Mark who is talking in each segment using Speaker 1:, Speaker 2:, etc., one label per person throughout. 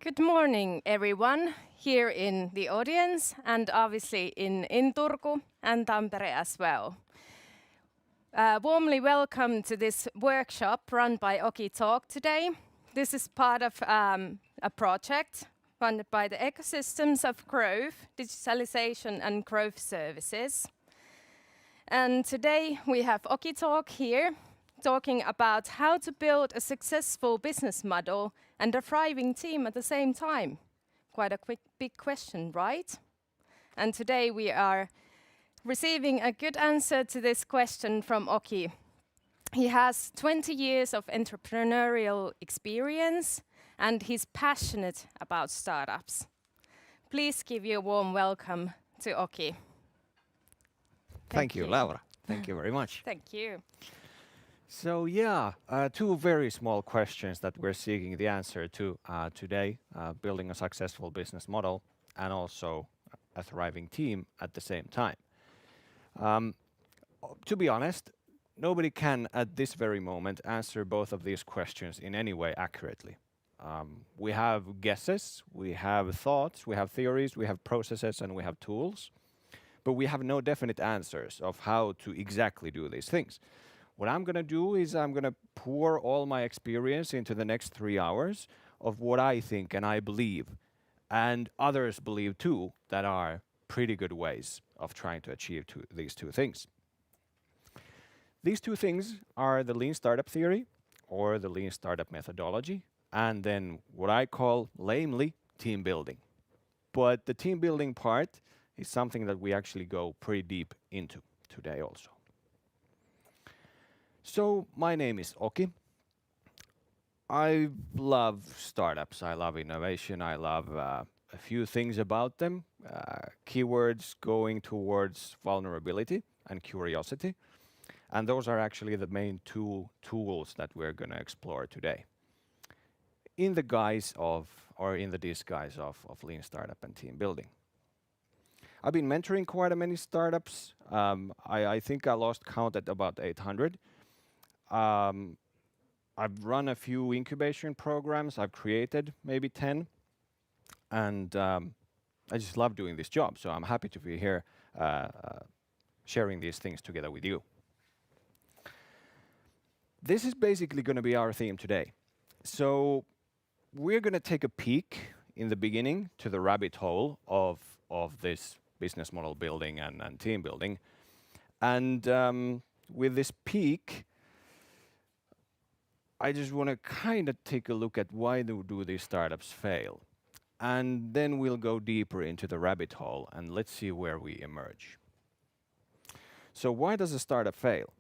Speaker 1: Good morning, everyone here in the audience and obviously in Turku and Tampere as well. Warmly welcome to this workshop run by Oki Talk today. This is part of a project funded by the Ecosystems of Growth, Digitalization and Growth Services. And today we have Oki Talk here talking about how to build a successful business model and a thriving team at the same time. Quite a big question, right? And today we are receiving a good answer to this question from Oki. He has 20 years of entrepreneurial experience and he's passionate about startups. Please give you a warm welcome to Oki.
Speaker 2: Thank you, Laura. Thank you very much.
Speaker 1: Thank you.
Speaker 2: So yeah, two very small questions that we're seeking the answer to today, building a successful business model and also a thriving team at the same time. To be honest, nobody can at this very moment answer both of these questions in any way accurately. We have guesses, we have thoughts, we have theories, we have processes and we have tools, but we have no definite answers of how to exactly do these things. What I'm going to do is I'm going to pour all my experience into the next 3 hours of what I think and I believe, and others believe too, that are pretty good ways of trying to achieve these two things. These two things are the lean startup theory or the lean startup methodology, and then what I call lamely team building. But the team building part is something that we actually go pretty deep into today also. So my name is Oki. I love startups, I love innovation, I love a few things about them. Keywords going towards vulnerability and curiosity. And those are actually the main two tools that we're going to explore today. In the guise of, or in the disguise of lean startup and team building. I've been mentoring quite a many startups. I think I lost count at about 800. I've run a few incubation programs. I've created maybe 10. And I just love doing this job. So I'm happy to be here sharing these things together with you. This is basically going to be our theme today. So we're going to take a peek in the beginning to the rabbit hole of this business model building and team building. And with this peek, I just want to kind of take a look at why do these startups fail. And then we'll go deeper into the rabbit hole and let's see where we emerge. So why does a startup fail?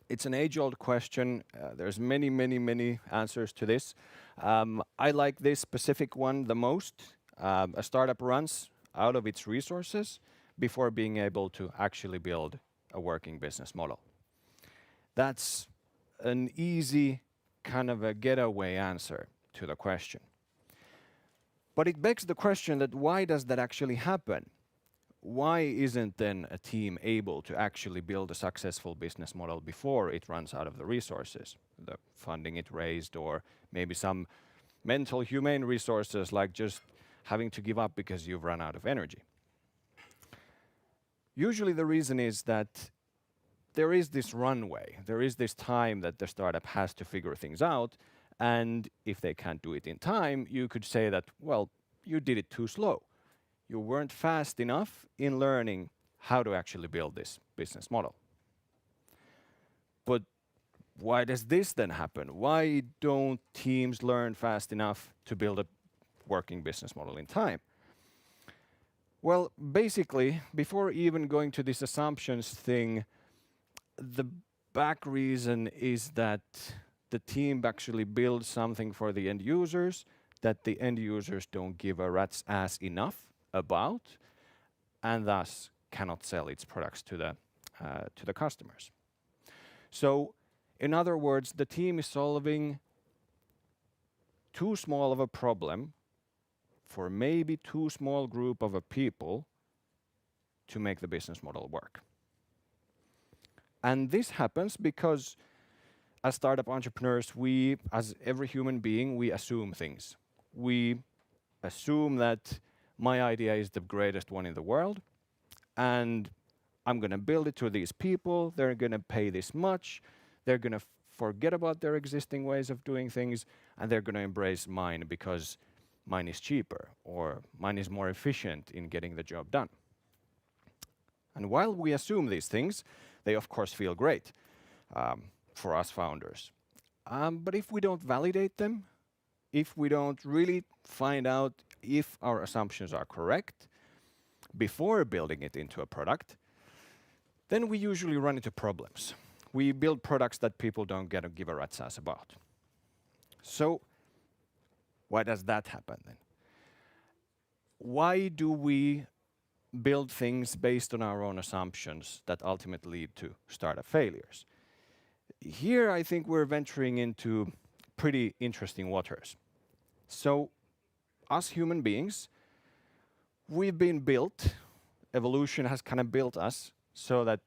Speaker 2: It's an age-old question. There's many answers to this. I like this specific one the most. A startup runs out of its resources before being able to actually build a working business model. That's an easy kind of a getaway answer to the question. But it begs the question that why does that actually happen? Why isn't then a team able to actually build a successful business model before it runs out of the resources, the funding it raised, or maybe some mental humane resources like just having to give up because you've run out of energy? Usually the reason is that there is this runway, there is this time that the startup has to figure things out, and if they can't do it in time, you could say that, well, you did it too slow. You weren't fast enough in learning how to actually build this business model. But why does this then happen? Why don't teams learn fast enough to build a working business model in time? Well, basically, before even going to this assumptions thing, the back reason is that the team actually builds something for the end users that the end users don't give a rat's ass enough about, and thus cannot sell its products to the customers. So, in other words, the team is solving too small of a problem for maybe too small group of a people to make the business model work. And this happens because as startup entrepreneurs, we, as every human being, we assume things. We assume that my idea is the greatest one in the world, and I'm going to build it to these people. They're going to pay this much. They're going to forget about their existing ways of doing things, and they're going to embrace mine because mine is cheaper or mine is more efficient in getting the job done. And while we assume these things, they of course feel great for us founders. But if we don't validate them, if we don't really find out if our assumptions are correct before building it into a product, then we usually run into problems. We build products that people don't give a rat's ass about. So why does that happen then? Why do we build things based on our own assumptions that ultimately lead to startup failures? Here I think we're venturing into pretty interesting waters. So us human beings, we've been built, evolution has kind of built us so that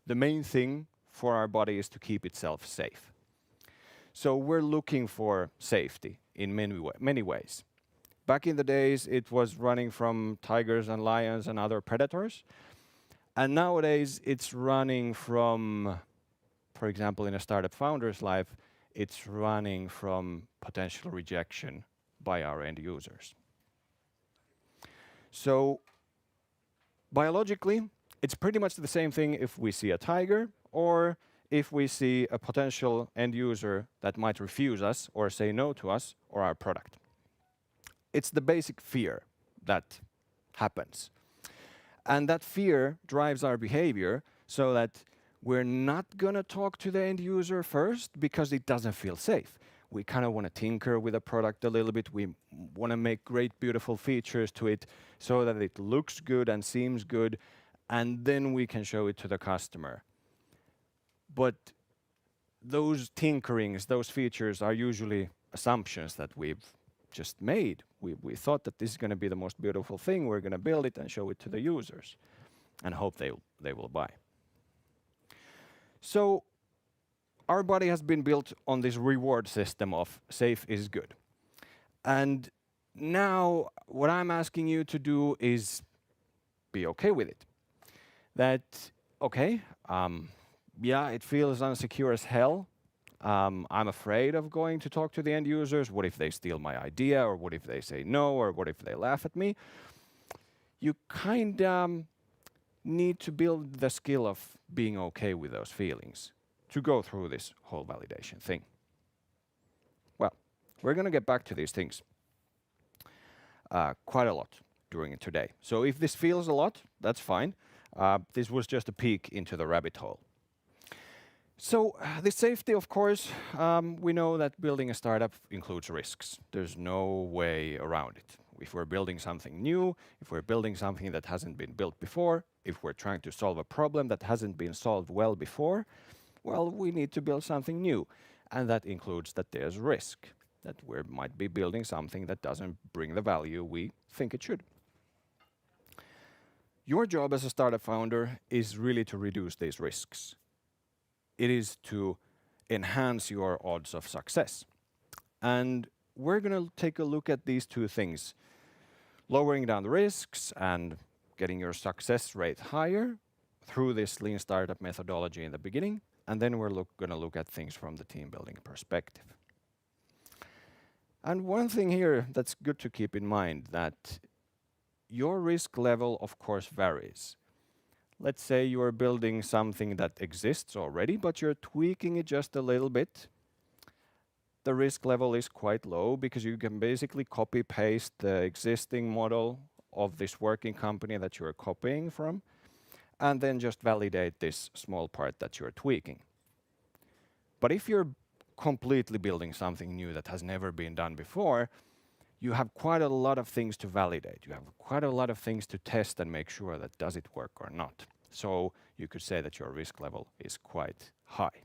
Speaker 2: the main thing for our body is to keep itself safe. So we're looking for safety in many ways. Back in the days, it was running from tigers and lions and other predators. And nowadays, it's running from, for example, in a startup founder's life, it's running from potential rejection by our end users. So biologically, it's pretty much the same thing if we see a tiger or if we see a potential end user that might refuse us or say no to us or our product. It's the basic fear that happens. And that fear drives our behavior so that we're not going to talk to the end user first because it doesn't feel safe. We kind of want to tinker with a product a little bit. We want to make great, beautiful features to it so that it looks good and seems good, and then we can show it to the customer. But those tinkerings, those features are usually assumptions that we've just made. We thought that this is going to be the most beautiful thing. We're going to build it and show it to the users and hope they will buy. So our body has been built on this reward system of safe is good. And now what I'm asking you to do is be okay with it. That, okay, yeah, it feels unsecure as hell. I'm afraid of going to talk to the end users. What if they steal my idea? Or what if they say no? Or what if they laugh at me? You kind of need to build the skill of being okay with those feelings to go through this whole validation thing. Well, we're going to get back to these things quite a lot during today. So if this feels a lot, that's fine. This was just a peek into the rabbit hole. So the safety, of course, we know that building a startup includes risks. There's no way around it. If we're building something new, if we're building something that hasn't been built before, if we're trying to solve a problem that hasn't been solved well before, well, we need to build something new. And that includes that there's risk, that we might be building something that doesn't bring the value we think it should. Your job as a startup founder is really to reduce these risks. It is to enhance your odds of success. And we're going to take a look at these two things, lowering down the risks and getting your success rate higher through this lean startup methodology in the beginning. And then we're going to look at things from the team building perspective. And one thing here that's good to keep in mind, that your risk level, of course, varies. Let's say you're building something that exists already, but you're tweaking it just a little bit. The risk level is quite low because you can basically copy-paste the existing model of this working company that you're copying from, and then just validate this small part that you're tweaking. But if you're completely building something new that has never been done before, you have quite a lot of things to validate. You have quite a lot of things to test and make sure that does it work or not. So you could say that your risk level is quite high.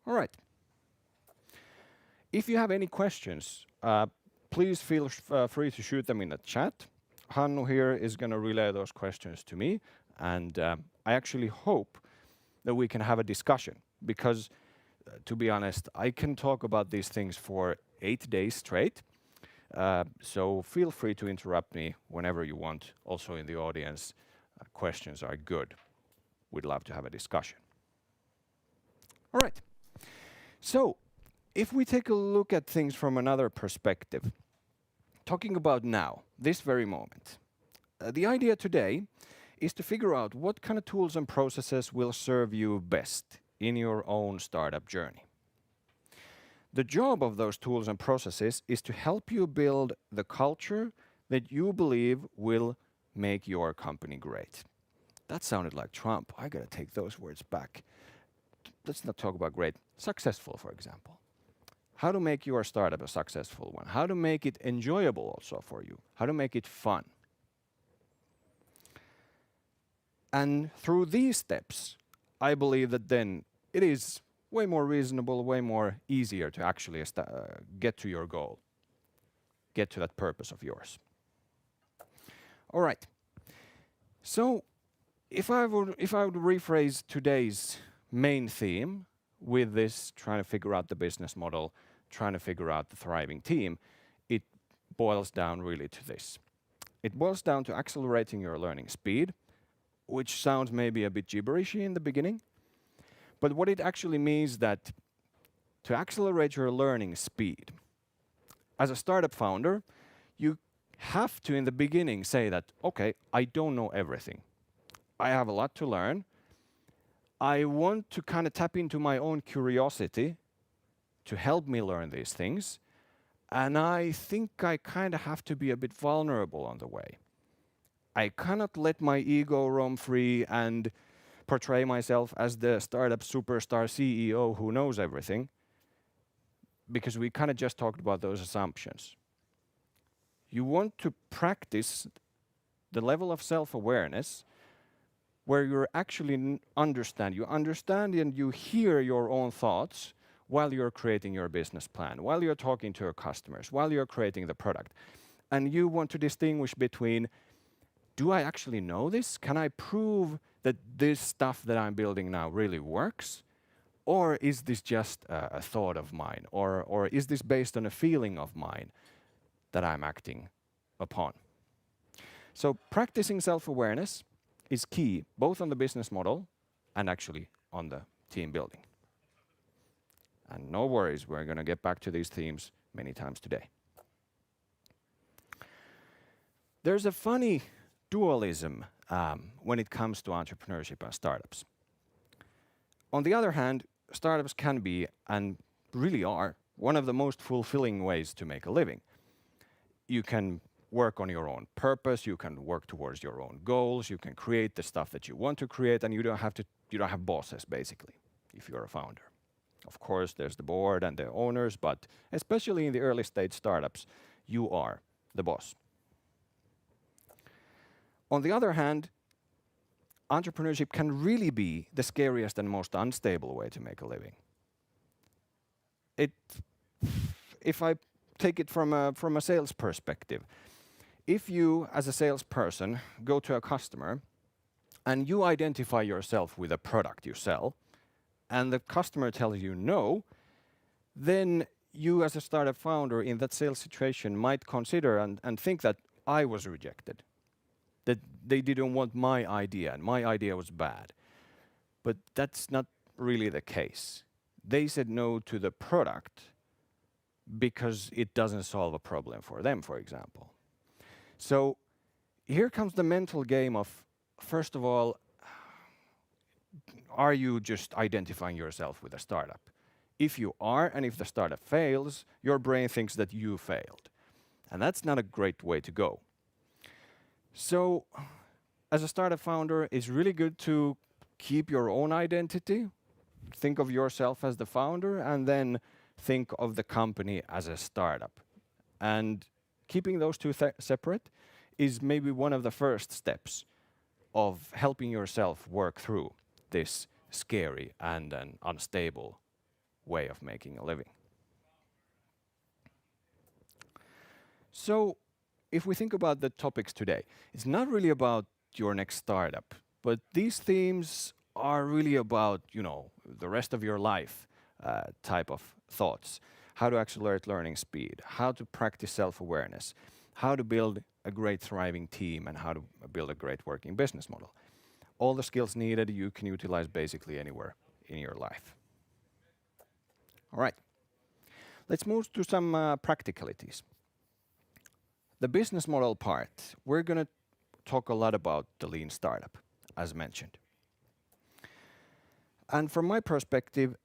Speaker 2: All right. If you have any questions, please feel free to shoot them in the chat. Hannu here is going to relay those questions to me. And I actually hope that we can have a discussion because, to be honest, I can talk about these things for 8 days straight. So feel free to interrupt me whenever you want. Also in the audience, questions are good. We'd love to have a discussion. All right. So if we take a look at things from another perspective, talking about now, this very moment, the idea today is to figure out what kind of tools and processes will serve you best in your own startup journey. The job of those tools and processes is to help you build the culture that you believe will make your company great. That sounded like Trump. I gotta take those words back. Let's not talk about great. Successful, for example. How to make your startup a successful one. How to make it enjoyable also for you. How to make it fun. And through these steps, I believe that then it is way more reasonable, way more easier to actually get to your goal, get to that purpose of yours. All right. So if I would rephrase today's main theme with this, trying to figure out the business model, trying to figure out the thriving team, it boils down really to this. It boils down to accelerating your learning speed, which sounds maybe a bit gibberishy in the beginning, but what it actually means that to accelerate your learning speed, as a startup founder, you have to in the beginning say that, okay, I don't know everything. I have a lot to learn. I want to kind of tap into my own curiosity to help me learn these things. And I think I kind of have to be a bit vulnerable on the way. I cannot let my ego roam free and portray myself as the startup superstar CEO who knows everything, because we kind of just talked about those assumptions. You want to practice the level of self-awareness where you actually you understand and you hear your own thoughts while you're creating your business plan, while you're talking to your customers, while you're creating the product. And you want to distinguish between, do I actually know this? Can I prove that this stuff that I'm building now really works? Or is this just a thought of mine? Or is this based on a feeling of mine that I'm acting upon? So practicing self-awareness is key, both on the business model and actually on the team building. And no worries, we're going to get back to these themes many times today. There's a funny dualism when it comes to entrepreneurship and startups. On the other hand, startups can be, and really are, one of the most fulfilling ways to make a living. You can work on your own purpose, you can work towards your own goals, you can create the stuff that you want to create, and you don't have bosses, basically, if you're a founder. Of course, there's the board and the owners, but especially in the early stage startups, you are the boss. On the other hand, entrepreneurship can really be the scariest and most unstable way to make a living. If I take it from a sales perspective, if you, as a salesperson, go to a customer and you identify yourself with a product you sell, and the customer tells you no, then you, as a startup founder in that sales situation, might consider and think that I was rejected, that they didn't want my idea and my idea was bad. But that's not really the case. They said no to the product because it doesn't solve a problem for them, for example. So here comes the mental game of, first of all, are you just identifying yourself with a startup? If you are, and if the startup fails, your brain thinks that you failed. And that's not a great way to go. So as a startup founder, it's really good to keep your own identity, think of yourself as the founder, and then think of the company as a startup. And keeping those two separate is maybe one of the first steps of helping yourself work through this scary and an unstable way of making a living. So if we think about the topics today, it's not really about your next startup, but these themes are really about, the rest of your life type of thoughts. how to accelerate learning speed, how to practice self-awareness, how to build a great thriving team, and how to build a great working business model. All the skills needed you can utilize basically anywhere in your life. All right, let's move to some practicalities. The business model part, we're going to talk a lot about the lean startup, as mentioned. And from my perspective,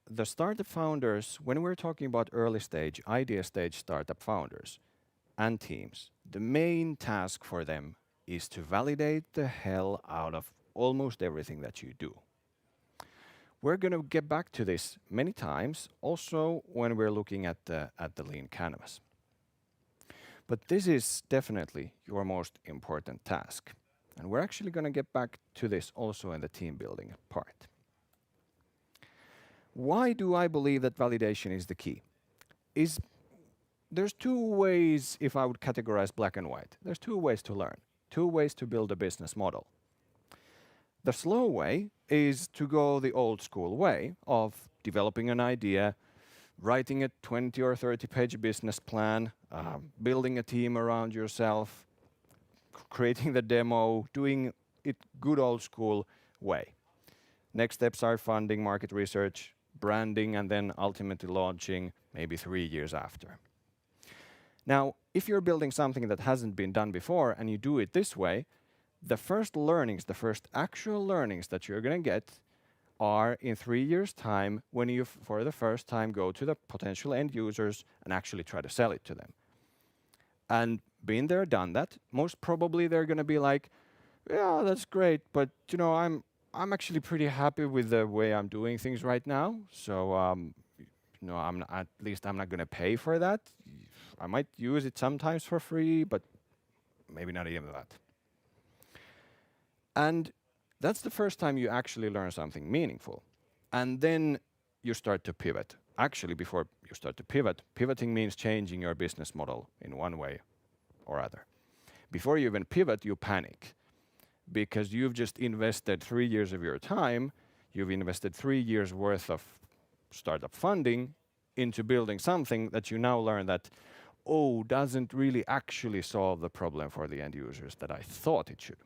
Speaker 2: the startup founders, when we're talking about early stage, idea stage startup founders and teams, the main task for them is to validate the hell out of almost everything that you do. We're going to get back to this many times, also when we're looking at the lean canvas. But this is definitely your most important task. And we're actually going to get back to this also in the team building part. Why do I believe that validation is the key? There's two ways, if I would categorize black and white, there's two ways to learn, two ways to build a business model. The slow way is to go the old school way of developing an idea, writing a 20 or 30-page business plan, building a team around yourself, creating the demo, doing it good old school way. Next steps are funding, market research, branding, and then ultimately launching maybe 3 years after. Now, if you're building something that hasn't been done before and you do it this way, the first learnings, the first actual learnings that you're going to get are in 3 years' time when you, for the first time, go to the potential end users and actually try to sell it to them. And been there, done that, most probably they're going to be like, yeah, that's great, but you know, I'm actually pretty happy with the way I'm doing things right now. So, you know, at least I'm not going to pay for that. I might use it sometimes for free, but maybe not even that. And that's the first time you actually learn something meaningful. And then you start to pivot. Actually, before you start to pivot, pivoting means changing your business model in one way or other. Before you even pivot, you panic because you've just invested 3 years of your time, you've invested 3 years worth of startup funding into building something that you now learn that, oh, doesn't really actually solve the problem for the end users that I thought it should.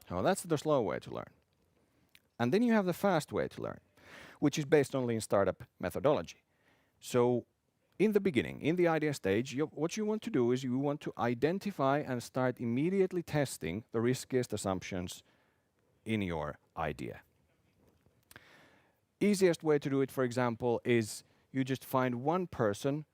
Speaker 2: So that's the slow way to learn. And then you have the fast way to learn, which is based on lean startup methodology. So in the beginning, in the idea stage, what you want to do is you want to identify and start immediately testing the riskiest assumptions in your idea. Easiest way to do it, for example, is you just find one person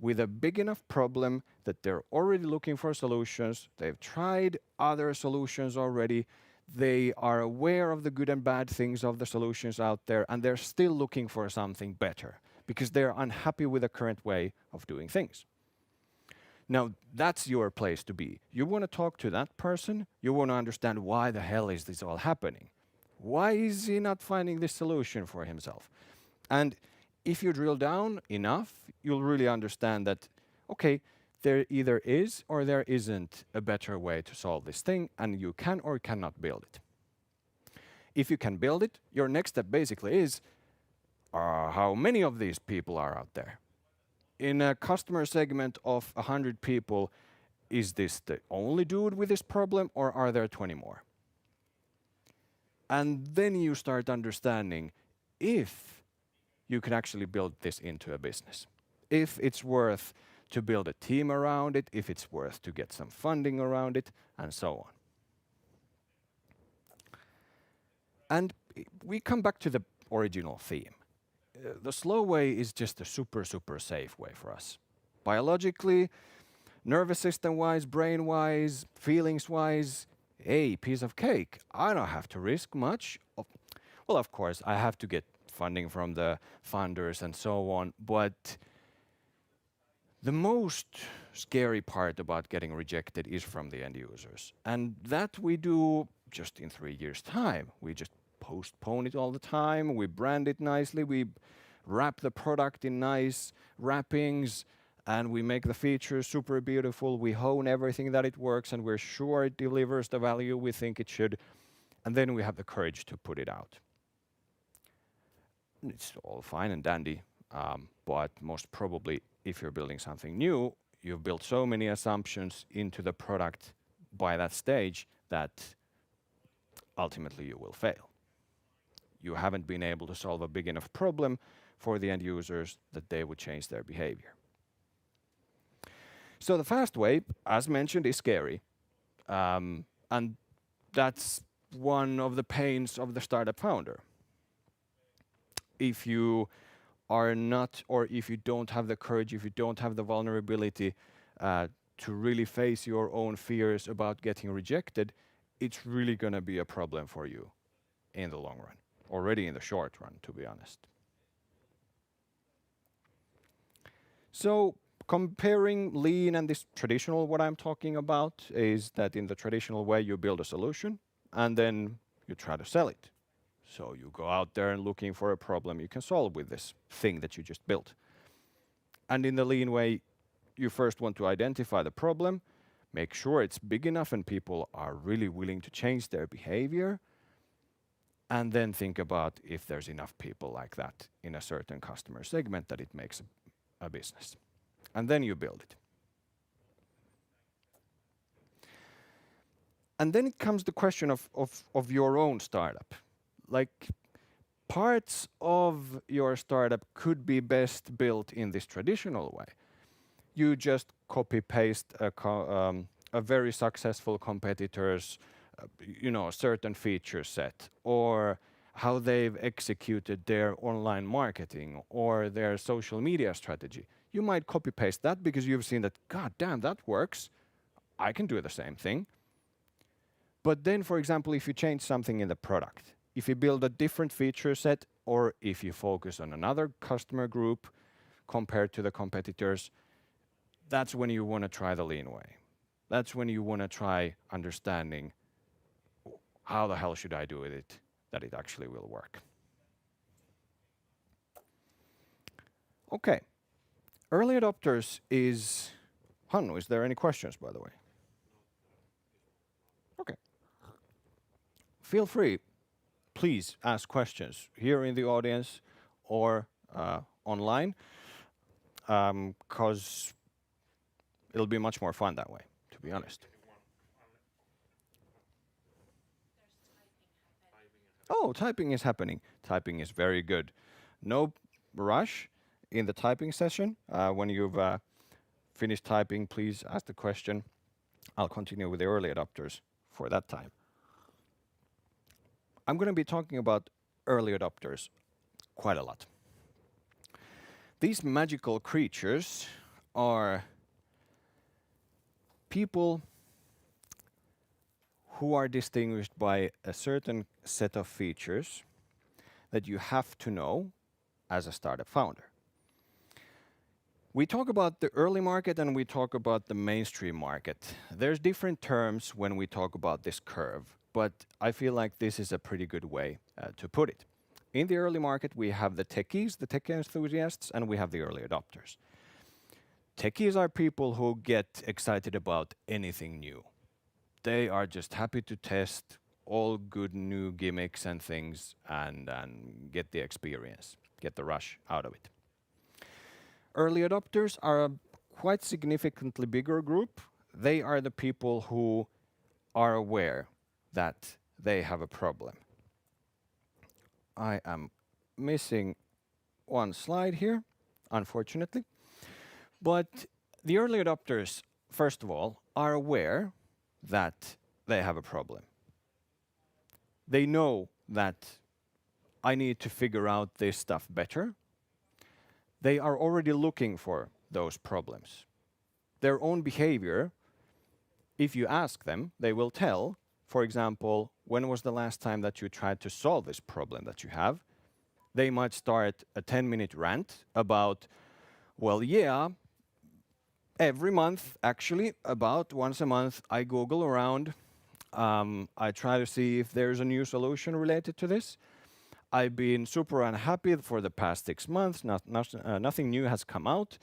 Speaker 2: with a big enough problem that they're already looking for solutions, they've tried other solutions already, they are aware of the good and bad things of the solutions out there, and they're still looking for something better because they're unhappy with the current way of doing things. Now, that's your place to be. You want to talk to that person, you want to understand why the hell is this all happening? Why is he not finding this solution for himself? And if you drill down enough, you'll really understand that, okay, there either is or there isn't a better way to solve this thing, and you can or cannot build it. If you can build it, your next step basically is, how many of these people are out there? In a customer segment of 100 people, is this the only dude with this problem, or are there 20 more? And then you start understanding if you can actually build this into a business. If it's worth to build a team around it, if it's worth to get some funding around it, and so on. And we come back to the original theme. The slow way is just a super, super safe way for us. Biologically, nervous system-wise, brain-wise, feelings-wise, hey, piece of cake. I don't have to risk much. Well, of course, I have to get funding from the funders and so on, but the most scary part about getting rejected is from the end users. And that we do just in 3 years' time. We just postpone it all the time. We brand it nicely. We wrap the product in nice wrappings, and we make the features super beautiful. We hone everything that it works, and we're sure it delivers the value we think it should. And then we have the courage to put it out. It's all fine and dandy But most probably, if you're building something new, you've built so many assumptions into the product by that stage that ultimately you will fail. You haven't been able to solve a big enough problem for the end users that they would change their behavior. So the fast way, as mentioned, is scary. And that's one of the pains of the startup founder. If you are not, or if you don't have the courage, if you don't have the vulnerability to really face your own fears about getting rejected, it's really going to be a problem for you in the long run, already in the short run, to be honest. So comparing lean and this traditional, what I'm talking about is that in the traditional way, you build a solution and then you try to sell it. So you go out there and looking for a problem you can solve with this thing that you just built. And in the lean way, you first want to identify the problem, make sure it's big enough and people are really willing to change their behavior, and then think about if there's enough people like that in a certain customer segment that it makes a business. And then you build it. And then it comes the question of your own startup. Like, parts of your startup could be best built in this traditional way. You just copy-paste a very successful competitor's certain feature set, or how they've executed their online marketing or their social media strategy. You might copy-paste that because you've seen that, God damn, that works. I can do the same thing. But then, for example, if you change something in the product, if you build a different feature set, or if you focus on another customer group compared to the competitors, that's when you want to try the lean way. That's when you want to try understanding how the hell should I do with it that it actually will work. Okay. Early adopters is Hannu. Is there any questions, by the way? Okay. Feel free. Please ask questions here in the audience or online, because it'll be much more fun that way, to be honest. Oh, typing is happening. Typing is very good. No rush in the typing session. When you've finished typing, please ask the question. I'll continue with the early adopters for that time. I'm going to be talking about early adopters quite a lot. These magical creatures are people who are distinguished by a certain set of features that you have to know as a startup founder. We talk about the early market and we talk about the mainstream market. There's different terms when we talk about this curve, but I feel like this is a pretty good way to put it. In the early market, we have the techies, the tech enthusiasts, and we have the early adopters. Techies are people who get excited about anything new. They are just happy to test all good new gimmicks and things and get the experience, get the rush out of it. Early adopters are a quite significantly bigger group. They are the people who are aware that they have a problem. I am missing one slide here, unfortunately. But the early adopters, first of all, are aware that they have a problem. They know that I need to figure out this stuff better. They are already looking for those problems. Their own behavior, if you ask them, they will tell, for example, when was the last time that you tried to solve this problem that you have? They might start a 10-minute rant about, well, yeah, every month, actually, about once a month, I Google around. I try to see if there's a new solution related to this. I've been super unhappy for the past 6 months. Nothing new has come out.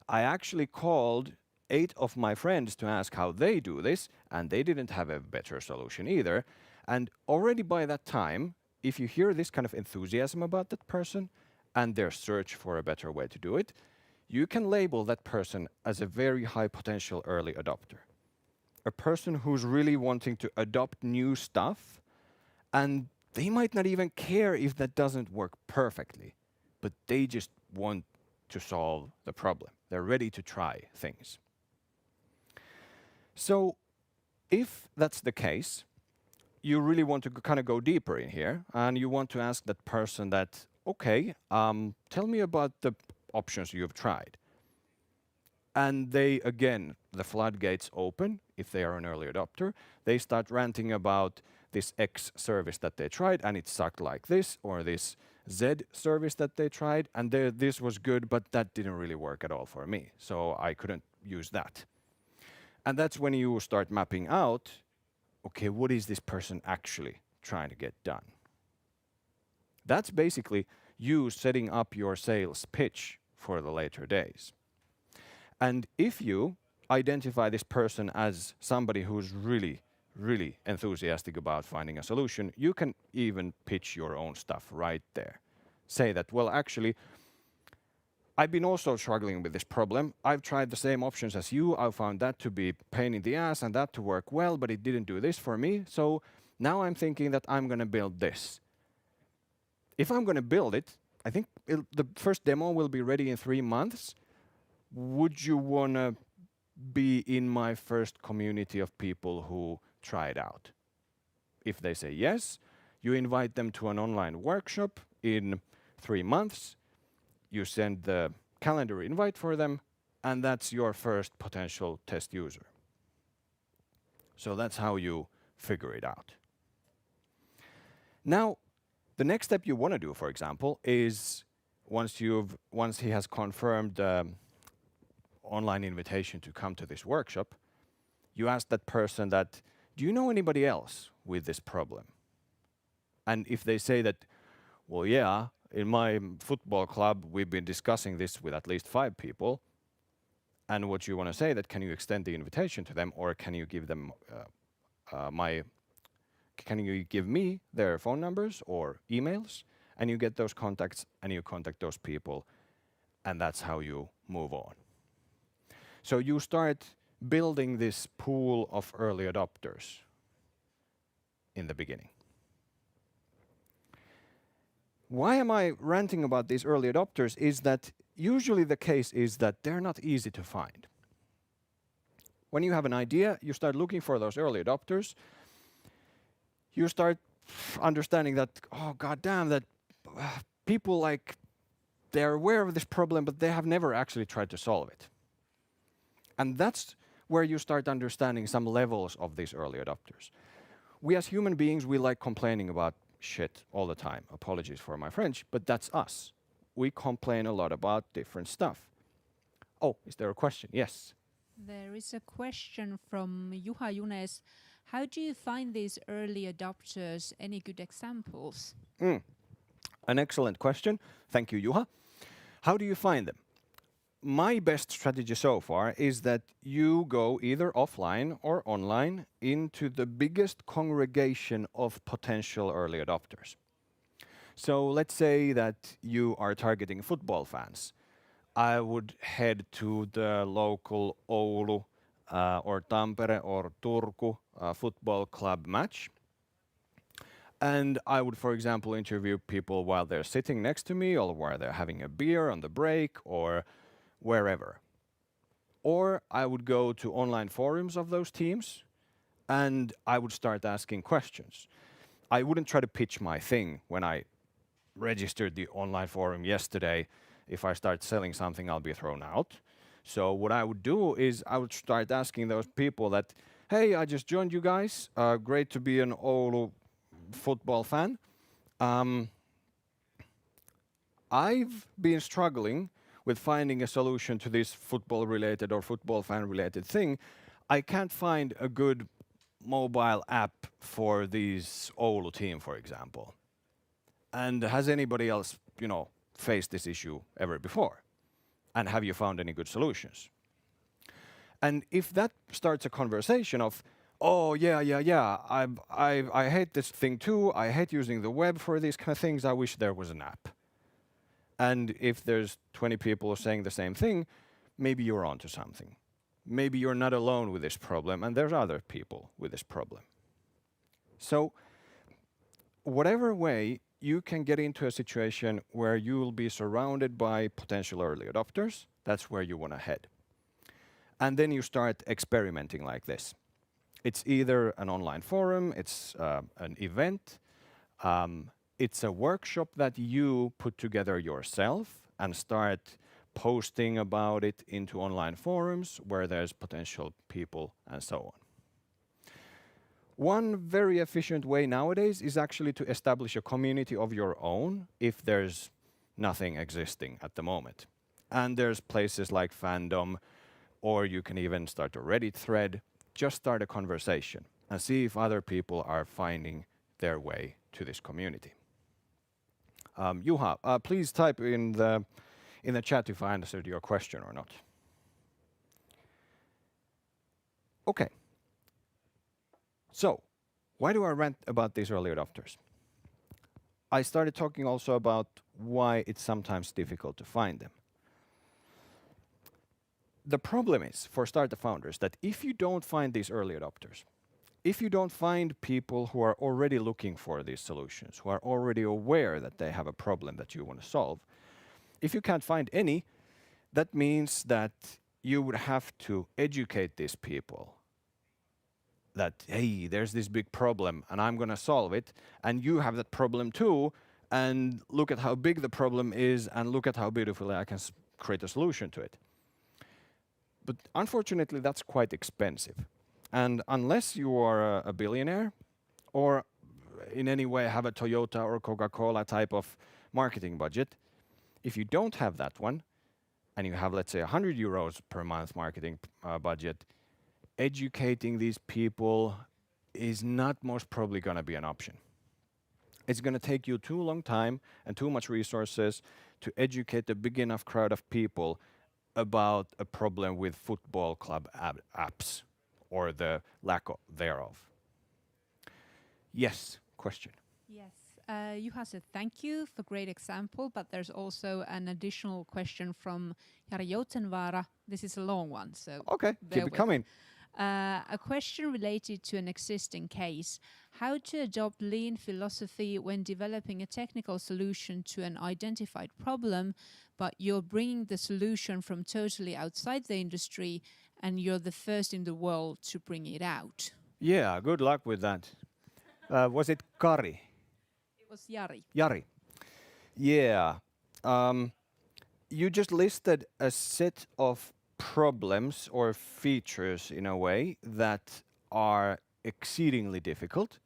Speaker 2: I actually called 8 of my friends to ask how they do this, and they didn't have a better solution either. And already by that time, if you hear this kind of enthusiasm about that person, and their search for a better way to do it, you can label that person as a very high potential early adopter. A person who's really wanting to adopt new stuff, and they might not even care if that doesn't work perfectly, but they just want to solve the problem. They're ready to try things. So if that's the case, you really want to kind of go deeper in here, and you want to ask that person that, okay, tell me about the options you've tried. And they, again, the floodgates open. If they are an early adopter, they start ranting about this X service that they tried and it sucked like this, or this Z service that they tried and this was good, but that didn't really work at all for me, so I couldn't use that. And that's when you start mapping out, okay, what is this person actually trying to get done? That's basically you setting up your sales pitch for the later days. And if you identify this person as somebody who's really, really enthusiastic about finding a solution, you can even pitch your own stuff right there. Say that, well, actually, I've been also struggling with this problem. I've tried the same options as you. I found that to be pain in the ass and that to work well, but it didn't do this for me. So now I'm thinking that I'm going to build this. If I'm going to build it, I think the first demo will be ready in 3 months. Would you want to be in my first community of people who try it out? If they say yes, you invite them to an online workshop in 3 months. You send the calendar invite for them, and that's your first potential test user. So that's how you figure it out. Now, the next step you want to do, for example, is once he has confirmed online invitation to come to this workshop, you ask that person that, do you know anybody else with this problem? And if they say that, well, yeah, in my football club, we've been discussing this with at least 5 people, and what you want to say that, can you extend the invitation to them, or can you give them can you give me their phone numbers or emails, and you get those contacts and you contact those people, and that's how you move on. So you start building this pool of early adopters in the beginning. Why am I ranting about these early adopters is that usually the case is that they're not easy to find. When you have an idea, you start looking for those early adopters. You start understanding that, oh, goddamn, that people they're aware of this problem, but they have never actually tried to solve it. And that's where you start understanding some levels of these early adopters. We as human beings, we like complaining about shit all the time. Apologies for my French, but that's us. We complain a lot about different stuff. Oh, is there a question? Yes.
Speaker 3: There is a question from Juha Junes. How do you find these early adopters? Any good examples?
Speaker 2: An excellent question. Thank you, Juha. How do you find them? My best strategy so far is that you go either offline or online into the biggest congregation of potential early adopters. So let's say that you are targeting football fans. I would head to the local Oulu or Tampere or Turku football club match. And I would, for example, interview people while they're sitting next to me or while they're having a beer on the break or wherever. Or I would go to online forums of those teams and I would start asking questions. I wouldn't try to pitch my thing when I registered the online forum yesterday. If I start selling something, I'll be thrown out. So what I would do is I would start asking those people that, hey, I just joined you guys. Great to be an Oulu football fan. I've been struggling with finding a solution to this football-related or football fan-related thing. I can't find a good mobile app for this Oulu team, for example. And has anybody else, faced this issue ever before? And have you found any good solutions? And if that starts a conversation of, oh, yeah, I hate this thing too. I hate using the web for these kind of things. I wish there was an app. And if there's 20 people saying the same thing, maybe you're onto something. Maybe you're not alone with this problem and there's other people with this problem. So whatever way you can get into a situation where you will be surrounded by potential early adopters, that's where you want to head. And then you start experimenting like this. It's either an online forum, it's an event, it's a workshop that you put together yourself and start posting about it into online forums where there's potential people and so on. One very efficient way nowadays is actually to establish a community of your own if there's nothing existing at the moment. And there's places like Fandom, or you can even start a Reddit thread. Just start a conversation and see if other people are finding their way to this community. Juha, please type in the chat if I answered your question or not. Okay. So, why do I rant about these early adopters? I started talking also about why it's sometimes difficult to find them. The problem is, for startup founders, that if you don't find these early adopters, if you don't find people who are already looking for these solutions, who are already aware that they have a problem that you want to solve, if you can't find any, that means that you would have to educate these people that, hey, there's this big problem and I'm going to solve it, and you have that problem too, and look at how big the problem is and look at how beautifully I can create a solution to it. But unfortunately, that's quite expensive. And unless you are a billionaire or in any way have a Toyota or Coca-Cola type of marketing budget, if you don't have that one and you have, let's say, 100 euros per month marketing budget, educating these people is not most probably going to be an option. It's going to take you too long time and too much resources to educate a big enough crowd of people about a problem with football club apps or the lack thereof. Yes, question.
Speaker 3: Yes. Juha said thank you for great example, but there's also an additional question from Jari Joutsenvaara. This is a long one, so
Speaker 2: okay, keep it coming.
Speaker 3: A question related to an existing case. How to adopt lean philosophy when developing a technical solution to an identified problem, but you're bringing the solution from totally outside the industry and you're the first in the world to bring it out?
Speaker 2: Yeah, good luck with that. Was it Kari?
Speaker 3: It was Jari.
Speaker 2: Jari. Yeah. You just listed a set of problems or features in a way that are exceedingly difficult,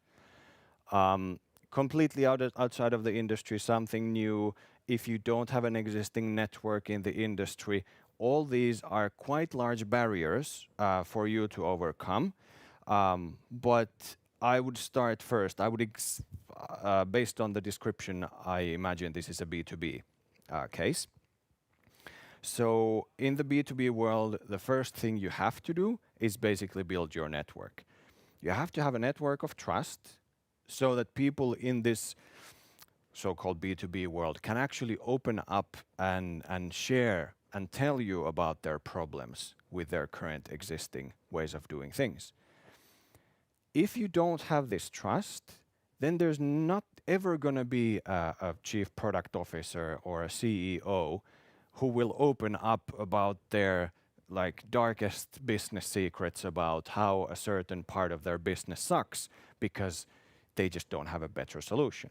Speaker 2: completely outside of the industry, something new. If you don't have an existing network in the industry, all these are quite large barriers for you to overcome. But I would start first. I would, based on the description, I imagine this is a B2B case. So in the B2B world, the first thing you have to do is basically build your network. You have to have a network of trust so that people in this so-called B2B world can actually open up and share and tell you about their problems with their current existing ways of doing things. If you don't have this trust, then there's not ever going to be a chief product officer or a CEO who will open up about their darkest business secrets about how a certain part of their business sucks because they just don't have a better solution.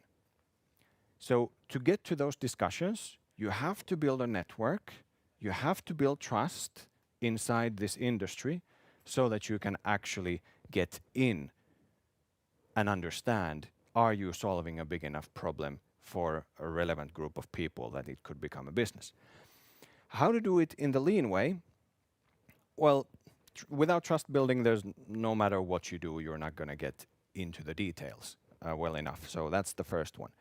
Speaker 2: So to get to those discussions, you have to build a network, you have to build trust inside this industry so that you can actually get in and understand, are you solving a big enough problem for a relevant group of people that it could become a business? How to do it in the lean way? Well, without trust building, there's no matter what you do, you're not going to get into the details well enough. So that's the first one.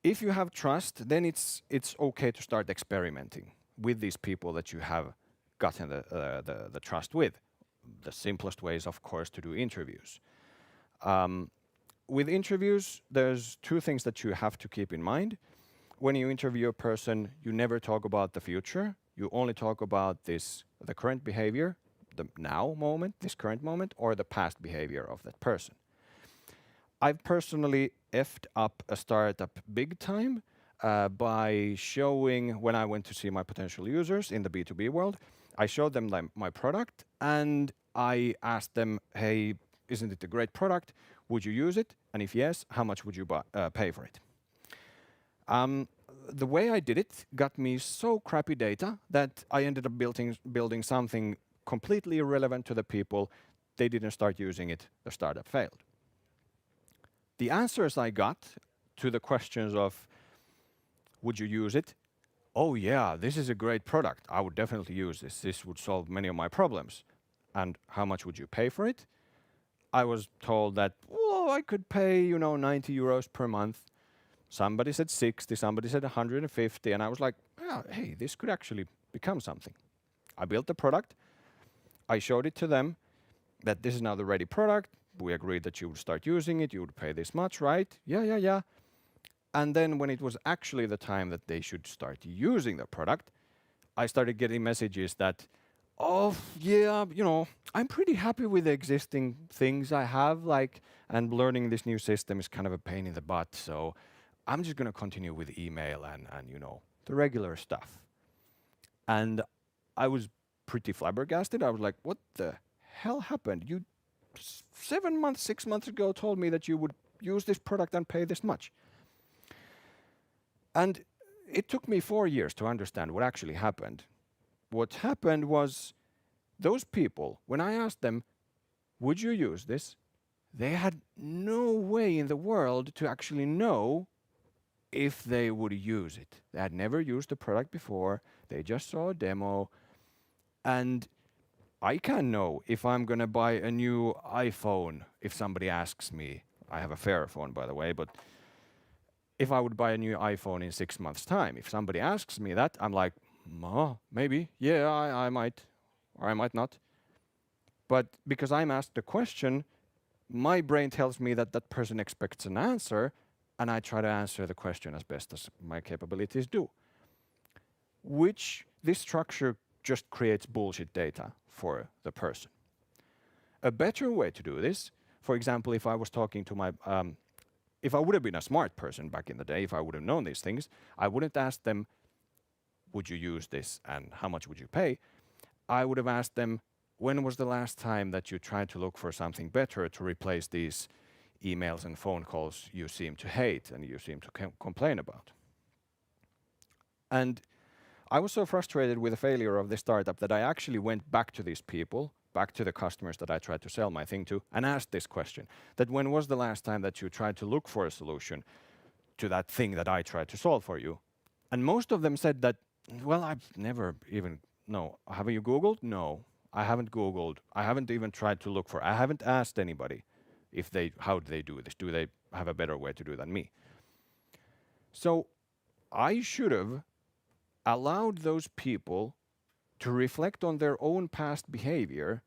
Speaker 2: If you have trust, then it's okay to start experimenting with these people that you have gotten the trust with. The simplest way is, of course, to do interviews. With interviews, there's two things that you have to keep in mind. when you interview a person, you never talk about the future. You only talk about the current behavior, the now moment, this current moment, or the past behavior of that person. I've personally effed up a startup big time by showing, when I went to see my potential users in the B2B world, I showed them my product and I asked them, hey, isn't it a great product? Would you use it? And if yes, how much would you pay for it? The way I did it got me so crappy data that I ended up building something completely irrelevant to the people. They didn't start using it. The startup failed. The answers I got to the questions of, would you use it? Oh yeah, this is a great product. I would definitely use this. This would solve many of my problems. And how much would you pay for it? I was told that, well, I could pay, 90 euros per month. Somebody said 60, somebody said 150, and I was like, oh, hey, this could actually become something. I built the product. I showed it to them that this is now the ready product. We agreed that you would start using it. You would pay this much, right? Yeah. And then when it was actually the time that they should start using the product, I started getting messages that, oh, yeah, I'm pretty happy with the existing things I have, and learning this new system is kind of a pain in the butt. So I'm just going to continue with email and the regular stuff. And I was pretty flabbergasted. I was like, what the hell happened? You 7 months, 6 months ago told me that you would use this product and pay this much. And it took me 4 years to understand what actually happened. What happened was those people, when I asked them, would you use this? They had no way in the world to actually know if they would use it. They had never used the product before. They just saw a demo. And I can know if I'm going to buy a new iPhone if somebody asks me. I have a fairer phone, by the way, but if I would buy a new iPhone in 6 months' time, if somebody asks me that, I'm like, maybe, yeah, I might, or I might not. But because I'm asked the question, my brain tells me that that person expects an answer, and I try to answer the question as best as my capabilities do. Which this structure just creates bullshit data for the person. A better way to do this, for example, if I was talking to my, if I would have been a smart person back in the day, if I would have known these things, I wouldn't ask them, would you use this and how much would you pay? I would have asked them, when was the last time that you tried to look for something better to replace these emails and phone calls you seem to hate and you seem to complain about? And I was so frustrated with the failure of this startup that I actually went back to these people, back to the customers that I tried to sell my thing to, and asked this question, that when was the last time that you tried to look for a solution to that thing that I tried to solve for you? And most of them said that, well, I've never even, no. Have you Googled? No, I haven't Googled. I haven't even tried to look for, I haven't asked anybody how do they do this? Do they have a better way to do than me? So I should have allowed those people to reflect on their own past behavior,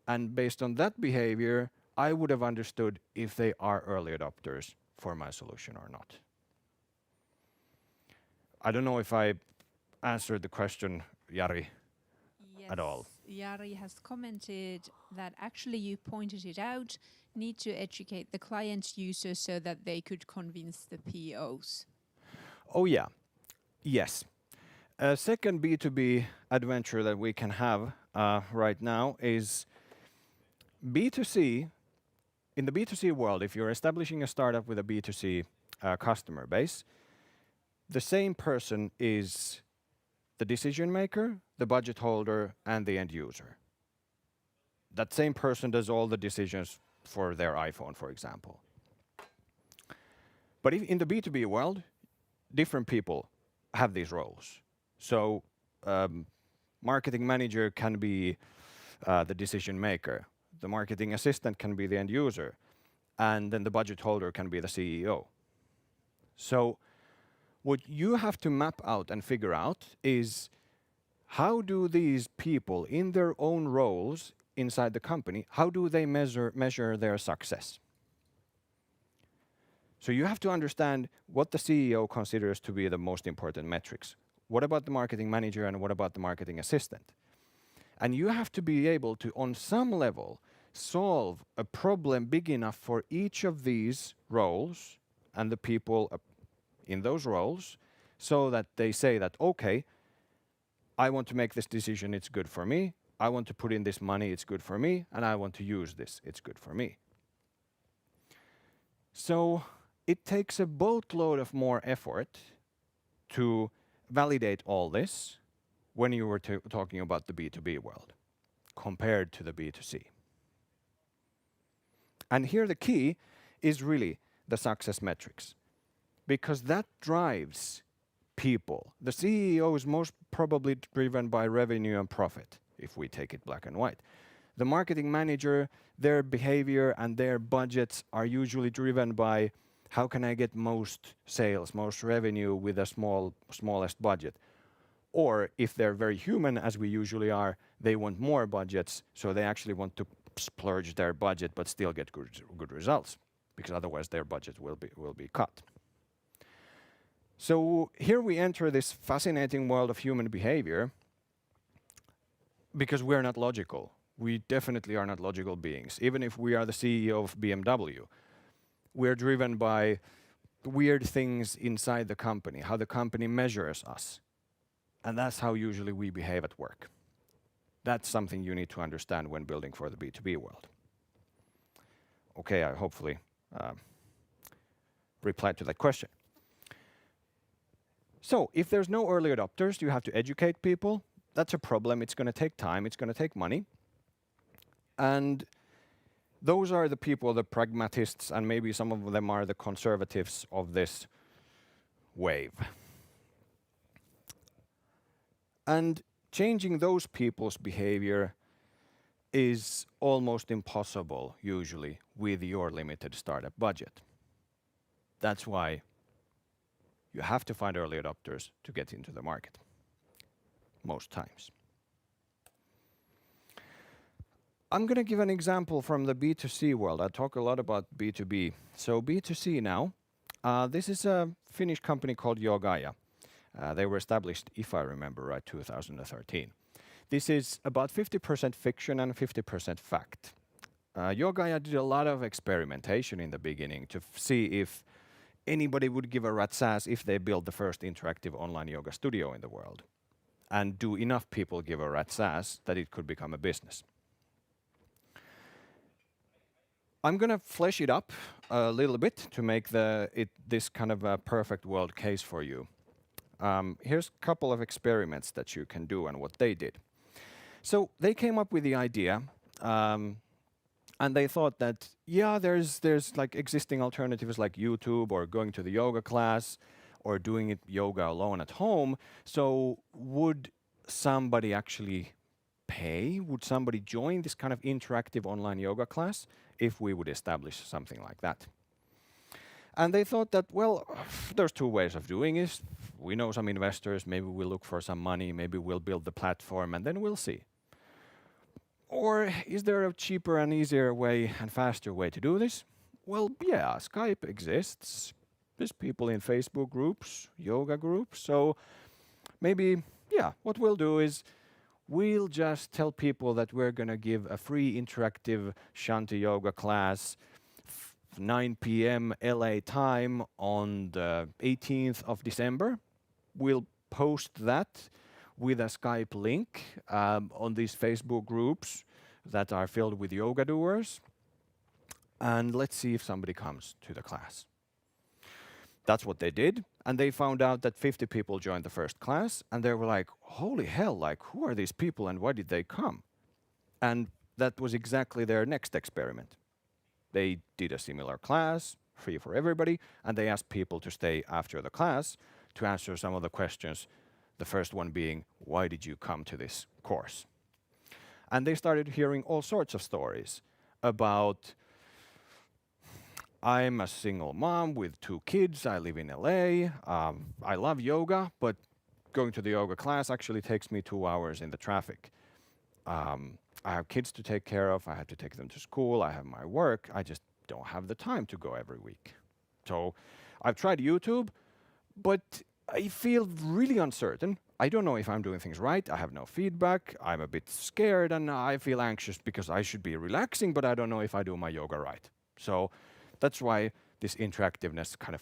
Speaker 2: and based on that behavior, I would have understood if they are early adopters for my solution or not. I don't know if I answered the question, Jari, at all.
Speaker 3: Jari has commented that actually you pointed it out, need to educate the client users so that they could convince the POs.
Speaker 2: Oh yeah, yes. A second B2B adventure that we can have right now is B2C. In the B2C world, if you're establishing a startup with a B2C customer base, the same person is the decision maker, the budget holder, and the end user. That same person does all the decisions for their iPhone, for example. But in the B2B world, different people have these roles. So marketing manager can be the decision maker. The marketing assistant can be the end user. And then the budget holder can be the CEO. So what you have to map out and figure out is, how do these people in their own roles inside the company, how do they measure their success? So you have to understand what the CEO considers to be the most important metrics. What about the marketing manager and what about the marketing assistant? And you have to be able to, on some level, solve a problem big enough for each of these roles and the people in those roles so that they say that, okay, I want to make this decision, it's good for me. I want to put in this money, it's good for me. And I want to use this, it's good for me. So it takes a boatload of more effort to validate all this when you were talking about the B2B world compared to the B2C. And here the key is really the success metrics, because that drives people. The CEO is most probably driven by revenue and profit, if we take it black and white. The marketing manager, their behavior and their budgets are usually driven by how can I get most sales, most revenue with a smallest budget. Or if they're very human, as we usually are, they want more budgets, so they actually want to splurge their budget but still get good results, because otherwise their budget will be cut. So here we enter this fascinating world of human behavior, because we're not logical. We definitely are not logical beings. Even if we are the CEO of BMW, we're driven by weird things inside the company, how the company measures us. And that's how usually we behave at work. That's something you need to understand when building for the B2B world. Okay, I hopefully replied to that question. So if there's no early adopters, you have to educate people. That's a problem. It's going to take time. It's going to take money. And those are the people, the pragmatists, and maybe some of them are the conservatives of this wave. And changing those people's behavior is almost impossible, usually, with your limited startup budget. That's why you have to find early adopters to get into the market, most times. I'm going to give an example from the B2C world. I talk a lot about B2B. So B2C now, this is a Finnish company called Yogaja. They were established, if I remember right, 2013. This is about 50% fiction and 50% fact. Yogaja did a lot of experimentation in the beginning to see if anybody would give a rat's ass if they built the first interactive online yoga studio in the world. And do enough people give a rat's ass that it could become a business. I'm going to flesh it up a little bit to make this kind of a perfect world case for you. Here's a couple of experiments that you can do and what they did. So they came up with the idea, and they thought that, yeah, there's like existing alternatives like YouTube or going to the yoga class or doing it yoga alone at home. So would somebody actually pay? Would somebody join this kind of interactive online yoga class if we would establish something like that? And they thought that, well, there's two ways of doing it. We know some investors, maybe we'll look for some money, maybe we'll build the platform and then we'll see. Or is there a cheaper and easier way and faster way to do this? Well, yeah, Skype exists. There's people in Facebook groups, yoga groups. So maybe, yeah, what we'll do is we'll just tell people that we're going to give a free interactive Shanti yoga class 9 p.m. LA time on the 18th of December. We'll post that with a Skype link on these Facebook groups that are filled with yoga doers. And let's see if somebody comes to the class. That's what they did. And they found out that 50 people joined the first class. And they were like, holy hell, like, who are these people and why did they come? And that was exactly their next experiment. They did a similar class, free for everybody, and they asked people to stay after the class to answer some of the questions. The first one being, why did you come to this course? And they started hearing all sorts of stories about, I'm a single mom with 2 kids, I live in LA, I love yoga, but going to the yoga class actually takes me 2 hours in the traffic. I have kids to take care of, I have to take them to school, I have my work, I just don't have the time to go every week. So I've tried YouTube, but I feel really uncertain. I don't know if I'm doing things right. I have no feedback. I'm a bit scared and I feel anxious because I should be relaxing, but I don't know if I do my yoga right. So that's why this interactiveness kind of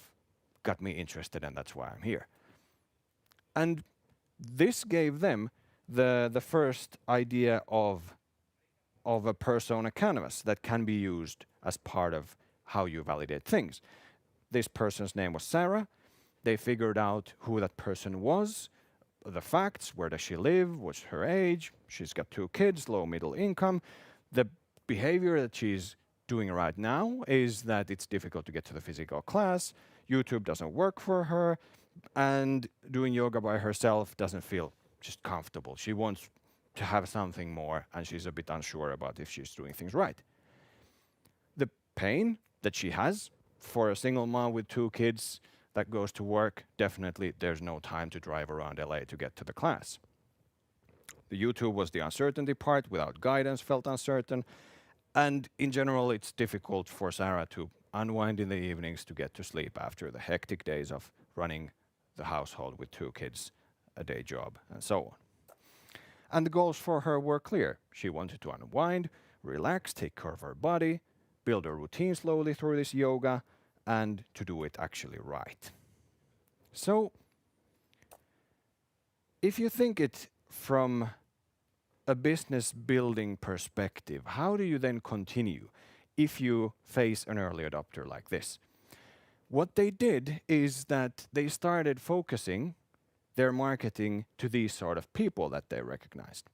Speaker 2: got me interested, and that's why I'm here. And this gave them the first idea of a persona canvas that can be used as part of how you validate things. This person's name was Sarah. They figured out who that person was, the facts, where does she live, what's her age, she's got 2 kids, low middle income. The behavior that she's doing right now is that it's difficult to get to the physical class, YouTube doesn't work for her, and doing yoga by herself doesn't feel just comfortable. She wants to have something more, and she's a bit unsure about if she's doing things right. The pain that she has for a single mom with 2 kids that goes to work, definitely there's no time to drive around LA to get to the class. The YouTube was the uncertainty part. Without guidance, felt uncertain. And in general, it's difficult for Sarah to unwind in the evenings to get to sleep after the hectic days of running the household with 2 kids, a day job, and so on. And the goals for her were clear. She wanted to unwind, relax, take care of her body, build a routine slowly through this yoga, and to do it actually right. So, if you think it from a business building perspective, how do you then continue if you face an early adopter like this? What they did is that they started focusing their marketing to these sort of people that they recognized.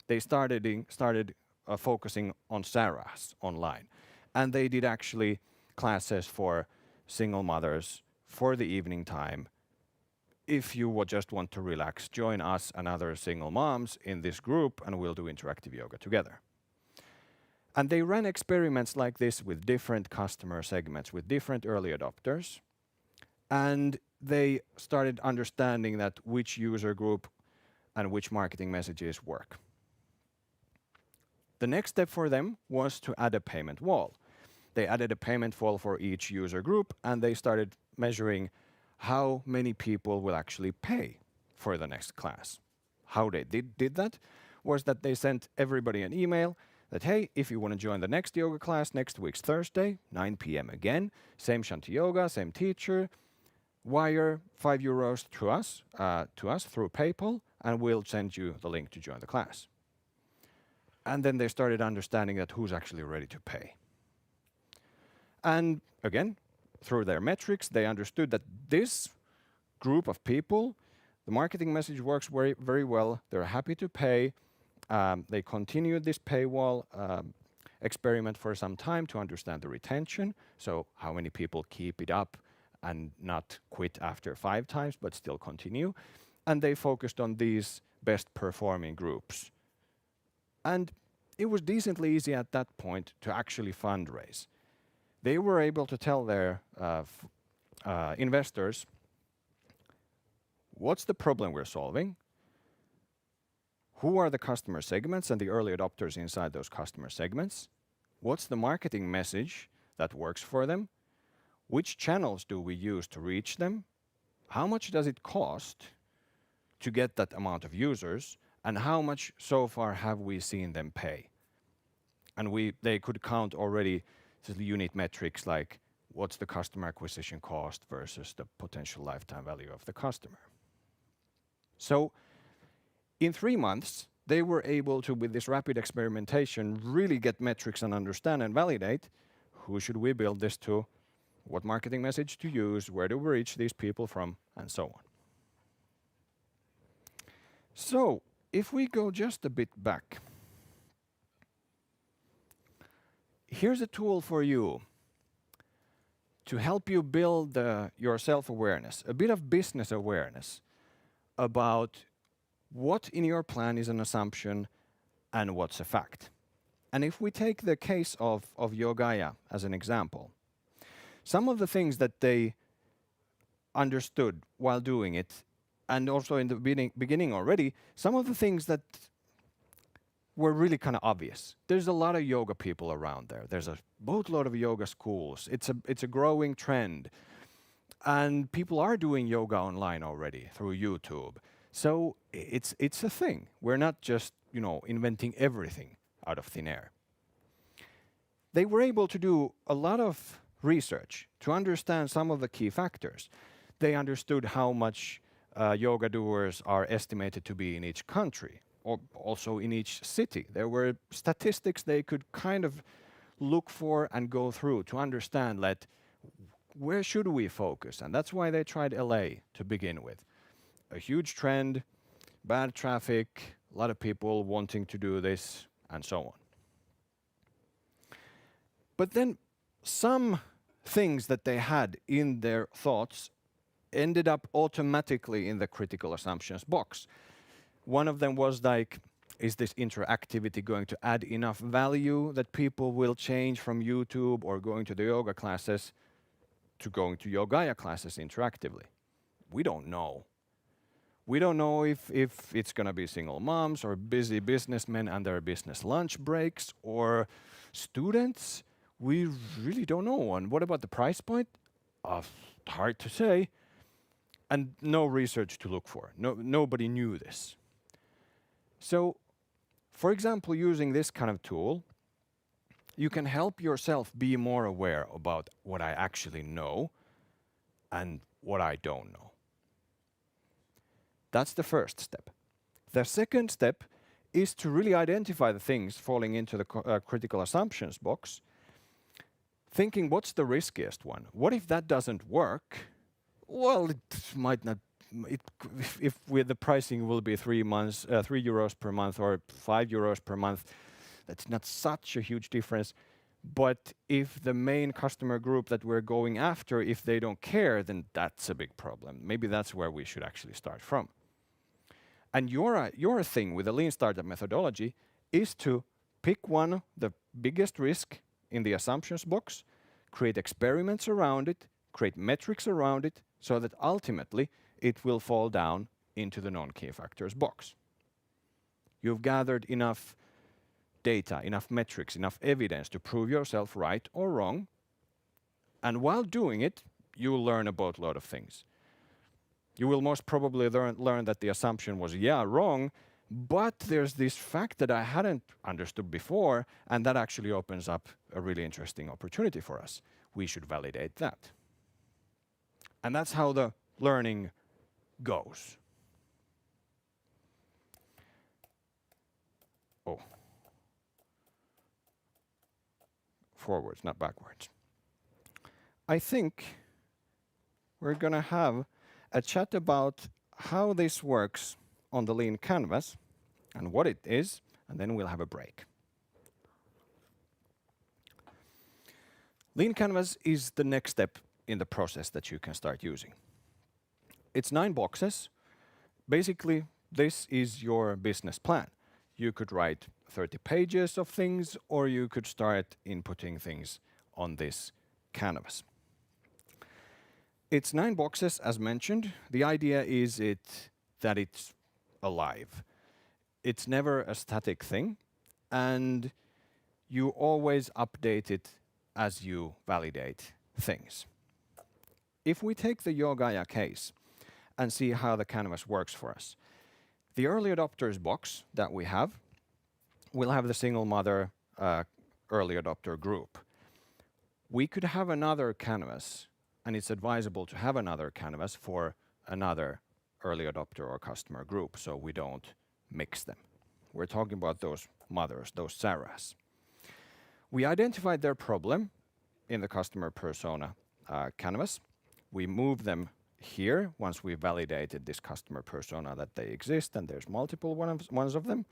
Speaker 2: They started focusing on Sarah's online, and they did actually classes for single mothers for the evening time. If you would just want to relax, join us and other single moms in this group and we'll do interactive yoga together. And they ran experiments like this with different customer segments, with different early adopters. And they started understanding that which user group and which marketing messages work. The next step for them was to add a payment wall. They added a payment wall for each user group, and they started measuring how many people will actually pay for the next class. How they did that was that they sent everybody an email that, hey, if you want to join the next yoga class next week's Thursday, 9 p.m. again, same Shanti Yoga, same teacher, wire €5 to us through PayPal, and we'll send you the link to join the class. And then they started understanding that who's actually ready to pay. And again, through their metrics, they understood that this group of people, the marketing message works very, very well. They're happy to pay. They continued this paywall experiment for some time to understand the retention. So how many people keep it up and not quit after 5 times, but still continue. And they focused on these best performing groups. And it was decently easy at that point to actually fundraise. They were able to tell their investors, what's the problem we're solving? Who are the customer segments and the early adopters inside those customer segments? What's the marketing message that works for them? Which channels do we use to reach them? How much does it cost to get that amount of users? And how much so far have we seen them pay? And they could count already the unit metrics like what's the customer acquisition cost versus the potential lifetime value of the customer. So in 3 months, they were able to, with this rapid experimentation, really get metrics and understand and validate who should we build this to, what marketing message to use, where do we reach these people from, and so on. So if we go just a bit back, here's a tool for you to help you build your self-awareness, a bit of business awareness about what in your plan is an assumption and what's a fact. And if we take the case of Yogaya as an example, some of the things that they understood while doing it, and also in the beginning already, some of the things that were really kind of obvious. There's a lot of yoga people around there. There's a boatload of yoga schools. It's a growing trend. And people are doing yoga online already through YouTube. So it's a thing. We're not just, inventing everything out of thin air. They were able to do a lot of research to understand some of the key factors. They understood how much yoga doers are estimated to be in each country, or also in each city. There were statistics they could kind of look for and go through to understand that where should we focus? And that's why they tried LA to begin with. A huge trend, bad traffic, a lot of people wanting to do this, and so on. But then some things that they had in their thoughts ended up automatically in the critical assumptions box. One of them was like, is this interactivity going to add enough value that people will change from YouTube or going to the yoga classes to going to Yogaya classes interactively? We don't know. We don't know if it's going to be single moms or busy businessmen and their business lunch breaks or students. We really don't know. And what about the price point? Hard to say. And no research to look for. Nobody knew this. So, for example, using this kind of tool, you can help yourself be more aware about what I actually know and what I don't know. That's the first step. The second step is to really identify the things falling into the critical assumptions box, thinking what's the riskiest one? What if that doesn't work? Well, it might not. If the pricing will be 3 euros per month or 5 euros per month, that's not such a huge difference. But if the main customer group that we're going after, if they don't care, then that's a big problem. Maybe that's where we should actually start from. And your thing with the lean startup methodology is to pick one, the biggest risk in the assumptions box, create experiments around it, create metrics around it, so that ultimately it will fall down into the non-key factors box. You've gathered enough data, enough metrics, enough evidence to prove yourself right or wrong. And while doing it, you'll learn a boatload of things. You will most probably learn that the assumption was, wrong, but there's this fact that I hadn't understood before, and that actually opens up a really interesting opportunity for us. We should validate that. And that's how the learning goes. Oh. Forwards, not backwards. I think we're going to have a chat about how this works on the Lean Canvas and what it is, and then we'll have a break. Lean Canvas is the next step in the process that you can start using. It's 9 boxes. Basically, this is your business plan. You could write 30 pages of things, or you could start inputting things on this canvas. It's 9 boxes, as mentioned. The idea is that it's alive. It's never a static thing, and you always update it as you validate things. If we take the Yogaya case and see how the canvas works for us, the early adopters box that we have will have the single mother early adopter group. We could have another canvas, and it's advisable to have another canvas for another early adopter or customer group, so we don't mix them. We're talking about those mothers, those Sarahs. We identified their problem in the customer persona canvas. We move them here once we validated this customer persona that they exist, and there's multiple ones of them.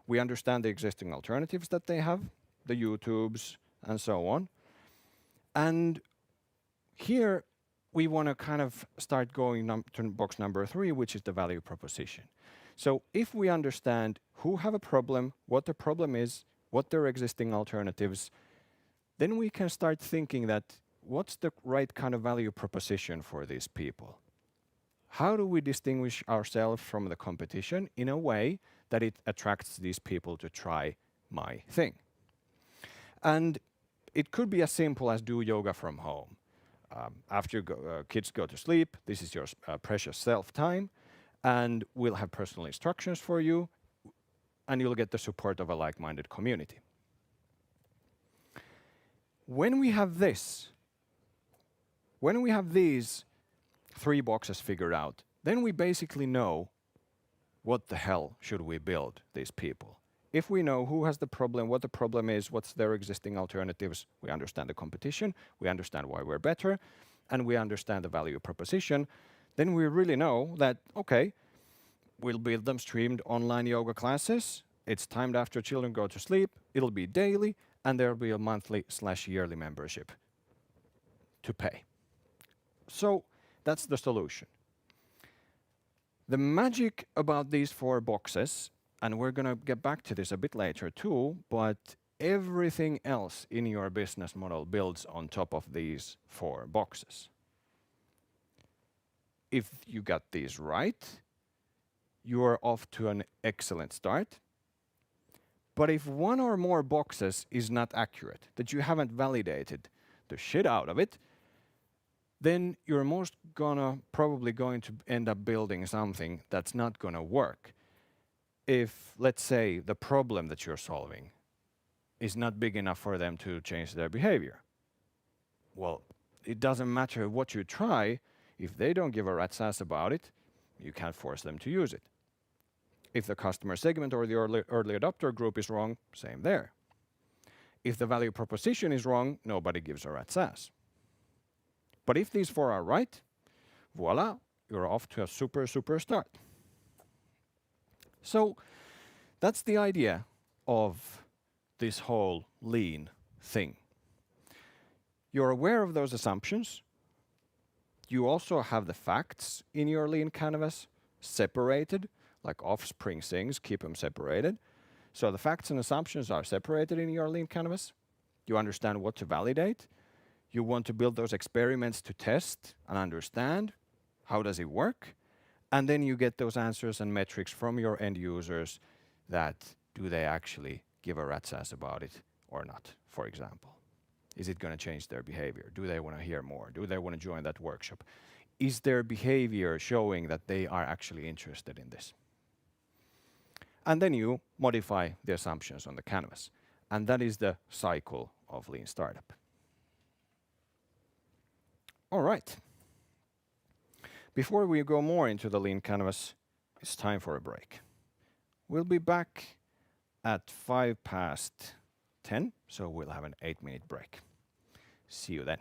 Speaker 2: We understand the existing alternatives that they have, the YouTubes, and so on. And here we want to kind of start going to box number 3, which is the value proposition. So if we understand who have a problem, what the problem is, what their existing alternatives, then we can start thinking that what's the right kind of value proposition for these people? How do we distinguish ourselves from the competition in a way that it attracts these people to try my thing? And it could be as simple as do yoga from home. after kids go to sleep, this is your precious self-time, and we'll have personal instructions for you, and you'll get the support of a like-minded community. When we have this, when we have these 3 boxes figured out, then we basically know what the hell should we build these people. If we know who has the problem, what the problem is, what's their existing alternatives, we understand the competition, we understand why we're better, and we understand the value proposition, then we really know that, okay, we'll build them streamed online yoga classes. It's timed after children go to sleep. It'll be daily, and there'll be a monthly/yearly membership to pay. So that's the solution. The magic about these 4 boxes, and we're going to get back to this a bit later too, but everything else in your business model builds on top of these 4 boxes. If you got these right, you are off to an excellent start. But if one or more boxes is not accurate, that you haven't validated the shit out of it, then you're probably going to end up building something that's not going to work. If, let's say, the problem that you're solving is not big enough for them to change their behavior, well, it doesn't matter what you try. If they don't give a rat's ass about it, you can't force them to use it. If the customer segment or the early adopter group is wrong, same there. If the value proposition is wrong, nobody gives a rat's ass. But if these 4 are right, voila, you're off to a super start. So that's the idea of this whole lean thing. You're aware of those assumptions. You also have the facts in your lean canvas separated, like Offspring sings, keep them separated. So the facts and assumptions are separated in your lean canvas. You understand what to validate. You want to build those experiments to test and understand how does it work. And then you get those answers and metrics from your end users that do they actually give a rat's ass about it or not, for example. Is it going to change their behavior? Do they want to hear more? Do they want to join that workshop? Is their behavior showing that they are actually interested in this? And then you modify the assumptions on the canvas. And that is the cycle of Lean Startup. All right. Before we go more into the Lean Canvas, it's time for a break. We'll be back at 10:05, so we'll have an 8-minute break. See you then.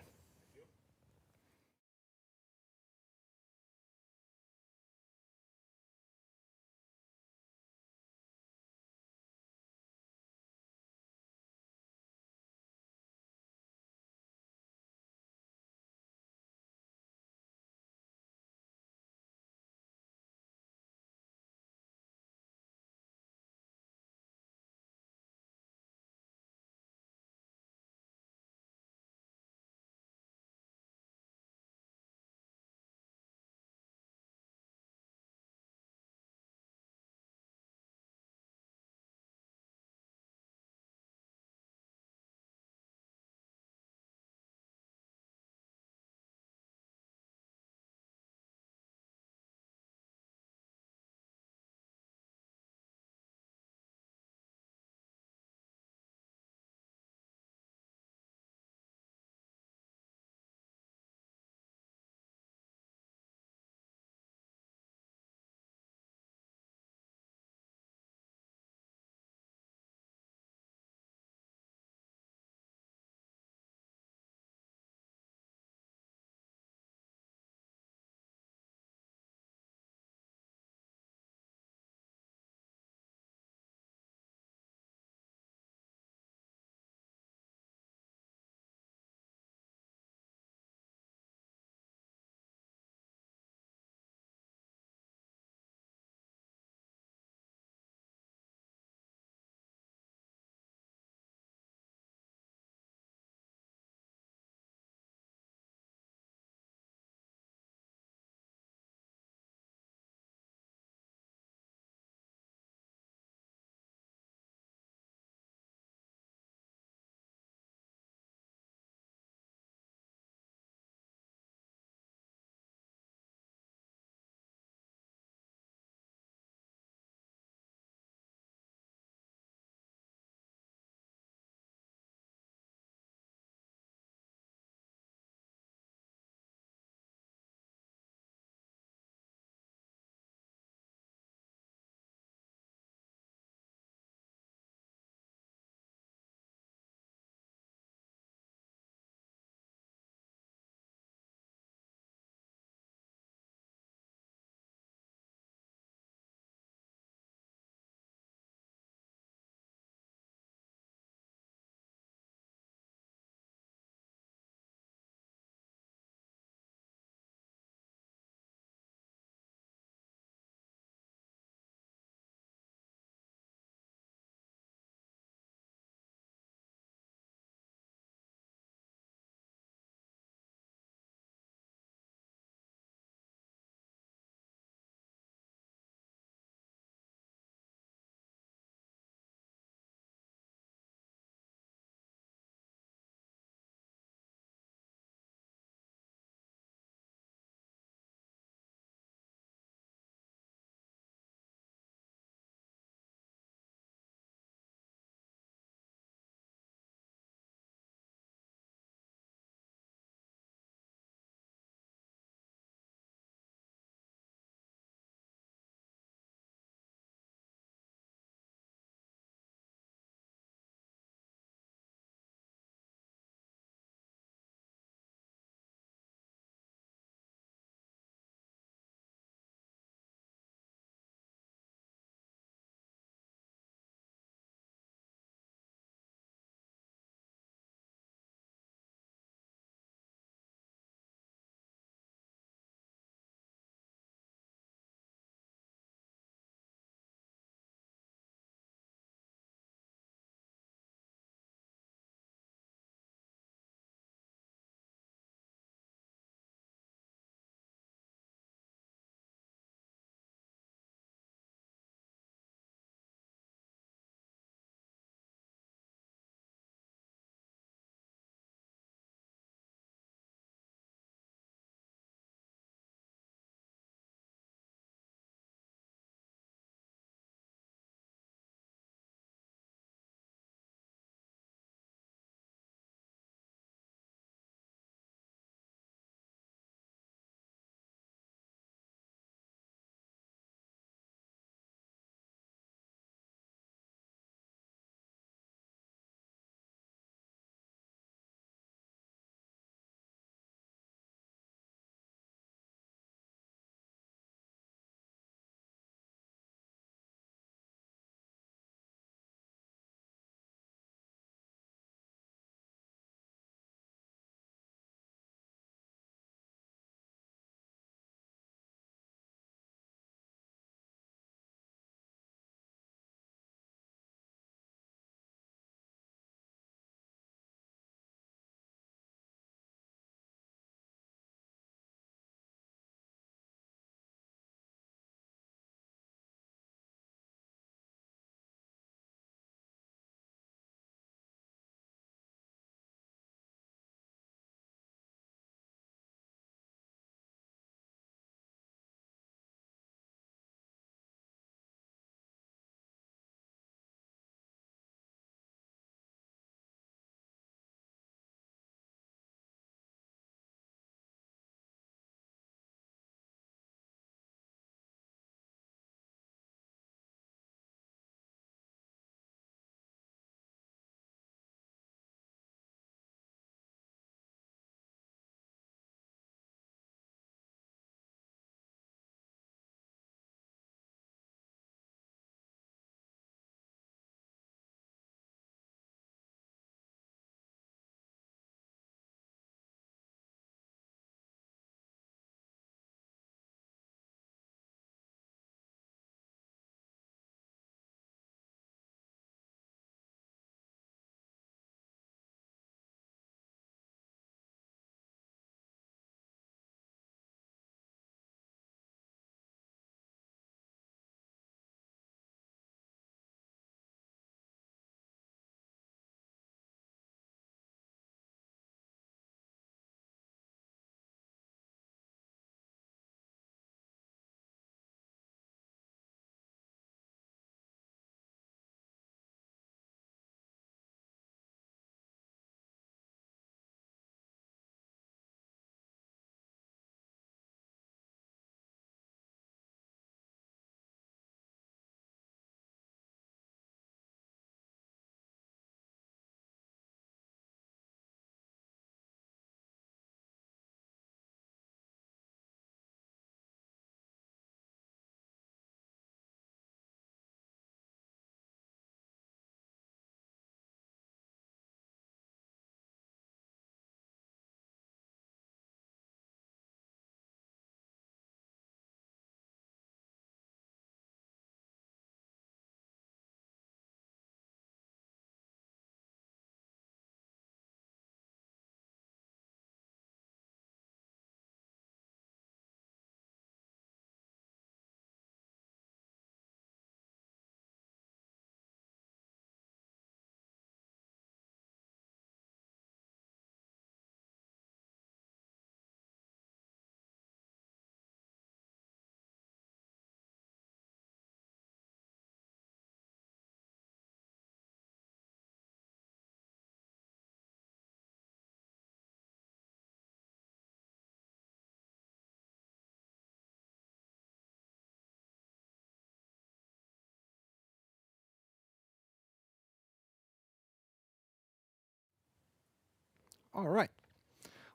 Speaker 2: All right.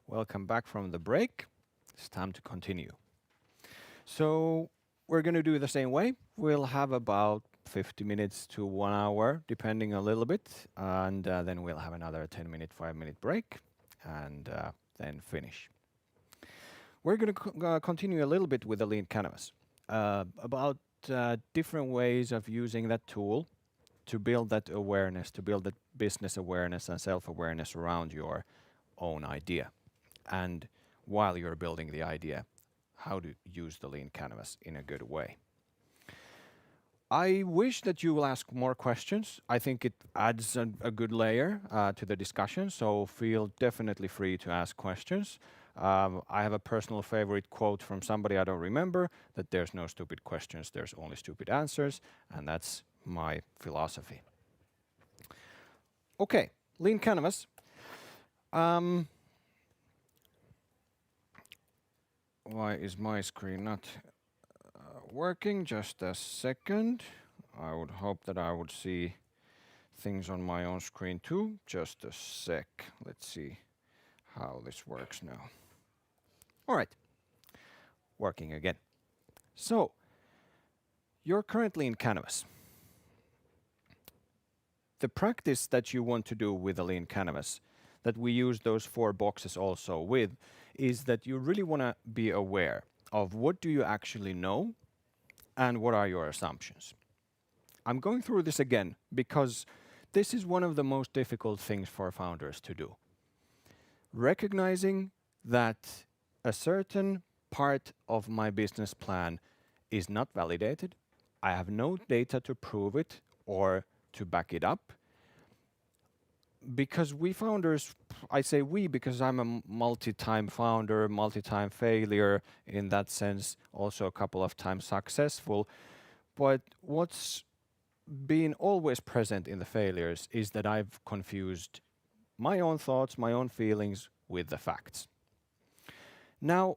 Speaker 2: Welcome back from the break. It's time to continue. So we're going to do it the same way. We'll have about 50 minutes to 1 hour, depending a little bit, and then we'll have another 10-minute, 5-minute break, and then finish. We're going to continue a little bit with the Lean Canvas, about different ways of using that tool to build that awareness, to build that business awareness and self-awareness around your own idea. And while you're building the idea, how to use the Lean Canvas in a good way. I wish that you will ask more questions. I think it adds a good layer to the discussion, so feel definitely free to ask questions. I have a personal favorite quote from somebody I don't remember, that there's no stupid questions, there's only stupid answers, and that's my philosophy. Okay, Lean Canvas. Why is my screen not working? Just a second. I would hope that I would see things on my own screen too. Just a sec. Let's see how this works now. All right. Working again. So, you're currently in Canvas. The practice that you want to do with a Lean Canvas, that we use those 4 boxes also with, is that you really want to be aware of what do you actually know and what are your assumptions. I'm going through this again because this is one of the most difficult things for founders to do. Recognizing that a certain part of my business plan is not validated, I have no data to prove it or to back it up. Because we founders, I say we because I'm a multi-time founder, multi-time failure in that sense, also a couple of times successful. But what's been always present in the failures is that I've confused my own thoughts, my own feelings with the facts. Now,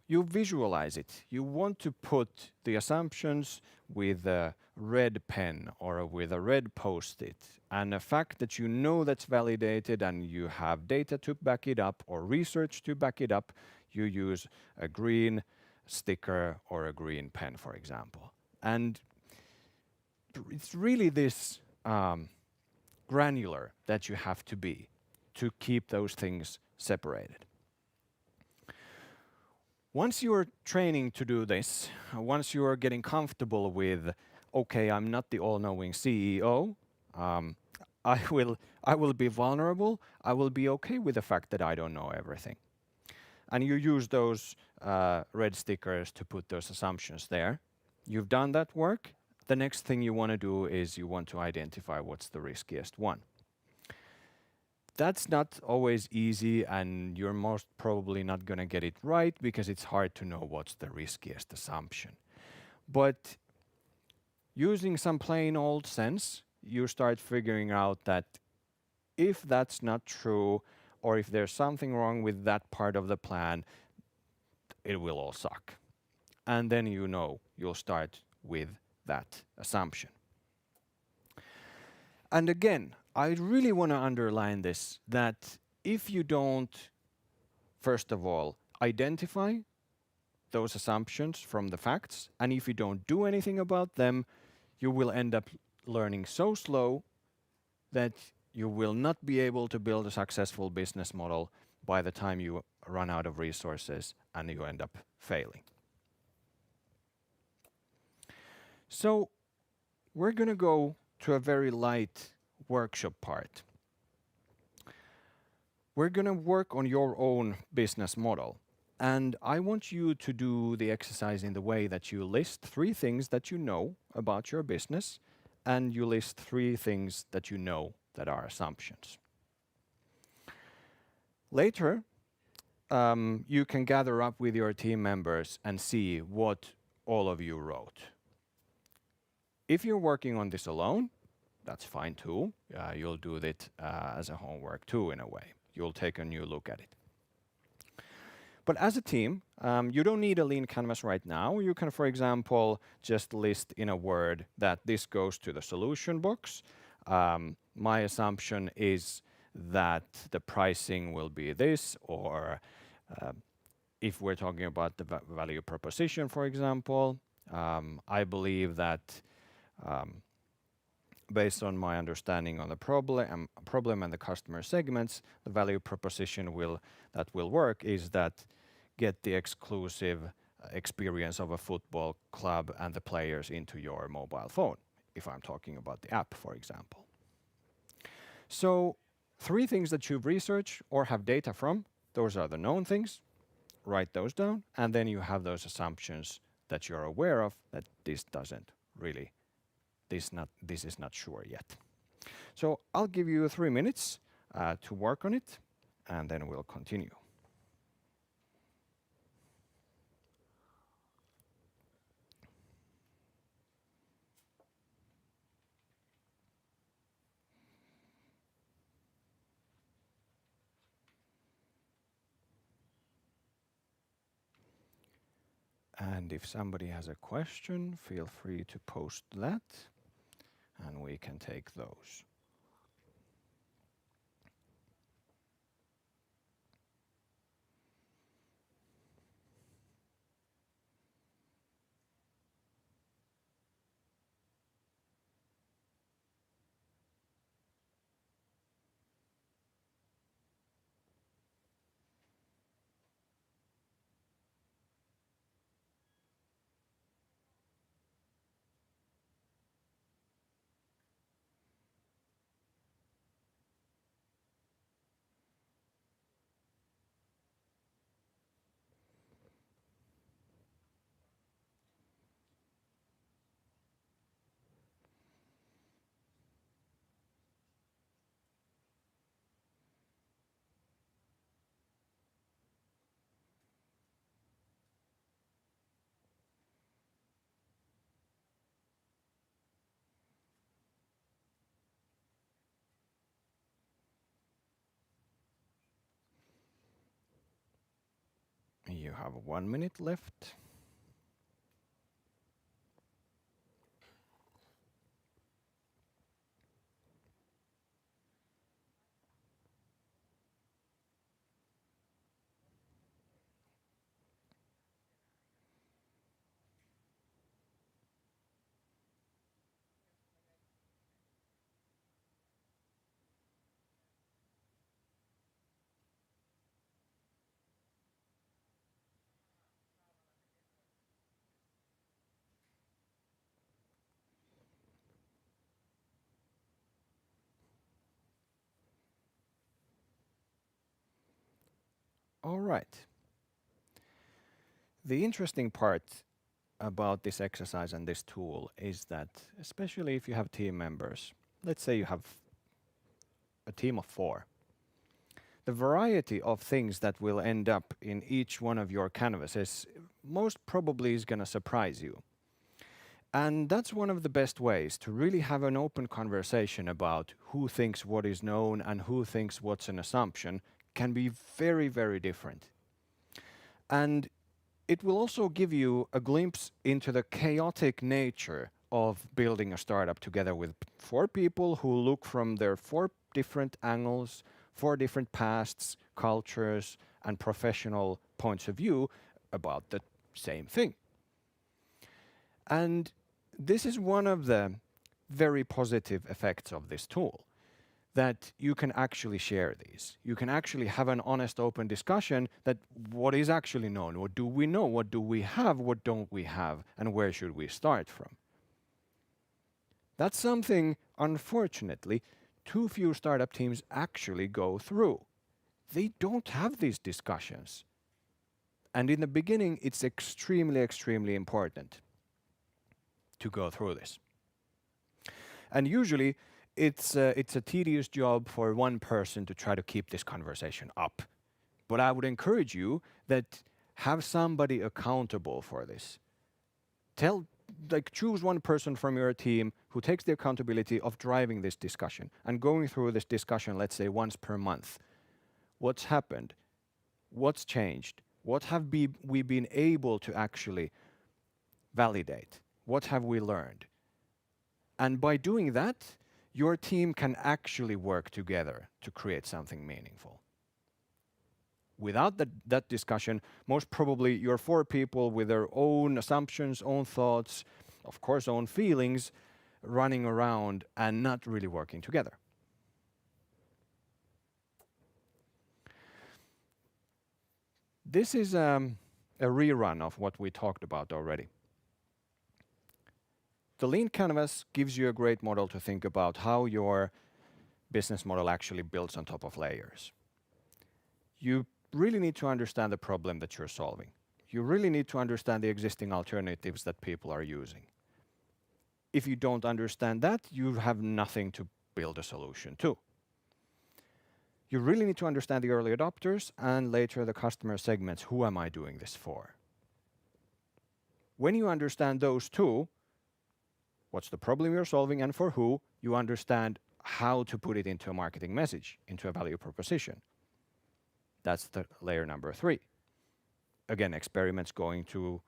Speaker 2: you visualize it. You want to put the assumptions with a red pen or with a red post-it, and a fact that you know that's validated and you have data to back it up or research to back it up, you use a green sticker or a green pen, for example. And it's really this granular that you have to be to keep those things separated. Once you're training to do this, once you are getting comfortable with, okay, I'm not the all-knowing CEO, I will be vulnerable, I will be okay with the fact that I don't know everything. And you use those red stickers to put those assumptions there. You've done that work. The next thing you want to do is you want to identify what's the riskiest one. That's not always easy, and you're most probably not going to get it right because it's hard to know what's the riskiest assumption. But using some plain old sense, you start figuring out that if that's not true, or if there's something wrong with that part of the plan, it will all suck. And then you know you'll start with that assumption. And again, I really want to underline this, that if you don't, first of all, identify those assumptions from the facts, and if you don't do anything about them, you will end up learning so slow that you will not be able to build a successful business model by the time you run out of resources and you end up failing. So we're going to go to a very light workshop part. We're going to work on your own business model. And I want you to do the exercise in the way that you list 3 things that you know about your business, and you list 3 things that you know that are assumptions. Later, you can gather up with your team members and see what all of you wrote. If you're working on this alone, that's fine too. You'll do it as a homework too, in a way. You'll take a new look at it. But as a team, you don't need a Lean Canvas right now. You can, for example, just list in a word that this goes to the solution box. My assumption is that the pricing will be this, or if we're talking about the value proposition, for example, I believe that based on my understanding on the problem and the customer segments, the value proposition that will work is that get the exclusive experience of a football club and the players into your mobile phone, if I'm talking about the app, for example. So 3 things that you've researched or have data from, those are the known things. Write those down, and then you have those assumptions that you're aware of that this doesn't really, this is not sure yet. So I'll give you 3 minutes to work on it, and then we'll continue. And if somebody has a question, feel free to post that, and we can take those. You have 1 minute left. All right. The interesting part about this exercise and this tool is that, especially if you have team members, let's say you have a team of 4, the variety of things that will end up in each one of your canvases most probably is going to surprise you. And that's one of the best ways to really have an open conversation about who thinks what is known and who thinks what's an assumption can be very, very different. And it will also give you a glimpse into the chaotic nature of building a startup together with 4 people who look from their 4 different angles, 4 different pasts, cultures, and professional points of view about the same thing. And this is one of the very positive effects of this tool, that you can actually share these. You can actually have an honest, open discussion that what is actually known, what do we know, what do we have, what don't we have, and where should we start from. That's something, unfortunately, too few startup teams actually go through. They don't have these discussions. And in the beginning, it's extremely, extremely important to go through this. And usually, it's a tedious job for one person to try to keep this conversation up. But I would encourage you that have somebody accountable for this. Choose one person from your team who takes the accountability of driving this discussion and going through this discussion, let's say once per month. What's happened? What's changed? What have we been able to actually validate? What have we learned? And by doing that, your team can actually work together to create something meaningful. Without that discussion, most probably you're four people with their own assumptions, own thoughts, of course, own feelings, running around and not really working together. This is a rerun of what we talked about already. The lean canvas gives you a great model to think about how your business model actually builds on top of layers. You really need to understand the problem that you're solving. You really need to understand the existing alternatives that people are using. If you don't understand that, you have nothing to build a solution to. You really need to understand the early adopters and later the customer segments. Who am I doing this for? When you understand those two, what's the problem you're solving and for who, you understand how to put it into a marketing message, into a value proposition. That's the layer number 3. Again, experiments going to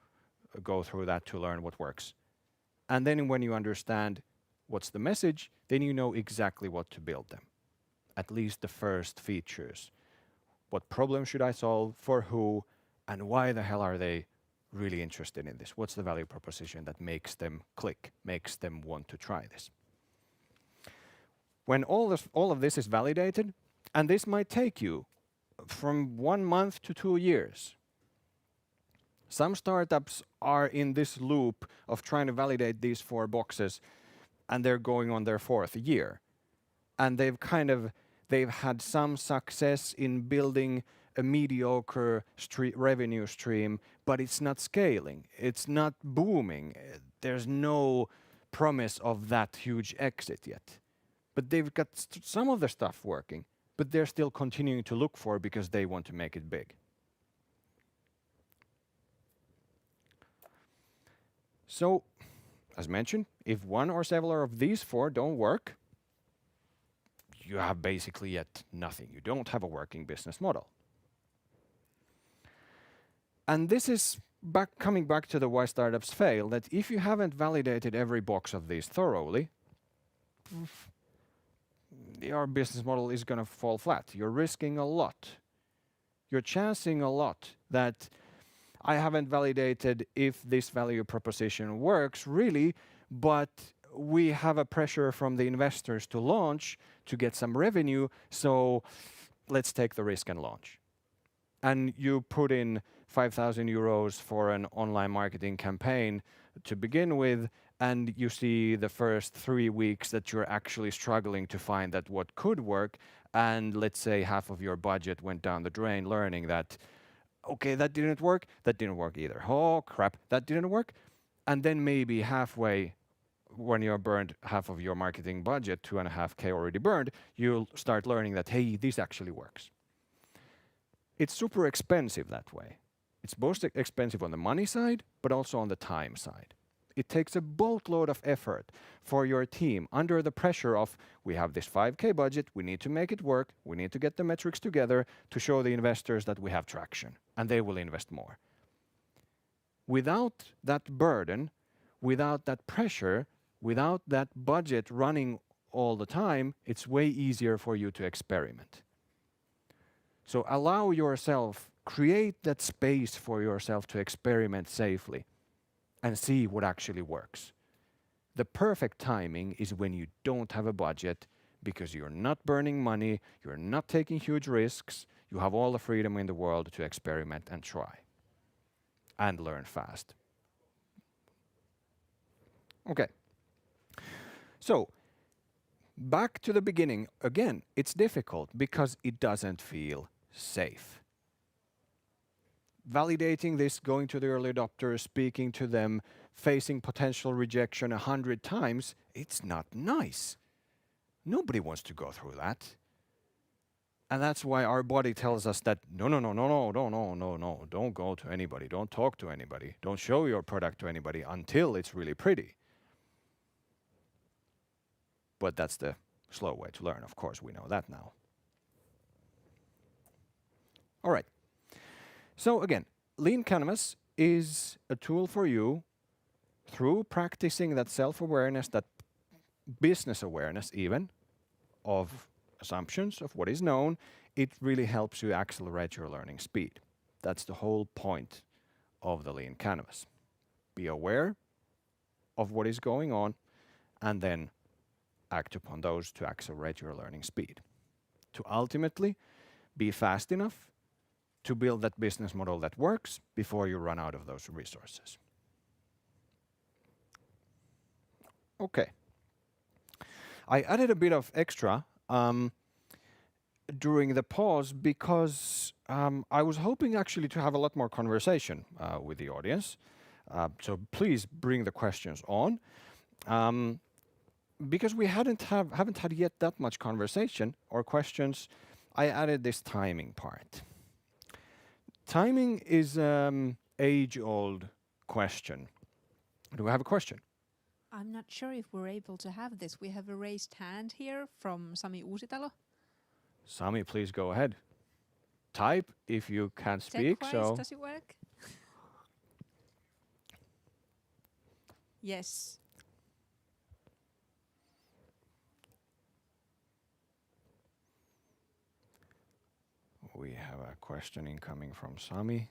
Speaker 2: go through that to learn what works. And then when you understand what's the message, then you know exactly what to build them. At least the first features. What problem should I solve, for who, and why the hell are they really interested in this? What's the value proposition that makes them click, makes them want to try this? When all of this is validated, and this might take you from 1 month to 2 years. Some startups are in this loop of trying to validate these 4 boxes, and they're going on their 4th year. And they've had some success in building a mediocre revenue stream, but it's not scaling. It's not booming. There's no promise of that huge exit yet. But they've got some of the stuff working, but they're still continuing to look for because they want to make it big. So, as mentioned, if one or several of these 4 don't work, you have basically yet nothing. You don't have a working business model. And this is coming back to the why startups fail, that if you haven't validated every box of these thoroughly, your business model is going to fall flat. You're risking a lot. You're chancing a lot that I haven't validated if this value proposition works really, but we have a pressure from the investors to launch to get some revenue, so let's take the risk and launch. And you put in 5,000 euros for an online marketing campaign to begin with, and you see the first 3 weeks that you're actually struggling to find that what could work, and let's say half of your budget went down the drain learning that, okay, that didn't work either. Oh crap, that didn't work. And then maybe halfway, when you're burned half of your marketing budget, 2.5K already burned, you'll start learning that, hey, this actually works. It's super expensive that way. It's both expensive on the money side, but also on the time side. It takes a boatload of effort for your team under the pressure of, we have this 5K budget, we need to make it work, we need to get the metrics together to show the investors that we have traction, and they will invest more. Without that burden, without that pressure, without that budget running all the time, it's way easier for you to experiment. So allow yourself, create that space for yourself to experiment safely and see what actually works. The perfect timing is when you don't have a budget because you're not burning money, you're not taking huge risks, you have all the freedom in the world to experiment and try and learn fast. Okay. So, back to the beginning. Again, it's difficult because it doesn't feel safe. Validating this, going to the early adopters, speaking to them, facing potential rejection 100 times, it's not nice. Nobody wants to go through that. And that's why our body tells us that no, don't go to anybody, don't talk to anybody, don't show your product to anybody until it's really pretty. But that's the slow way to learn, of course, we know that now. All right. So again, Lean Canvas is a tool for you through practicing that self-awareness, that business awareness even of assumptions of what is known, it really helps you accelerate your learning speed. That's the whole point of the Lean Canvas. Be aware of what is going on and then act upon those to accelerate your learning speed. To ultimately be fast enough to build that business model that works before you run out of those resources. Okay. I added a bit of extra during the pause because I was hoping actually to have a lot more conversation with the audience. So please bring the questions on. Because we haven't had yet that much conversation or questions, I added this timing part. Timing is age-old question. Do we have a question?
Speaker 3: I'm not sure if we're able to have this. We have a raised hand here from Sami Uusitalo.
Speaker 2: Sami, please go ahead. Type if you can't speak.
Speaker 3: Tech-wise, does it work? Yes.
Speaker 2: We have a question incoming from Sami.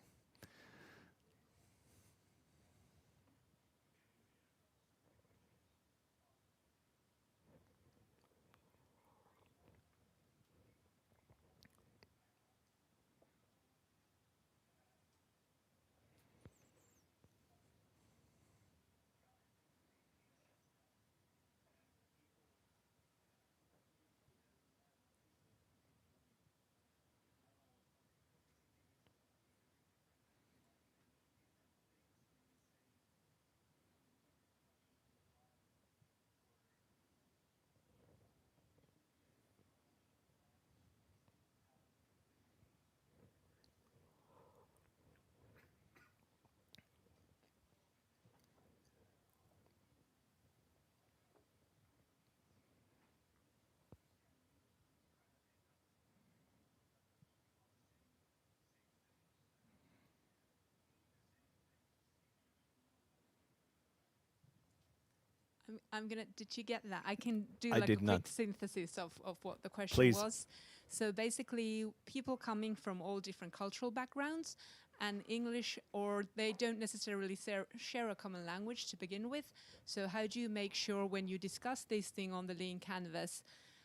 Speaker 3: I'm gonna. Did you get that? I can do
Speaker 2: I
Speaker 3: like a
Speaker 2: did not.
Speaker 3: quick synthesis of what the question
Speaker 2: Please.
Speaker 3: was. So basically, people coming from all different cultural backgrounds and English, or they don't necessarily share a common language to begin with. So how do you make sure when you discuss this thing on the Lean Canvas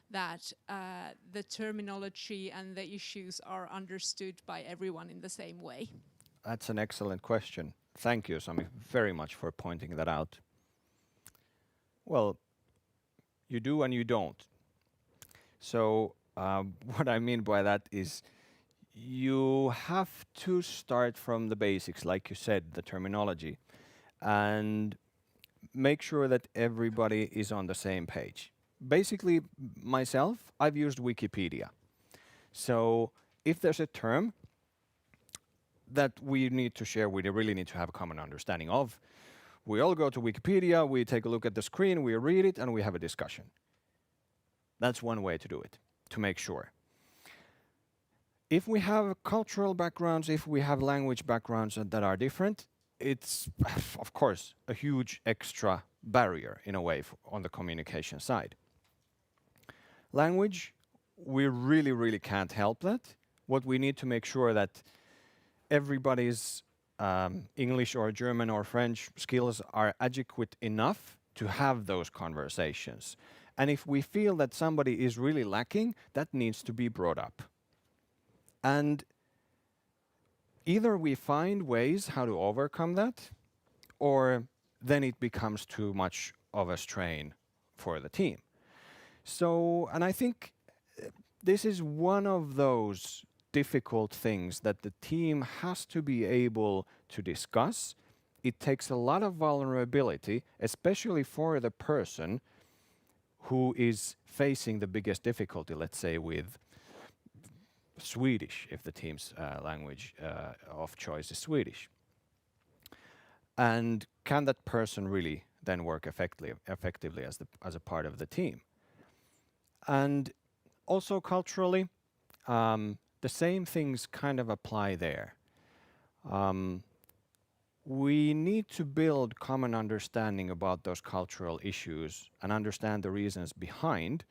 Speaker 3: that the terminology and the issues are understood by everyone in the same way?
Speaker 2: That's an excellent question. Thank you, Sami, very much for pointing that out. Well, you do and you don't. So what I mean by that is you have to start from the basics, like you said, the terminology, and make sure that everybody is on the same page. Basically, myself, I've used Wikipedia. So if there's a term that we need to share, we really need to have a common understanding of, we all go to Wikipedia, we take a look at the screen, we read it, and we have a discussion. That's one way to do it, to make sure. If we have cultural backgrounds, if we have language backgrounds that are different, it's, of course, a huge extra barrier in a way on the communication side. Language, we really can't help that. What we need to make sure that everybody's English or German or French skills are adequate enough to have those conversations. And if we feel that somebody is really lacking, that needs to be brought up. And either we find ways how to overcome that, or then it becomes too much of a strain for the team. So, and I think this is one of those difficult things that the team has to be able to discuss. It takes a lot of vulnerability, especially for the person who is facing the biggest difficulty, let's say with Swedish, if the team's language of choice is Swedish. And can that person really then work effectively as a part of the team? And also culturally, the same things kind of apply there. we need to build common understanding about those cultural issues and understand the reasons behind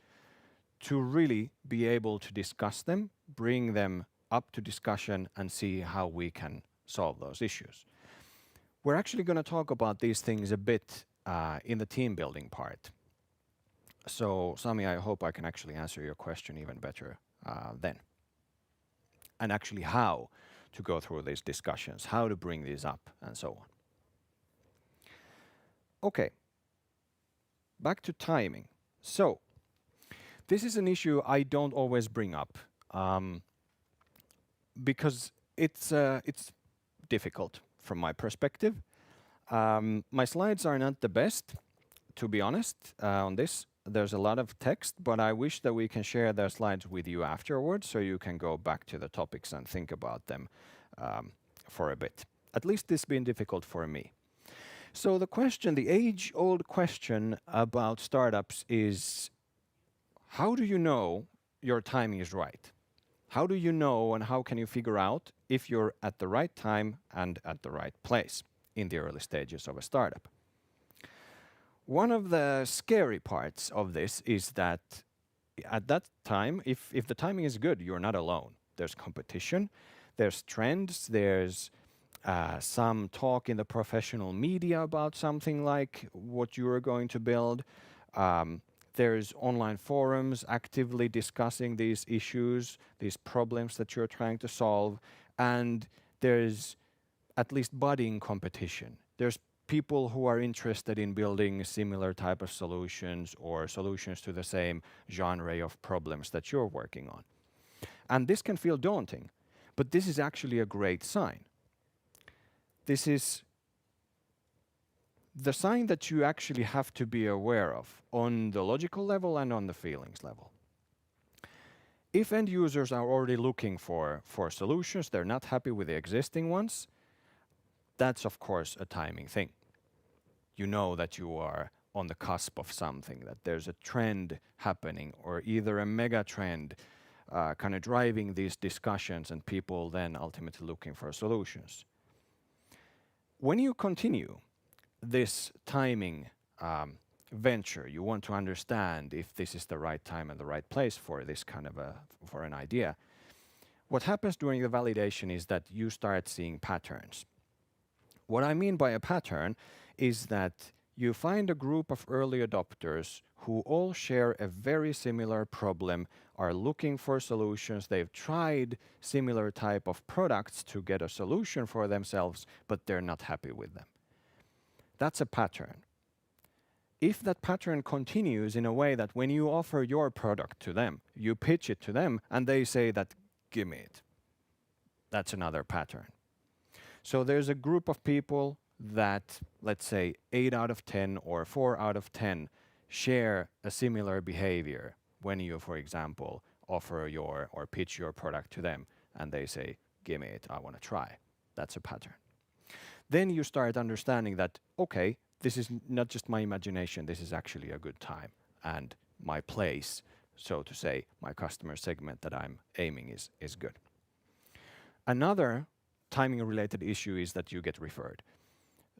Speaker 2: to really be able to discuss them, bring them up to discussion, and see how we can solve those issues. We're actually going to talk about these things a bit in the team building part. So, Sami, I hope I can actually answer your question even better then. And actually how to go through these discussions, how to bring these up, and so on. Okay, back to timing. So, this is an issue I don't always bring up because it's difficult from my perspective. My slides are not the best, to be honest, on this. There's a lot of text, but I wish that we can share the slides with you afterwards so you can go back to the topics and think about them for a bit. At least this has been difficult for me. So the question, the age-old question about startups is, how do you know your timing is right? How do you know and how can you figure out if you're at the right time and at the right place in the early stages of a startup? One of the scary parts of this is that at that time, if the timing is good, you're not alone. There's competition, there's trends, there's some talk in the professional media about something like what you are going to build. There's online forums actively discussing these issues, these problems that you're trying to solve, and there's at least budding competition. There's people who are interested in building similar type of solutions or solutions to the same genre of problems that you're working on. And this can feel daunting, but this is actually a great sign. This is the sign that you actually have to be aware of on the logical level and on the feelings level. If end users are already looking for solutions, they're not happy with the existing ones, that's of course a timing thing. You know that you are on the cusp of something, that there's a trend happening or either a mega trend kind of driving these discussions and people then ultimately looking for solutions. When you continue this timing venture, you want to understand if this is the right time and the right place for this kind of for an idea. What happens during the validation is that you start seeing patterns. What I mean by a pattern is that you find a group of early adopters who all share a very similar problem, are looking for solutions. They've tried similar type of products to get a solution for themselves, but they're not happy with them. That's a pattern. If that pattern continues in a way that when you offer your product to them, you pitch it to them and they say that, give me it. That's another pattern. So there's a group of people that, let's say, 8 out of 10 or 4 out of 10 share a similar behavior when you, for example, offer or pitch your product to them and they say, give me it, I want to try. That's a pattern. Then you start understanding that, okay, this is not just my imagination, this is actually a good time and my place, so to say, my customer segment that I'm aiming is good. Another timing related issue is that you get referred.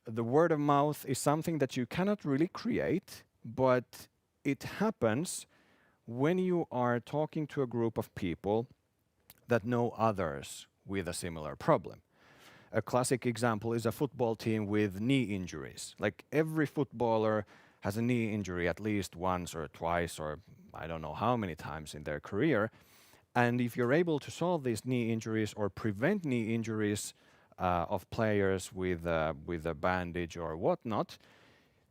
Speaker 2: The word of mouth is something that you cannot really create, but it happens when you are talking to a group of people that know others with a similar problem. A classic example is a football team with knee injuries. Like every footballer has a knee injury at least once or twice or I don't know how many times in their career. And if you're able to solve these knee injuries or prevent knee injuries of players with a bandage or whatnot,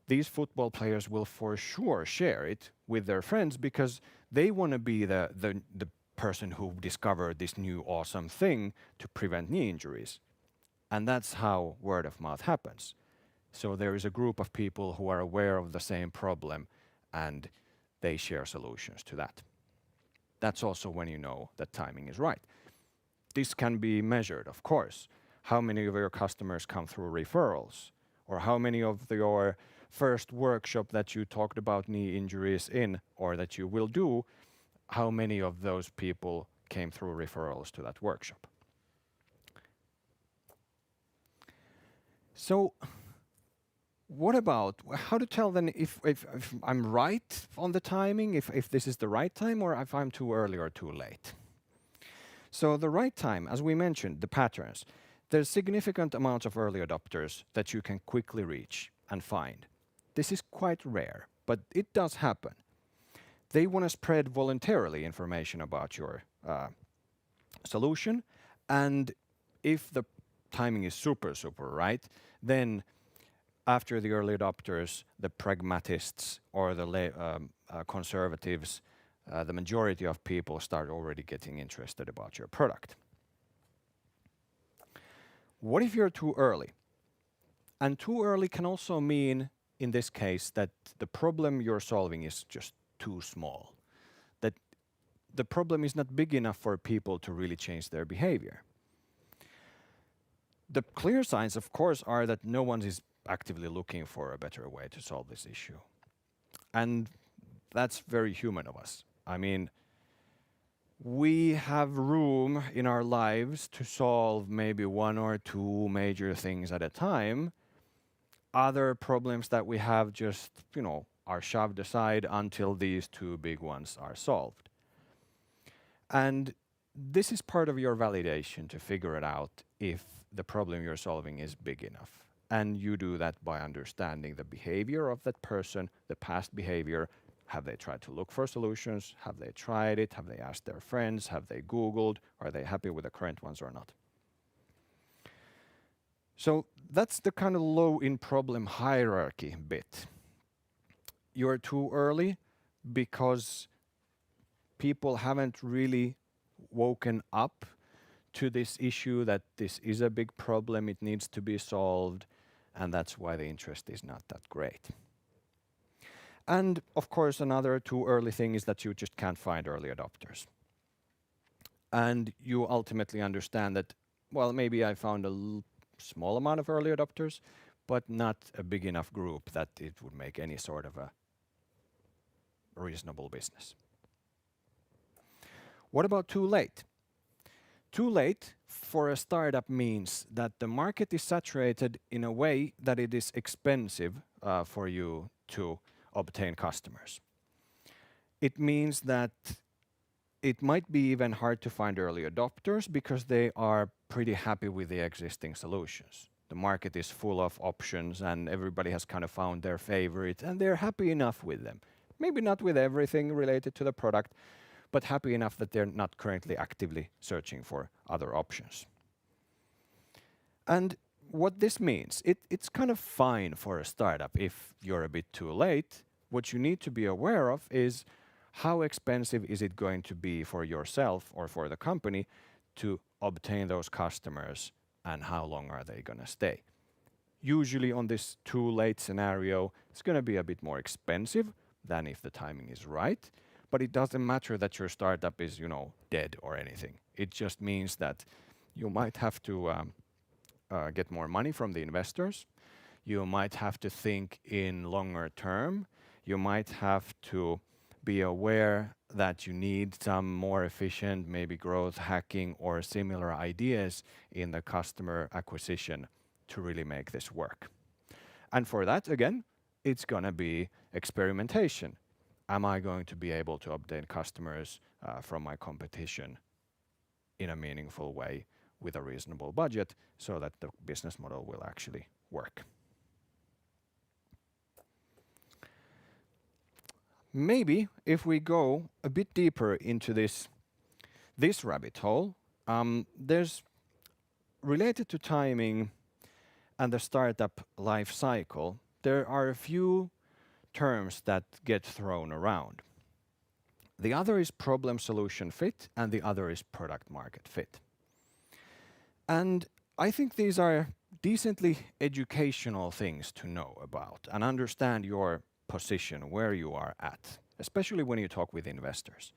Speaker 2: these football players will for sure share it with their friends because they want to be the person who discovered this new awesome thing to prevent knee injuries. And that's how word of mouth happens. So there is a group of people who are aware of the same problem and they share solutions to that. That's also when you know that timing is right. This can be measured, of course. How many of your customers come through referrals? Or how many of your first workshop that you talked about knee injuries in or that you will do, how many of those people came through referrals to that workshop? So what about how to tell then if I'm right on the timing, if this is the right time, or if I'm too early or too late? So the right time, as we mentioned, the patterns, there's significant amounts of early adopters that you can quickly reach and find. This is quite rare, but it does happen. They want to spread voluntarily information about your solution, and if the timing is super right, then after the early adopters, the pragmatists or the conservatives, the majority of people start already getting interested about your product. What if you're too early? And too early can also mean, in this case, that the problem you're solving is just too small. That the problem is not big enough for people to really change their behavior. The clear signs, of course, are that no one is actively looking for a better way to solve this issue. And that's very human of us. I mean, we have room in our lives to solve maybe one or two major things at a time. Other problems that we have just, are shoved aside until these two big ones are solved. And this is part of your validation to figure it out if the problem you're solving is big enough. And you do that by understanding the behavior of that person, the past behavior. Have they tried to look for solutions? Have they tried it? Have they asked their friends? Have they Googled? Are they happy with the current ones or not? So that's the kind of low in problem hierarchy bit. You're too early because people haven't really woken up to this issue that this is a big problem, it needs to be solved, and that's why the interest is not that great. And of course, another too early thing is that you just can't find early adopters. And you ultimately understand that, well, maybe I found a small amount of early adopters, but not a big enough group that it would make any sort of a reasonable business. What about too late? Too late for a startup means that the market is saturated in a way that it is expensive for you to obtain customers. It means that it might be even hard to find early adopters because they are pretty happy with the existing solutions. The market is full of options and everybody has kind of found their favorite and they're happy enough with them. Maybe not with everything related to the product, but happy enough that they're not currently actively searching for other options. And what this means, it's kind of fine for a startup if you're a bit too late. What you need to be aware of is how expensive is it going to be for yourself or for the company to obtain those customers and how long are they going to stay. Usually on this too late scenario, it's going to be a bit more expensive than if the timing is right. But it doesn't matter that your startup is, dead or anything. It just means that you might have to get more money from the investors. You might have to think in longer term. You might have to be aware that you need some more efficient, maybe growth hacking or similar ideas in the customer acquisition to really make this work. And for that, again, it's going to be experimentation. Am I going to be able to obtain customers from my competition in a meaningful way with a reasonable budget so that the business model will actually work? Maybe if we go a bit deeper into this rabbit hole, there's related to timing and the startup life cycle, there are a few terms that get thrown around. The other is problem solution fit and the other is product market fit. And I think these are decently educational things to know about and understand your position, where you are at, especially when you talk with investors.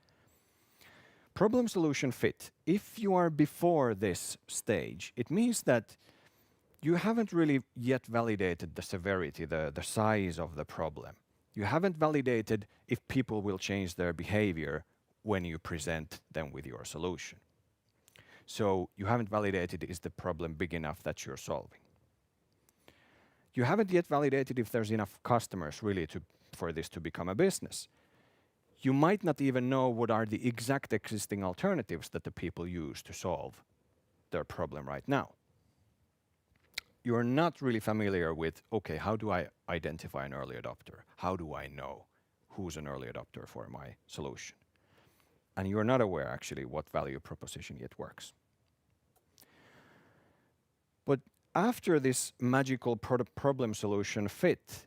Speaker 2: Problem solution fit, if you are before this stage, it means that you haven't really yet validated the severity, the size of the problem. You haven't validated if people will change their behavior when you present them with your solution. So you haven't validated, is the problem big enough that you're solving? You haven't yet validated if there's enough customers really for this to become a business. You might not even know what are the exact existing alternatives that the people use to solve their problem right now. You're not really familiar with, okay, how do I identify an early adopter? How do I know who's an early adopter for my solution? And you're not aware actually what value proposition yet works. But after this magical problem solution fit,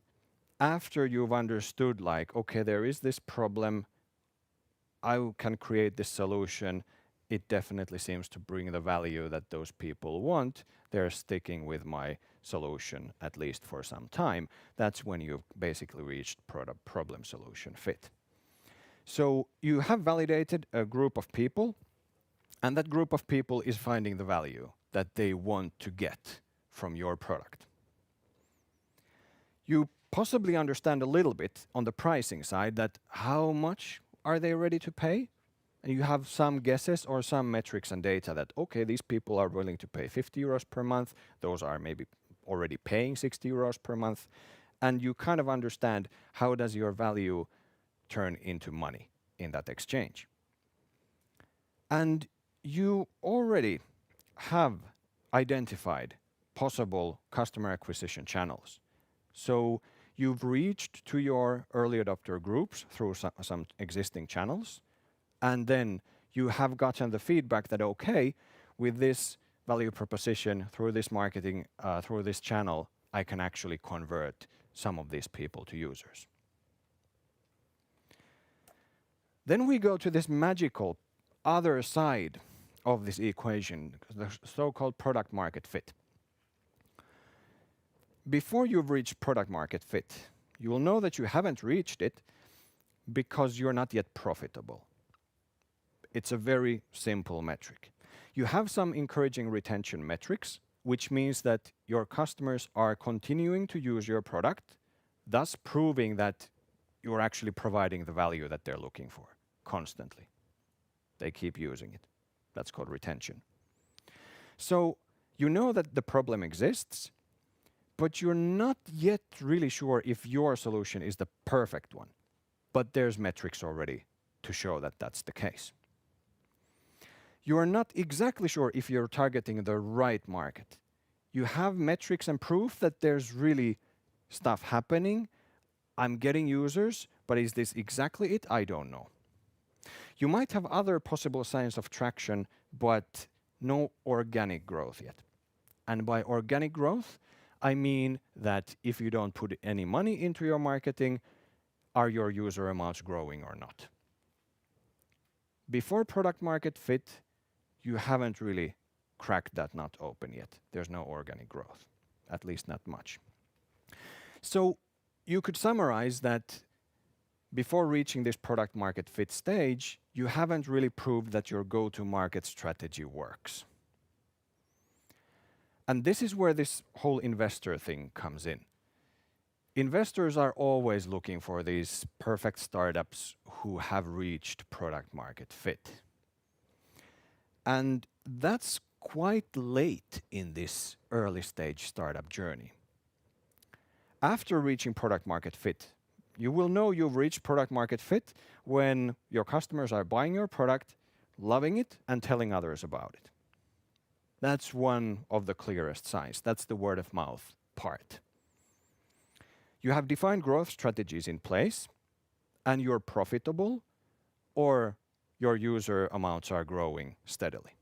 Speaker 2: after you've understood like, okay, there is this problem, I can create this solution, it definitely seems to bring the value that those people want, they're sticking with my solution at least for some time. That's when you've basically reached problem solution fit. So you have validated a group of people, and that group of people is finding the value that they want to get from your product. You possibly understand a little bit on the pricing side that how much are they ready to pay? And you have some guesses or some metrics and data that, okay, these people are willing to pay 50 euros per month. Those are maybe already paying 60 euros per month. And you kind of understand how does your value turn into money in that exchange. And you already have identified possible customer acquisition channels. So you've reached to your early adopter groups through some existing channels. And then you have gotten the feedback that, okay, with this value proposition, through this marketing, through this channel, I can actually convert some of these people to users. Then we go to this magical other side of this equation, the so-called product market fit. Before you've reached product market fit, you will know that you haven't reached it because you're not yet profitable. It's a very simple metric. You have some encouraging retention metrics, which means that your customers are continuing to use your product, thus proving that you're actually providing the value that they're looking for constantly. They keep using it. That's called retention. So you know that the problem exists, but you're not yet really sure if your solution is the perfect one. But there's metrics already to show that that's the case. You are not exactly sure if you're targeting the right market. You have metrics and proof that there's really stuff happening. I'm getting users, but is this exactly it? I don't know. You might have other possible signs of traction, but no organic growth yet. And by organic growth, I mean that if you don't put any money into your marketing, are your user amounts growing or not? Before product market fit, you haven't really cracked that nut open yet. There's no organic growth, at least not much. So you could summarize that before reaching this product market fit stage, you haven't really proved that your go-to-market strategy works. And this is where this whole investor thing comes in. Investors are always looking for these perfect startups who have reached product market fit. And that's quite late in this early stage startup journey. After reaching product market fit, you will know you've reached product market fit when your customers are buying your product, loving it, and telling others about it. That's one of the clearest signs. That's the word of mouth part. You have defined growth strategies in place, and you're profitable, or your user amounts are growing steadily.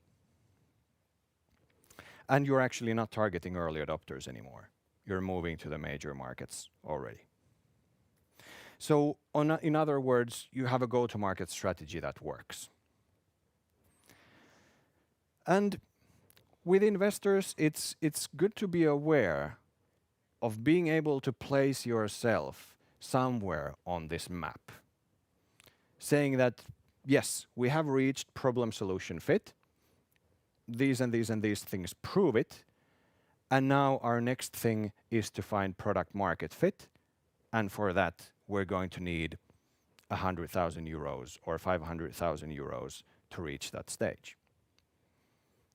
Speaker 2: And you're actually not targeting early adopters anymore. You're moving to the major markets already. So in other words, you have a go-to-market strategy that works. And with investors, it's good to be aware of being able to place yourself somewhere on this map. Saying that, yes, we have reached problem solution fit. These and these and these things prove it. And now our next thing is to find product market fit. And for that, we're going to need 100,000 euros or 500,000 euros to reach that stage.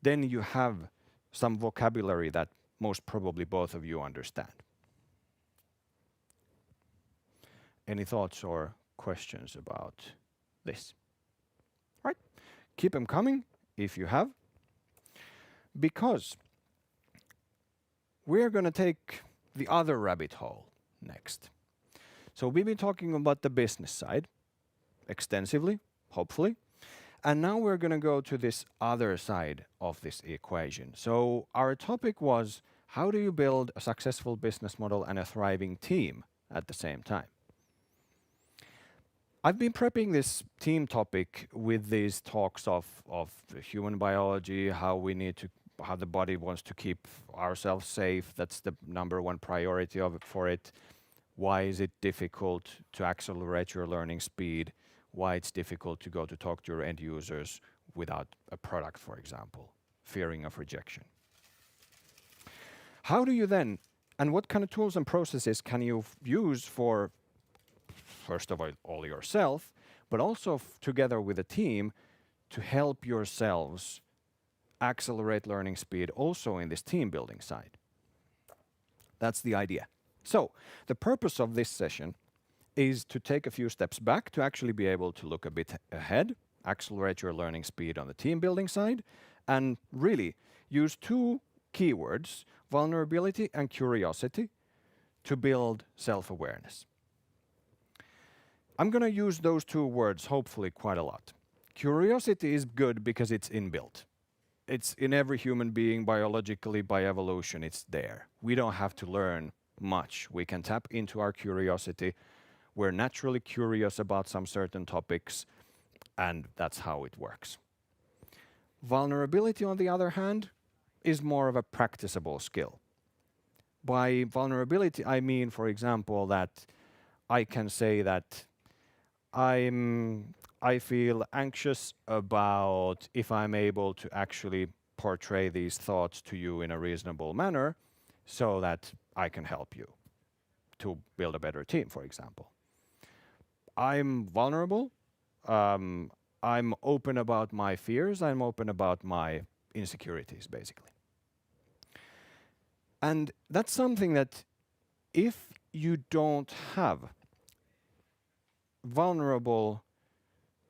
Speaker 2: Then you have some vocabulary that most probably both of you understand. Any thoughts or questions about this? Right, keep them coming if you have, because we're going to take the other rabbit hole next. So we've been talking about the business side extensively, hopefully, and now we're going to go to this other side of this equation. So our topic was, how do you build a successful business model and a thriving team at the same time? I've been prepping this team topic with these talks of human biology, how the body wants to keep ourselves safe. That's the number one priority for it. Why is it difficult to accelerate your learning speed? Why it's difficult to go to talk to your end users without a product, for example, fearing of rejection. How do you then, and what kind of tools and processes can you use for, first of all yourself, but also together with a team to help yourselves accelerate learning speed also in this team building side? That's the idea. So the purpose of this session is to take a few steps back to actually be able to look a bit ahead, accelerate your learning speed on the team building side, and really use two keywords, vulnerability and curiosity, to build self-awareness. I'm going to use those two words hopefully quite a lot. Curiosity is good because it's inbuilt. It's in every human being biologically, by evolution, it's there. We don't have to learn much. We can tap into our curiosity. We're naturally curious about some certain topics, and that's how it works. Vulnerability, on the other hand, is more of a practicable skill. By vulnerability, I mean, for example, that I can say that I feel anxious about if I'm able to actually portray these thoughts to you in a reasonable manner so that I can help you to build a better team, for example. I'm vulnerable. I'm open about my fears. I'm open about my insecurities, basically. And that's something that if you don't have vulnerable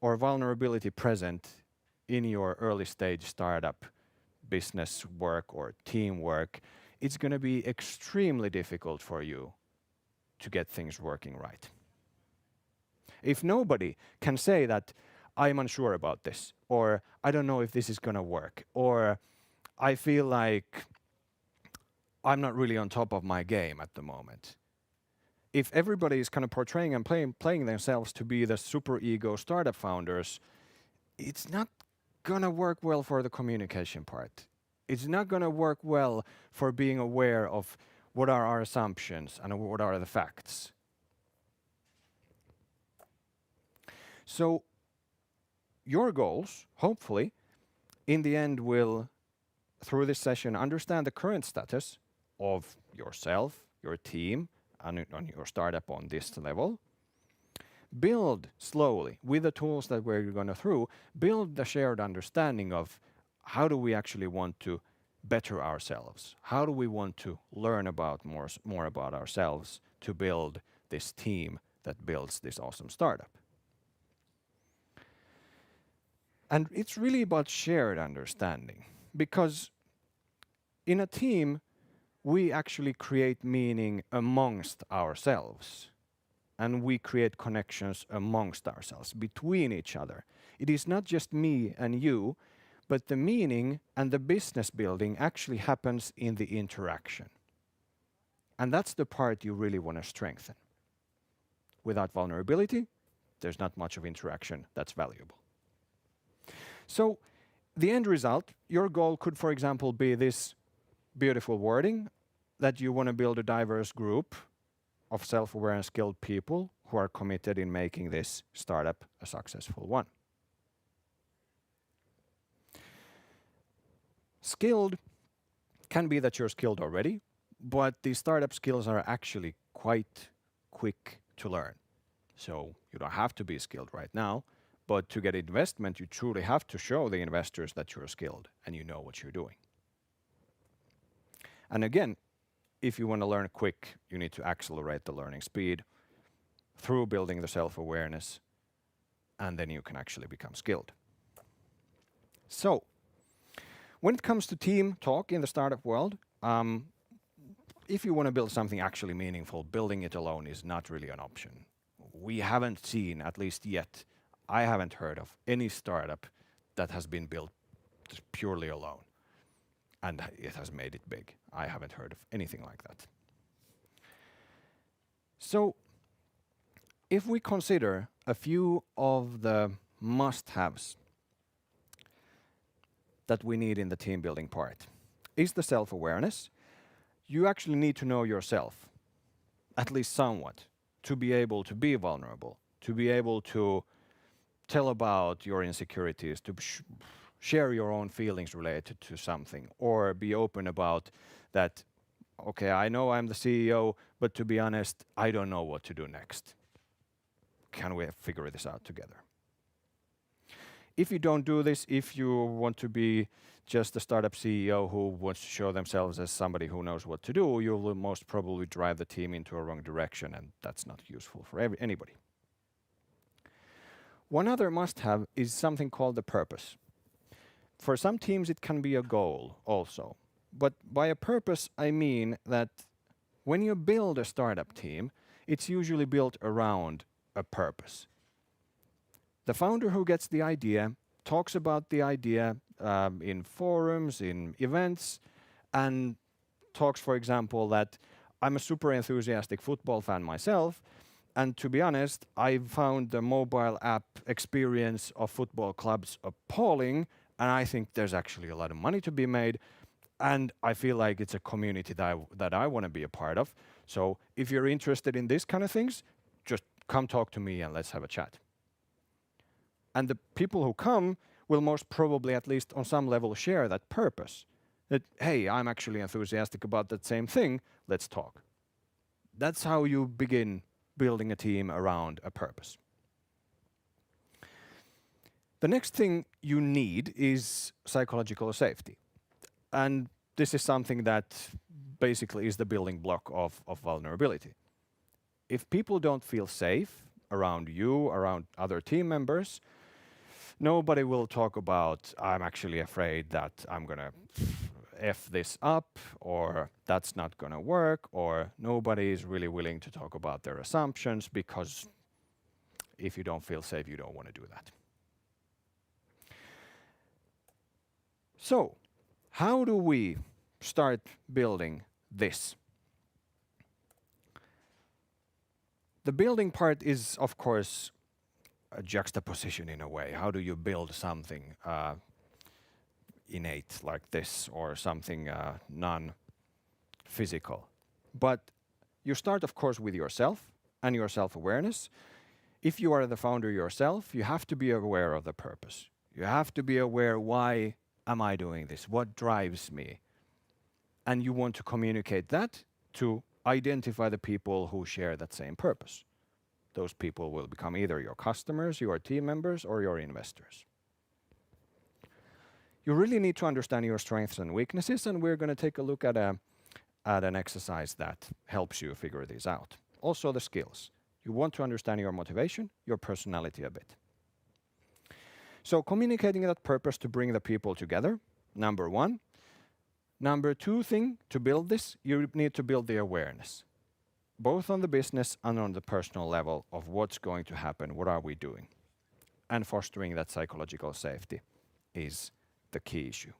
Speaker 2: or vulnerability present in your early stage startup business work or teamwork, it's going to be extremely difficult for you to get things working right. If nobody can say that I'm unsure about this, or I don't know if this is going to work, or I feel like I'm not really on top of my game at the moment. If everybody is kind of portraying and playing themselves to be the super ego startup founders, it's not going to work well for the communication part. It's not going to work well for being aware of what are our assumptions and what are the facts. So your goals, hopefully, in the end will, through this session, understand the current status of yourself, your team, and on your startup on this level. Build slowly, with the tools that we're going through, build the shared understanding of how do we actually want to better ourselves? How do we want to learn about more about ourselves to build this team that builds this awesome startup? And it's really about shared understanding, because in a team, we actually create meaning amongst ourselves, and we create connections amongst ourselves, between each other. It is not just me and you, but the meaning and the business building actually happens in the interaction. And that's the part you really want to strengthen. Without vulnerability, there's not much of interaction that's valuable. So the end result, your goal could, for example, be this beautiful wording that you want to build a diverse group of self-aware and skilled people who are committed in making this startup a successful one. Skilled can be that you're skilled already, but the startup skills are actually quite quick to learn. So you don't have to be skilled right now, but to get investment, you truly have to show the investors that you're skilled and you know what you're doing. And again, if you want to learn quick, you need to accelerate the learning speed through building the self-awareness, and then you can actually become skilled. So, when it comes to team talk in the startup world, if you want to build something actually meaningful, building it alone is not really an option. We haven't seen, at least yet, I haven't heard of any startup that has been built just purely alone and it has made it big. I haven't heard of anything like that. So, if we consider a few of the must-haves that we need in the team building part, is the self-awareness. You actually need to know yourself, at least somewhat, to be able to be vulnerable, to be able to tell about your insecurities, to share your own feelings related to something, or be open about that, okay, I know I'm the CEO, but to be honest, I don't know what to do next. Can we figure this out together? If you don't do this, if you want to be just a startup CEO who wants to show themselves as somebody who knows what to do, you will most probably drive the team into a wrong direction, and that's not useful for anybody. One other must-have is something called the purpose. For some teams, it can be a goal also. But by a purpose, I mean that when you build a startup team, it's usually built around a purpose. The founder who gets the idea talks about the idea in forums, in events, and talks, for example, that I'm a super enthusiastic football fan myself, and to be honest, I found the mobile app experience of football clubs appalling, and I think there's actually a lot of money to be made, and I feel like it's a community that I want to be a part of. So if you're interested in this kind of things, just come talk to me and let's have a chat. And the people who come will most probably, at least on some level, share that purpose. That, hey, I'm actually enthusiastic about that same thing, let's talk. That's how you begin building a team around a purpose. The next thing you need is psychological safety. And this is something that basically is the building block of vulnerability. If people don't feel safe around you, around other team members, nobody will talk about, I'm actually afraid that I'm going to F this up, or that's not going to work, or nobody is really willing to talk about their assumptions, because if you don't feel safe, you don't want to do that. So, how do we start building this? The building part is, of course, a juxtaposition in a way. How do you build something innate like this, or something non-physical? But you start, of course, with yourself and your self-awareness. If you are the founder yourself, you have to be aware of the purpose. You have to be aware, why am I doing this? What drives me? And you want to communicate that to identify the people who share that same purpose. Those people will become either your customers, your team members, or your investors. You really need to understand your strengths and weaknesses, and we're going to take a look at an exercise that helps you figure these out. Also the skills. You want to understand your motivation, your personality a bit. So communicating that purpose to bring the people together, number one. Number two thing, to build this, you need to build the awareness, both on the business and on the personal level, of what's going to happen, what are we doing. And fostering that psychological safety is the key issue.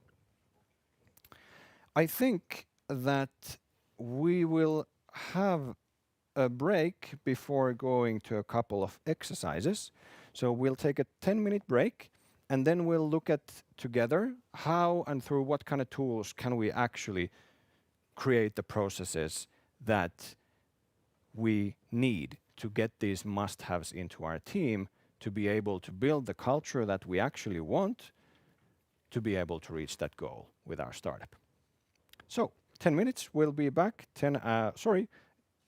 Speaker 2: I think that we will have a break before going to a couple of exercises. So we'll take a 10-minute break, and then we'll look at together how and through what kind of tools can we actually create the processes that we need to get these must-haves into our team, to be able to build the culture that we actually want, to be able to reach that goal with our startup. So 10 minutes, we'll be back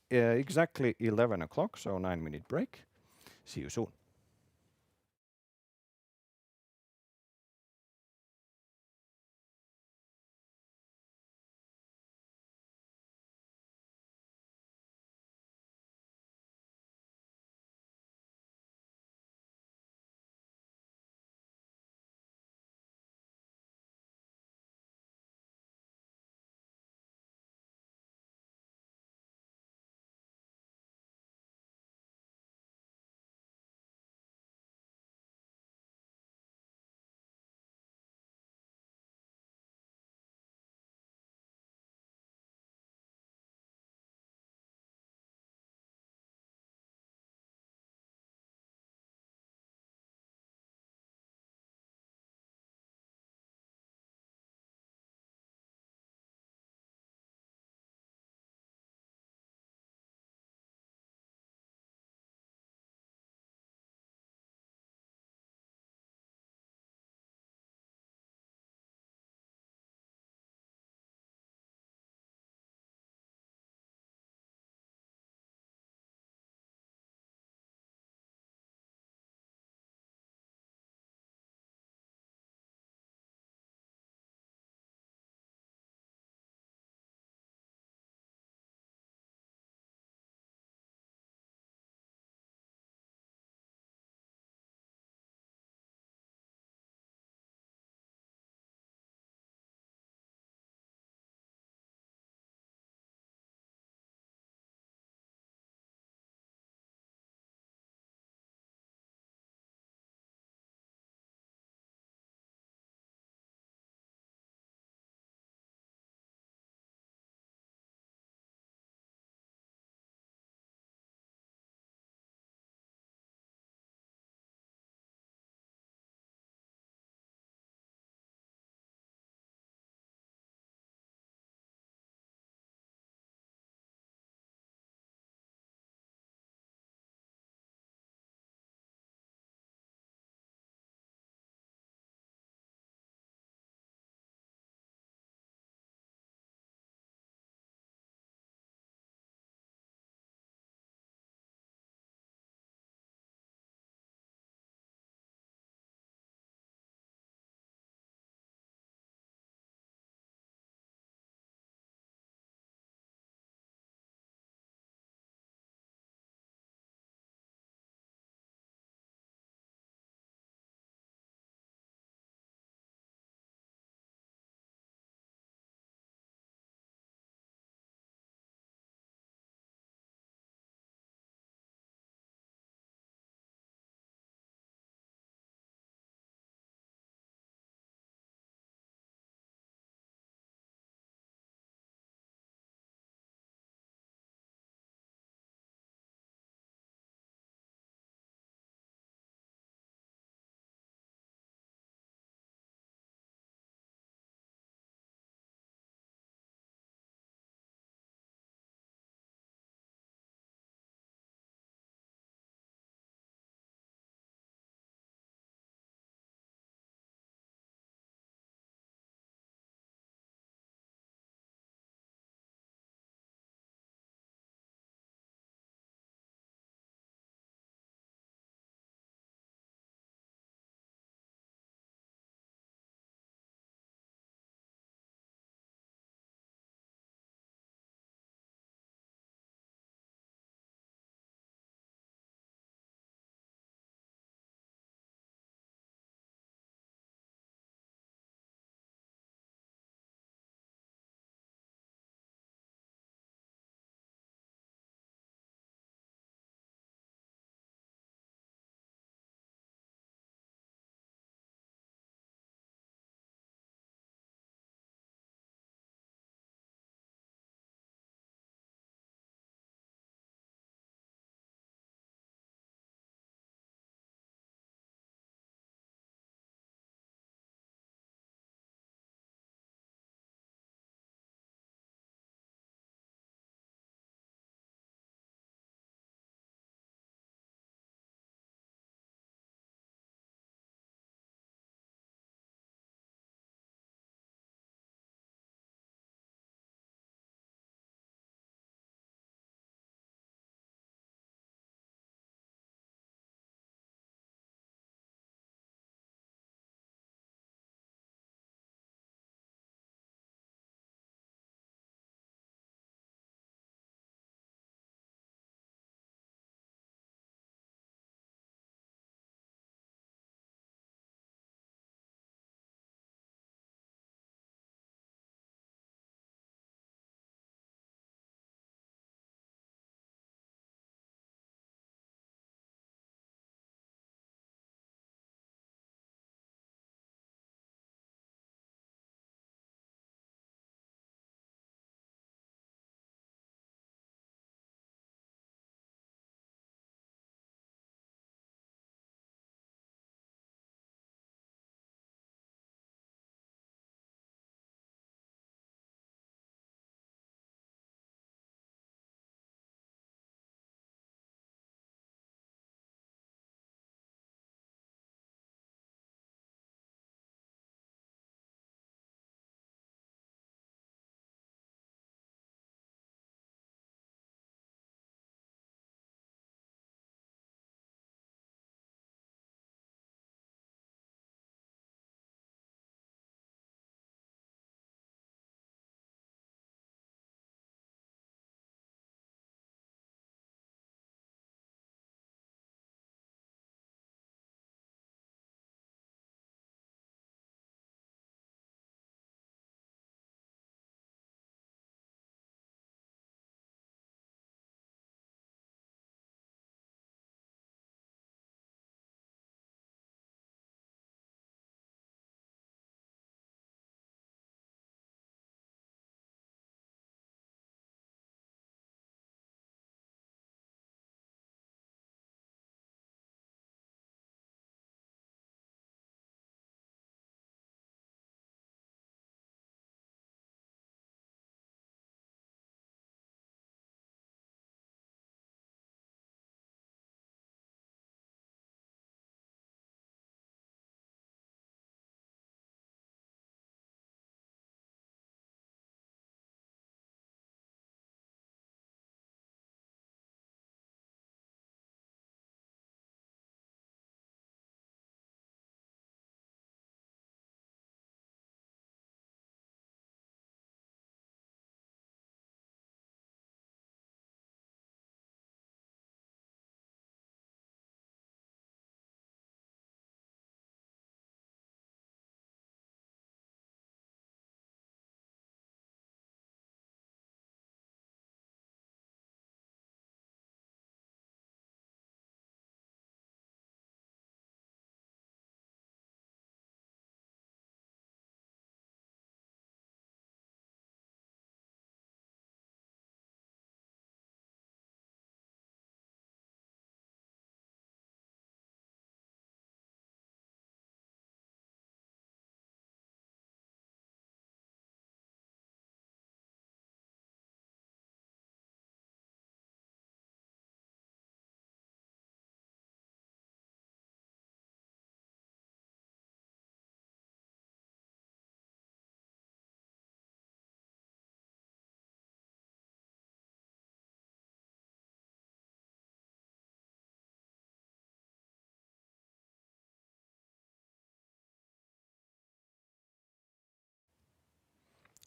Speaker 2: exactly 11 o'clock, so 9-minute break. See you soon.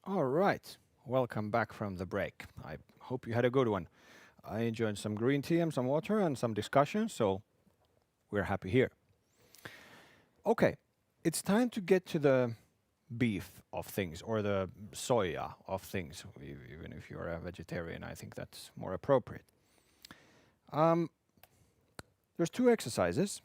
Speaker 2: All right, welcome back from the break. I hope you had a good one. I enjoyed some green tea and some water and some discussion, so we're happy here. Okay, it's time to get to the beef of things or the soya of things. Even if you're a vegetarian, I think that's more appropriate. Um, there's two exercises,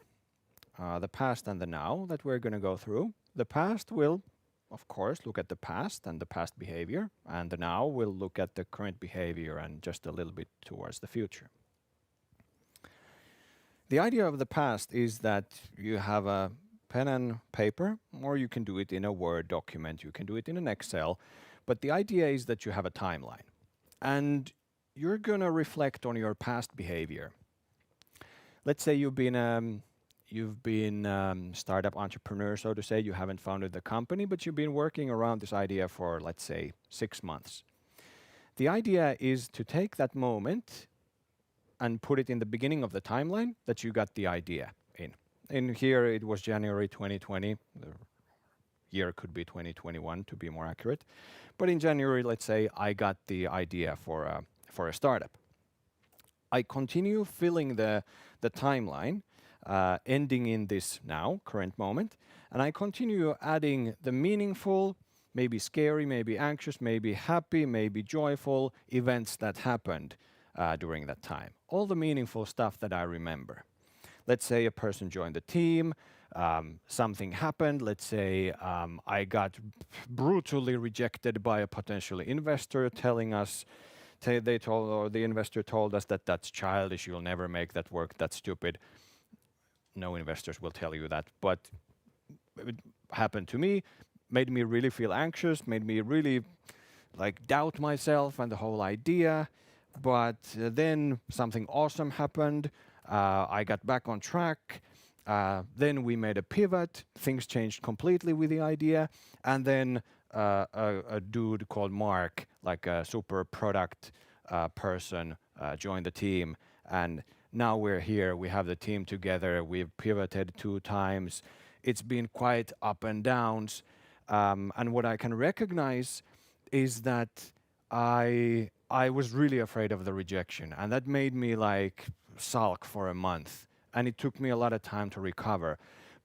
Speaker 2: the past and the now, that we're going to go through. The past will, of course, look at the past and the past behavior, and the now will look at the current behavior and just a little bit towards the future. The idea of the past is that you have a pen and paper, or you can do it in a Word document, you can do it in an Excel, but the idea is that you have a timeline. And you're going to reflect on your past behavior. Let's say you've been startup entrepreneur, so to say. You haven't founded the company, but you've been working around this idea for, let's say, 6 months. The idea is to take that moment and put it in the beginning of the timeline that you got the idea in. In here, it was January 2020. The year could be 2021 to be more accurate. But in January, let's say, I got the idea for a startup. I continue filling the timeline, ending in this now, current moment, and I continue adding the meaningful, maybe scary, maybe anxious, maybe happy, maybe joyful events that happened during that time. All the meaningful stuff that I remember. Let's say a person joined the team, something happened. Let's say I got brutally rejected by a potential investor telling us, the investor told us that that's childish, you'll never make that work, that's stupid. No investors will tell you that, but it happened to me, made me really feel anxious, made me really doubt myself and the whole idea. But then something awesome happened. I got back on track. Then we made a pivot. Things changed completely with the idea. And then a dude called Mark, like a super product person, joined the team. And now we're here. We have the team together. We've pivoted 2 times. It's been quite up and downs. And what I can recognize is that I was really afraid of the rejection, and that made me sulk for a month, and it took me a lot of time to recover.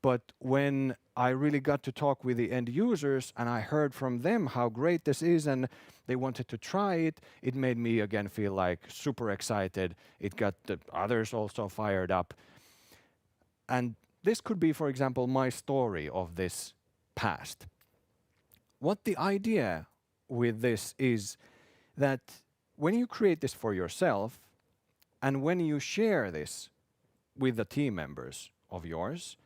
Speaker 2: But when I really got to talk with the end users and I heard from them how great this is and they wanted to try it, it made me again feel super excited. It got the others also fired up. And this could be, for example, my story of this past. What the idea with this is that when you create this for yourself and when you share this with the team members of yours,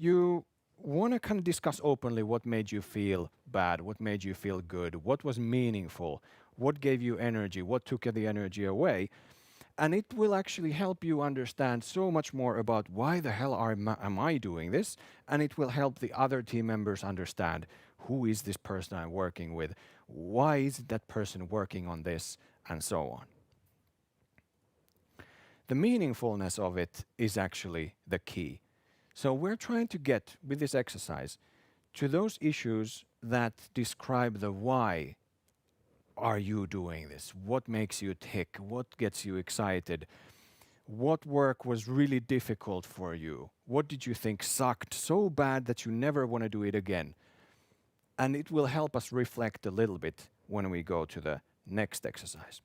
Speaker 2: you want to kind of discuss openly what made you feel bad, what made you feel good, what was meaningful, what gave you energy, what took the energy away. And it will actually help you understand so much more about why the hell am I doing this, and it will help the other team members understand who is this person I'm working with, why is that person working on this, and so on. The meaningfulness of it is actually the key. So we're trying to get, with this exercise, to those issues that describe the why are you doing this? What makes you tick? What gets you excited? What work was really difficult for you? What did you think sucked so bad that you never want to do it again? And it will help us reflect a little bit when we go to the next exercise.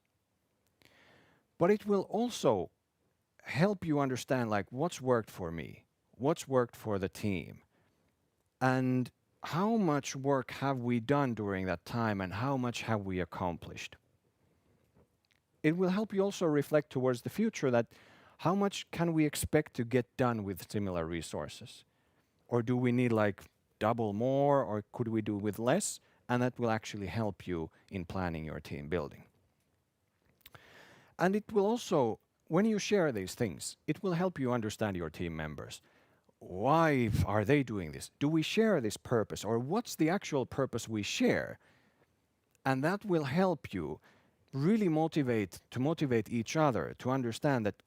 Speaker 2: But it will also help you understand what's worked for me, what's worked for the team, and how much work have we done during that time and how much have we accomplished. It will help you also reflect towards the future that how much can we expect to get done with similar resources? Or do we need double more, or could we do with less? And that will actually help you in planning your team building. And it will also, when you share these things, it will help you understand your team members. Why are they doing this? Do we share this purpose, or what's the actual purpose we share? And that will help you really motivate each other to understand that,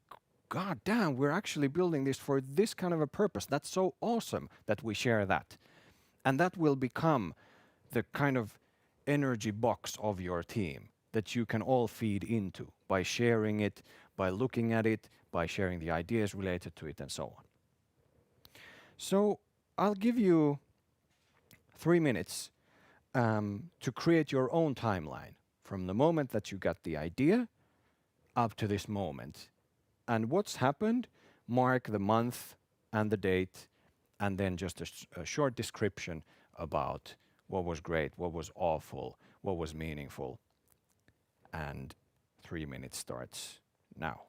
Speaker 2: God damn, we're actually building this for this kind of a purpose. That's so awesome that we share that. And that will become the kind of energy box of your team that you can all feed into by sharing it, by looking at it, by sharing the ideas related to it, and so on. So I'll give you 3 minutes to create your own timeline from the moment that you got the idea up to this moment. And what's happened, mark the month and the date, and then just a short description about what was great, what was awful, what was meaningful. And 3 minutes starts now.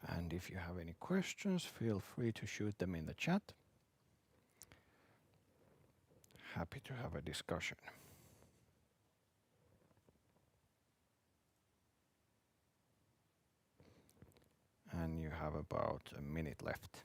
Speaker 2: And if you have any questions, feel free to shoot them in the chat. Happy to have a discussion. And you have about a minute left.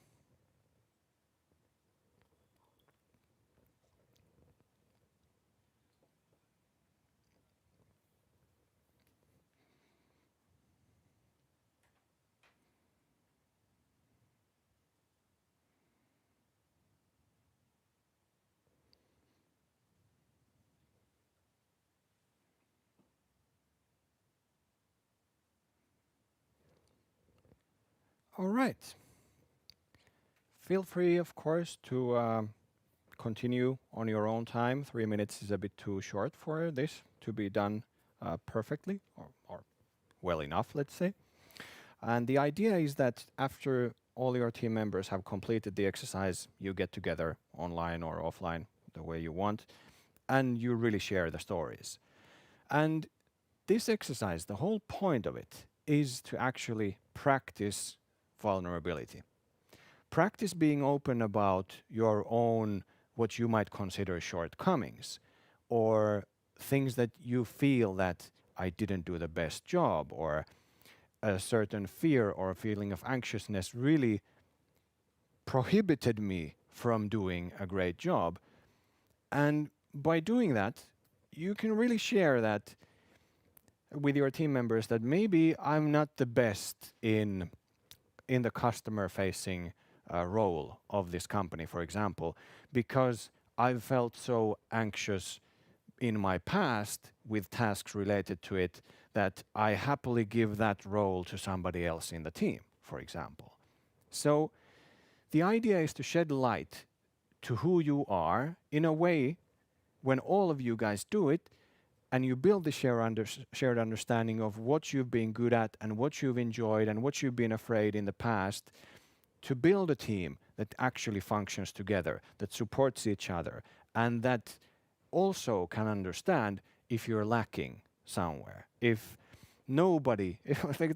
Speaker 2: All right. Feel free, of course, to continue on your own time. 3 minutes is a bit too short for this to be done perfectly or well enough, let's say. And the idea is that after all your team members have completed the exercise, you get together online or offline, the way you want, and you really share the stories. And this exercise, the whole point of it is to actually practice vulnerability. Practice being open about your own, what you might consider shortcomings, or things that you feel that I didn't do the best job, or a certain fear or a feeling of anxiousness really prohibited me from doing a great job. And by doing that, you can really share that with your team members, that maybe I'm not the best in the customer facing role of this company, for example, because I've felt so anxious in my past with tasks related to it that I happily give that role to somebody else in the team, for example. So the idea is to shed light to who you are in a way when all of you guys do it and you build the shared understanding of what you've been good at and what you've enjoyed and what you've been afraid in the past, to build a team that actually functions together, that supports each other, and that also can understand if you're lacking somewhere. If nobody,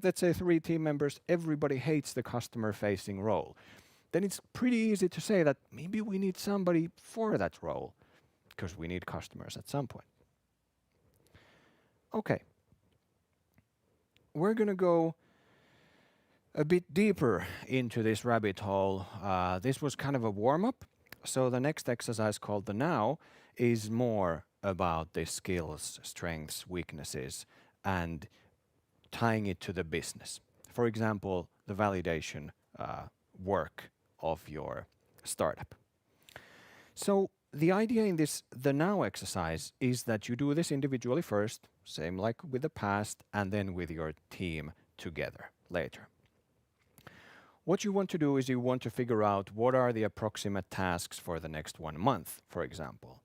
Speaker 2: let's say 3 team members, everybody hates the customer-facing role, then it's pretty easy to say that maybe we need somebody for that role, because we need customers at some point. Okay. We're going to go a bit deeper into this rabbit hole. This was kind of a warm-up. So the next exercise called the now is more about the skills, strengths, weaknesses, and tying it to the business. For example, the validation work of your startup. So the idea in this the now exercise is that you do this individually first, same like with the past, and then with your team together later. What you want to do is you want to figure out what are the approximate tasks for the next 1 month, for example.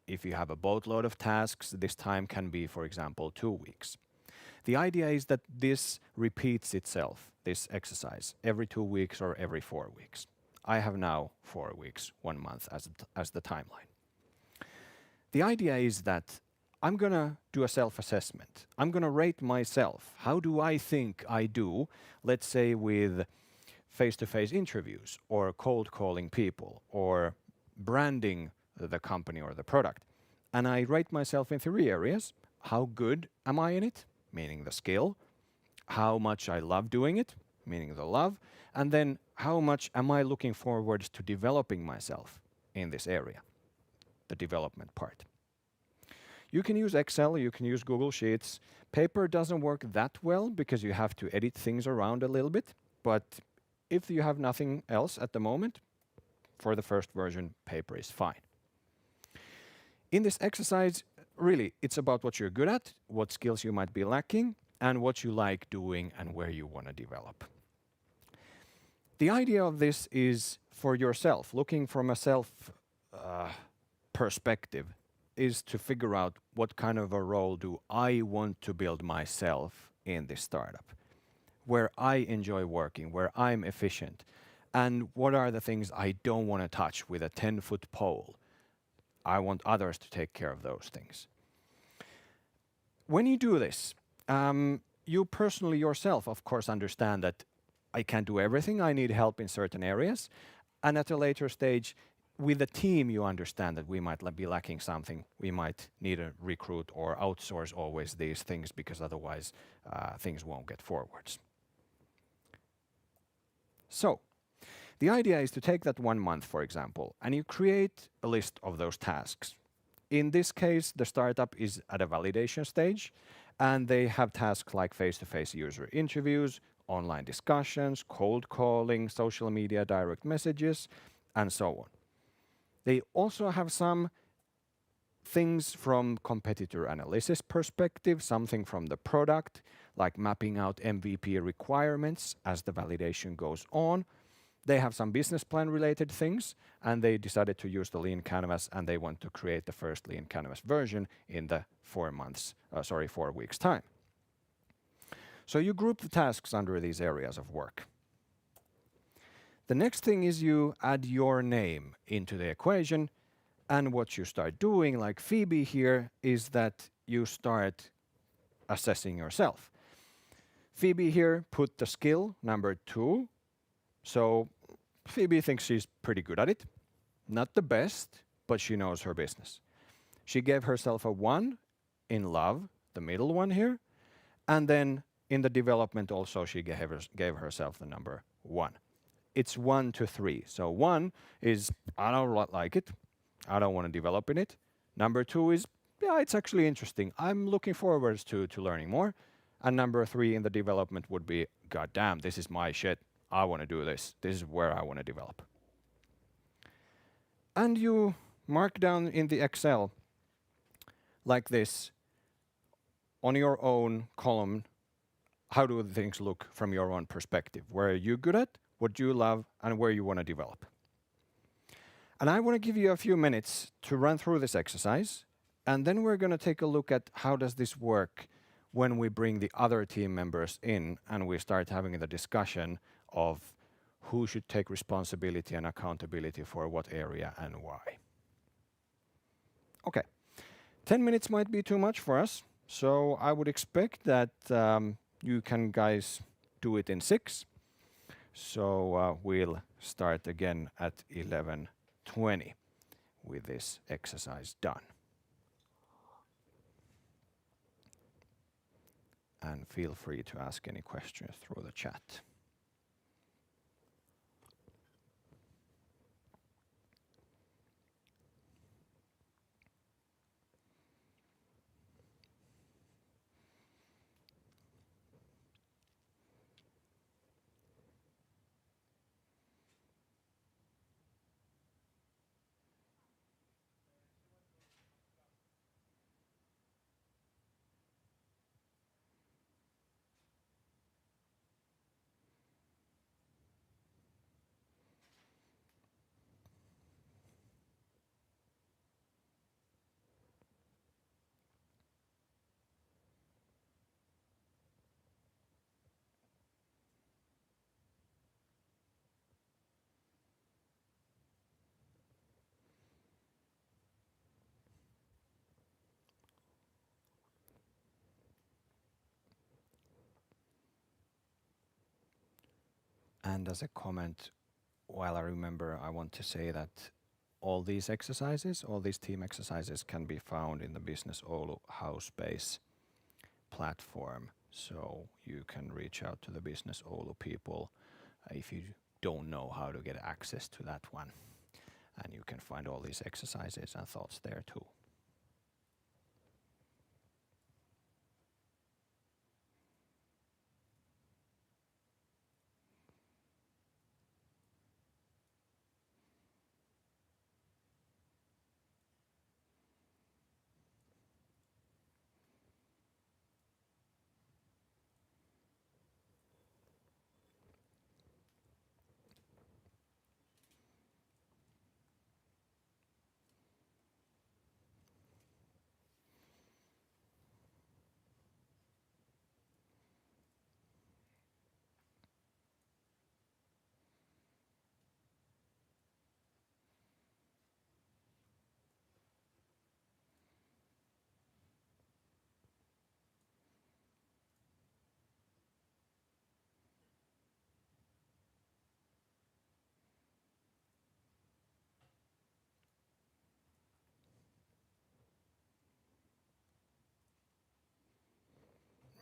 Speaker 2: If you have a boatload of tasks, this time can be, for example, 2 weeks. The idea is that this repeats itself, this exercise, every 2 weeks or every 4 weeks. I have now 4 weeks, 1 month as the timeline. The idea is that I'm going to do a self-assessment. I'm going to rate myself. How do I think I do, let's say with face-to-face interviews or cold calling people or branding the company or the product. And I rate myself in 3 areas. How good am I in it, meaning the skill? How much I love doing it, meaning the love? And then how much am I looking forward to developing myself in this area, the development part? You can use Excel, you can use Google Sheets. Paper doesn't work that well because you have to edit things around a little bit, but if you have nothing else at the moment, for the first version, paper is fine. In this exercise, really, it's about what you're good at, what skills you might be lacking, and what you like doing and where you want to develop. The idea of this is for yourself, looking from a self perspective, is to figure out what kind of a role do I want to build myself in this startup, where I enjoy working, where I'm efficient, and what are the things I don't want to touch with a 10-foot pole. I want others to take care of those things. When you do this, you personally yourself, of course, understand that I can't do everything. I need help in certain areas. And at a later stage, with a team, you understand that we might be lacking something. We might need to recruit or outsource always these things because otherwise things won't get forwards. So the idea is to take that 1 month, for example, and you create a list of those tasks. In this case, the startup is at a validation stage, and they have tasks like face-to-face user interviews, online discussions, cold calling, social media, direct messages, and so on. They also have some things from competitor analysis perspective, something from the product, like mapping out MVP requirements as the validation goes on. They have some business plan related things, and they decided to use the Lean Canvas, and they want to create the first Lean Canvas version in the 4 weeks time. So you group the tasks under these areas of work. The next thing is you add your name into the equation, and what you start doing, like Phoebe here, is that you start assessing yourself. Phoebe here put the skill number 2. So Phoebe thinks she's pretty good at it. Not the best, but she knows her business. She gave herself a 1 in love, the middle one here. And then in the development also she gave herself the number 1. It's 1 to 3. So 1 is, I don't like it. I don't want to develop in it. Number 2 is, yeah, it's actually interesting. I'm looking forward to learning more. And number 3 in the development would be, God damn, this is my shit. I want to do this. This is where I want to develop. And you mark down in the Excel like this on your own column, how do things look from your own perspective? Where are you good at, what you love, and where you want to develop. And I want to give you a few minutes to run through this exercise, and then we're going to take a look at how does this work when we bring the other team members in and we start having the discussion of who should take responsibility and accountability for what area and why. Okay, 10 minutes might be too much for us, so I would expect that you can guys do it in 6. So we'll start again at 11:20 with this exercise done. And feel free to ask any questions through the chat. And as a comment, while I remember, I want to say that all these exercises, all these team exercises can be found in the Business Oulu House Space platform. So you can reach out to the Business Oulu people if you don't know how to get access to that one. And you can find all these exercises and thoughts there too.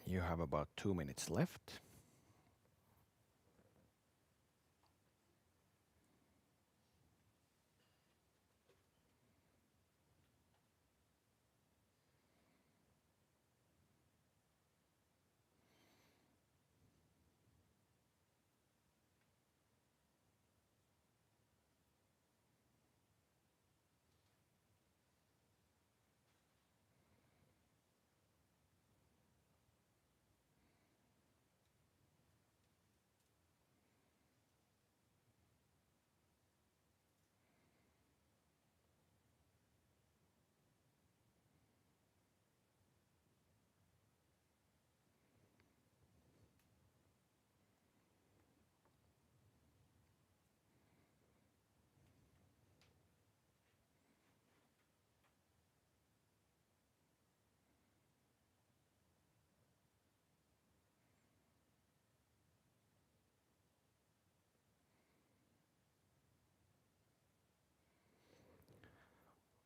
Speaker 2: You have about 2 minutes left.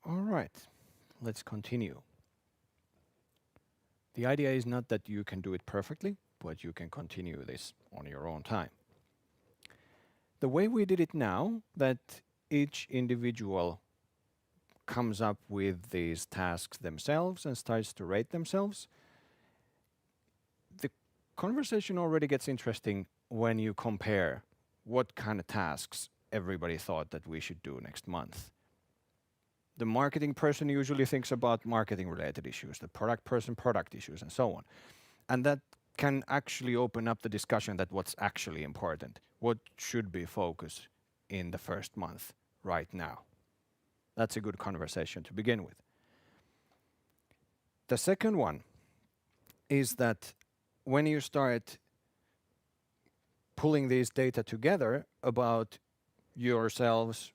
Speaker 2: All right, let's continue. The idea is not that you can do it perfectly, but you can continue this on your own time. The way we did it now, that each individual comes up with these tasks themselves and starts to rate themselves, the conversation already gets interesting when you compare what kind of tasks everybody thought that we should do next month. The marketing person usually thinks about marketing related issues, the product person, product issues, and so on. And that can actually open up the discussion that what's actually important, what should be focused in the first month right now. That's a good conversation to begin with. The second one is that when you start pulling these data together about yourselves,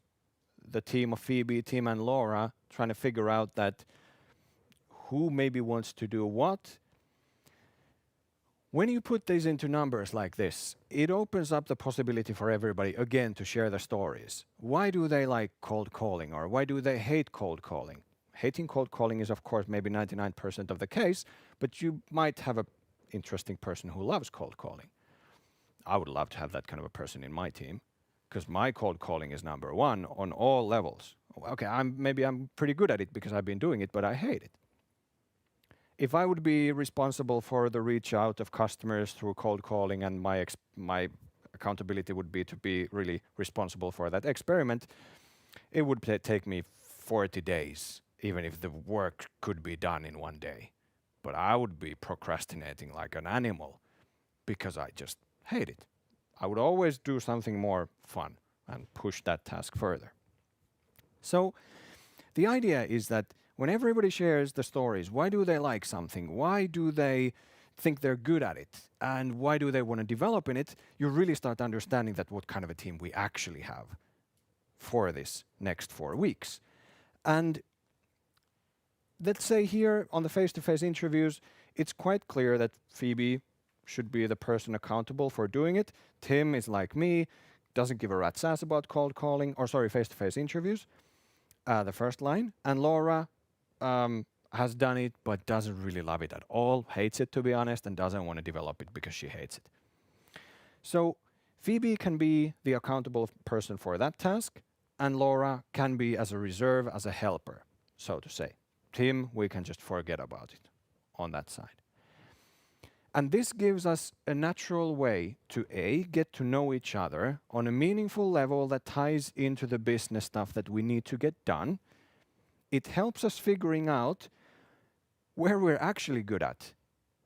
Speaker 2: the team of Phoebe, Tim and Laura, trying to figure out that who maybe wants to do what. When you put these into numbers like this, it opens up the possibility for everybody again to share their stories. Why do they like cold calling, or why do they hate cold calling? Hating cold calling is of course maybe 99% of the case, but you might have an interesting person who loves cold calling. I would love to have that kind of a person in my team, because my cold calling is number one on all levels. Okay, maybe I'm pretty good at it because I've been doing it, but I hate it. If I would be responsible for the reach out of customers through cold calling, and my accountability would be to be really responsible for that experiment, it would take me 40 days, even if the work could be done in one day. But I would be procrastinating like an animal because I just hate it. I would always do something more fun and push that task further. So the idea is that when everybody shares the stories, why do they like something? Why do they think they're good at it? And why do they want to develop in it? You really start understanding that what kind of a team we actually have for this next 4 weeks. And let's say here on the face-to-face interviews, it's quite clear that Phoebe should be the person accountable for doing it. Tim is like me, doesn't give a rat's ass about cold calling, or sorry, face-to-face interviews, the first line. And Laura has done it, but doesn't really love it at all, hates it to be honest, and doesn't want to develop it because she hates it. So Phoebe can be the accountable person for that task, and Laura can be as a reserve, as a helper, so to say. Tim, we can just forget about it on that side. And this gives us a natural way to A, get to know each other on a meaningful level that ties into the business stuff that we need to get done. It helps us figuring out where we're actually good at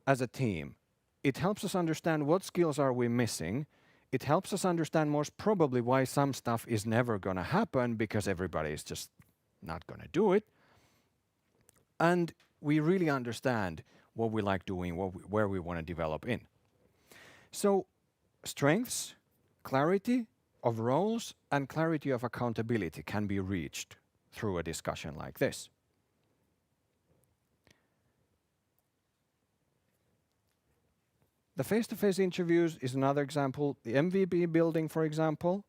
Speaker 2: as a team. It helps us understand what skills are we missing. It helps us understand most probably why some stuff is never going to happen because everybody is just not going to do it. And we really understand what we like doing, where we want to develop in. So strengths, clarity of roles, and clarity of accountability can be reached through a discussion like this. The face-to-face interviews is another example. The MVP building, for example.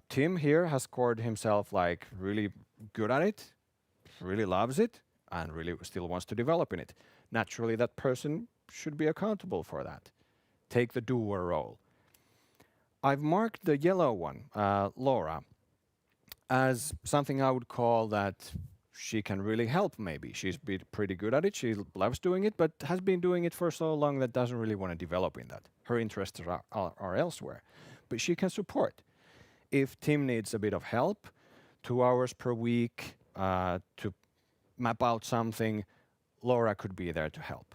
Speaker 2: Tim here has scored himself like really good at it, really loves it, and really still wants to develop in it. Naturally, that person should be accountable for that. Take the doer role. I've marked the yellow one, Laura, as something I would call that she can really help maybe. She's been pretty good at it, she loves doing it, but has been doing it for so long that doesn't really want to develop in that. Her interests are elsewhere. But she can support. If Tim needs a bit of help, 2 hours per week to map out something, Laura could be there to help.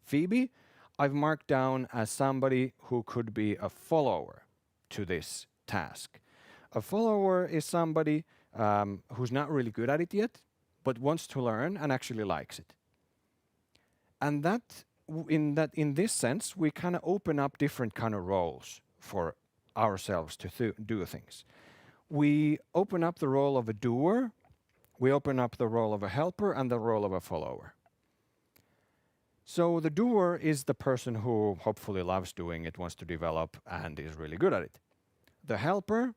Speaker 2: Phoebe, I've marked down as somebody who could be a follower to this task. A follower is somebody who's not really good at it yet, but wants to learn and actually likes it. And in this sense, we kind of open up different kind of roles for ourselves to do things. We open up the role of a doer, we open up the role of a helper and the role of a follower. So the doer is the person who hopefully loves doing it, wants to develop, and is really good at it. The helper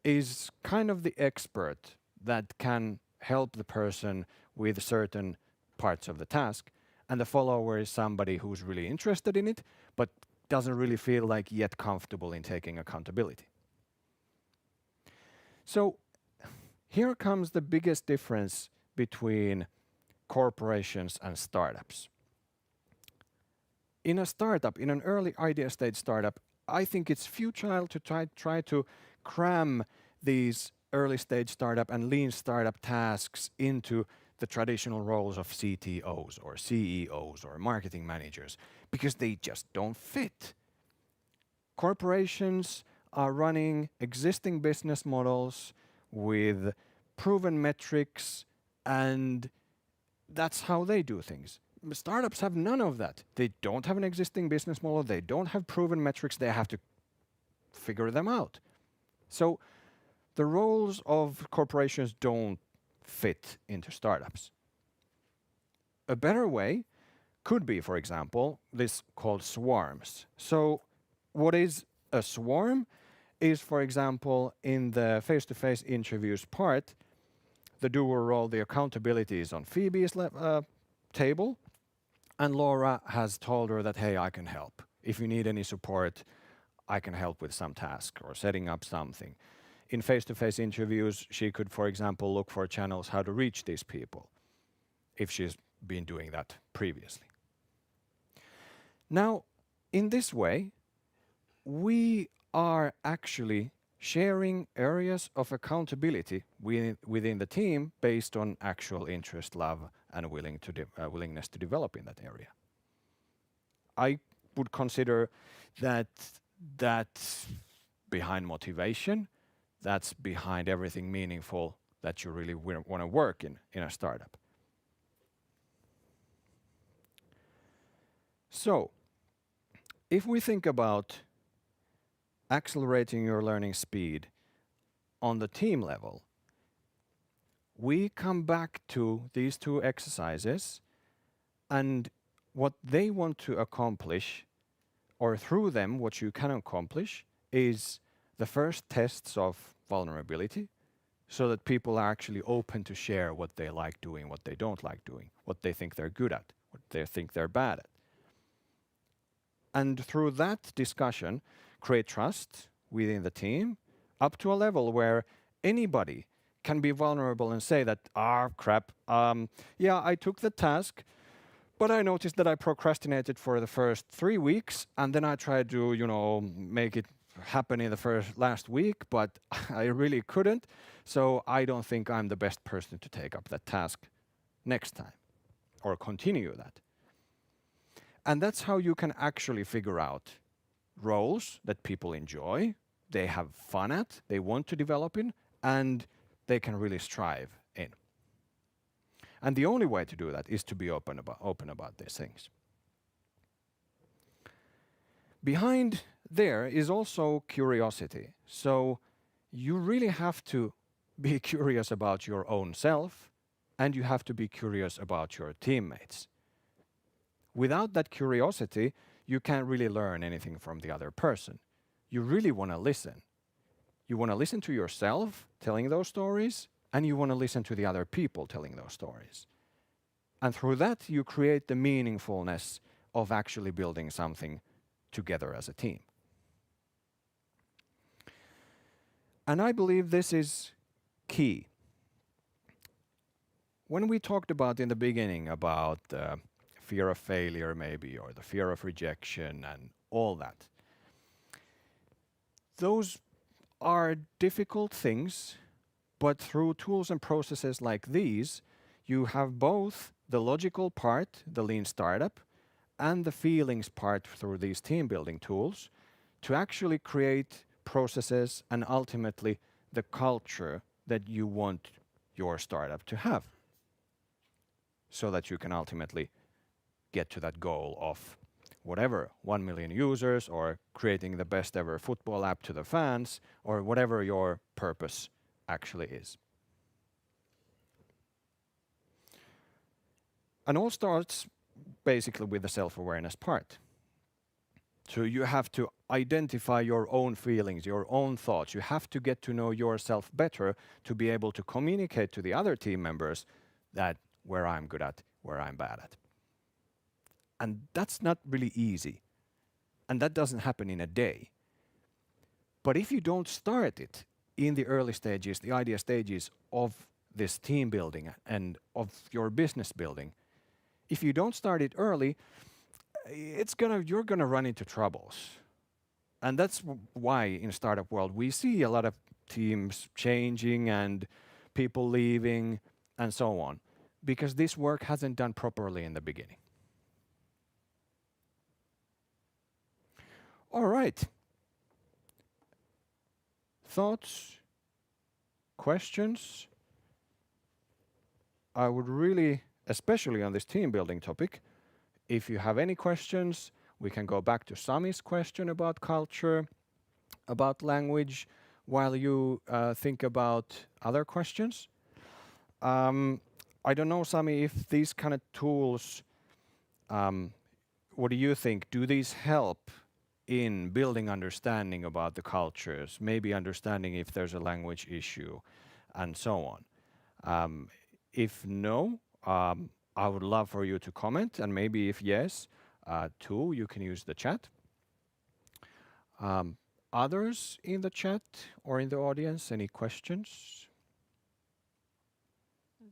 Speaker 2: is kind of the expert that can help the person with certain parts of the task. And the follower is somebody who's really interested in it, but doesn't really feel like yet comfortable in taking accountability. So here comes the biggest difference between corporations and startups. In a startup, in an early idea stage startup, I think it's futile to try to cram these early stage startup and lean startup tasks into the traditional roles of CTOs or CEOs or marketing managers because they just don't fit. Corporations are running existing business models with proven metrics, and that's how they do things. Startups have none of that. They don't have an existing business model, they don't have proven metrics, they have to figure them out. So the roles of corporations don't fit into startups. A better way could be, for example, this called swarms. So what is a swarm is, for example, in the face-to-face interviews part, the doer role, the accountability is on Phoebe's table, and Laura has told her that, hey, I can help. If you need any support, I can help with some task or setting up something. In face-to-face interviews, she could, for example, look for channels how to reach these people, if she's been doing that previously. Now, in this way, we are actually sharing areas of accountability within the team based on actual interest, love, and willingness to develop in that area. I would consider that that's behind motivation, that's behind everything meaningful that you really want to work in a startup. So, if we think about accelerating your learning speed on the team level, we come back to these two exercises and what they want to accomplish, or through them, what you can accomplish, is the first tests of vulnerability, so that people are actually open to share what they like doing, what they don't like doing, what they think they're good at, what they think they're bad at. And through that discussion, create trust within the team up to a level where anybody can be vulnerable and say that, crap, yeah, I took the task, but I noticed that I procrastinated for the first 3 weeks, and then I tried to, make it happen in the last week, but I really couldn't. So I don't think I'm the best person to take up that task next time or continue that. And that's how you can actually figure out roles that people enjoy, they have fun at, they want to develop in, and they can really strive in. And the only way to do that is to be open about these things. Behind there is also curiosity. So you really have to be curious about your own self, and you have to be curious about your teammates. Without that curiosity, you can't really learn anything from the other person. You really want to listen. You want to listen to yourself telling those stories, and you want to listen to the other people telling those stories. And through that, you create the meaningfulness of actually building something together as a team. And I believe this is key. When we talked about in the beginning about fear of failure maybe, or the fear of rejection and all that, those are difficult things, but through tools and processes like these, you have both the logical part, the lean startup, and the feelings part through these team building tools to actually create processes and ultimately the culture that you want your startup to have, so that you can ultimately get to that goal of whatever, 1 million users, or creating the best ever football app to the fans, or whatever your purpose actually is. And all starts basically with the self-awareness part. So you have to identify your own feelings, your own thoughts. You have to get to know yourself better to be able to communicate to the other team members that where I'm good at, where I'm bad at. And that's not really easy. And that doesn't happen in a day. But if you don't start it in the early stages, the idea stages of this team building and of your business building, if you don't start it early, you're gonna run into troubles. And that's why in startup world we see a lot of teams changing and people leaving and so on, because this work hasn't done properly in the beginning. All right. Thoughts? Questions? I would really, especially on this team building topic, if you have any questions, we can go back to Sami's question about culture, about language, while you think about other questions. I don't know, Sami, if these kind of tools, what do you think? Do these help in building understanding about the cultures, maybe understanding if there's a language issue, and so on? If no, I would love for you to comment, and maybe if yes, too, you can use the chat. Others in the chat or in the audience, any questions?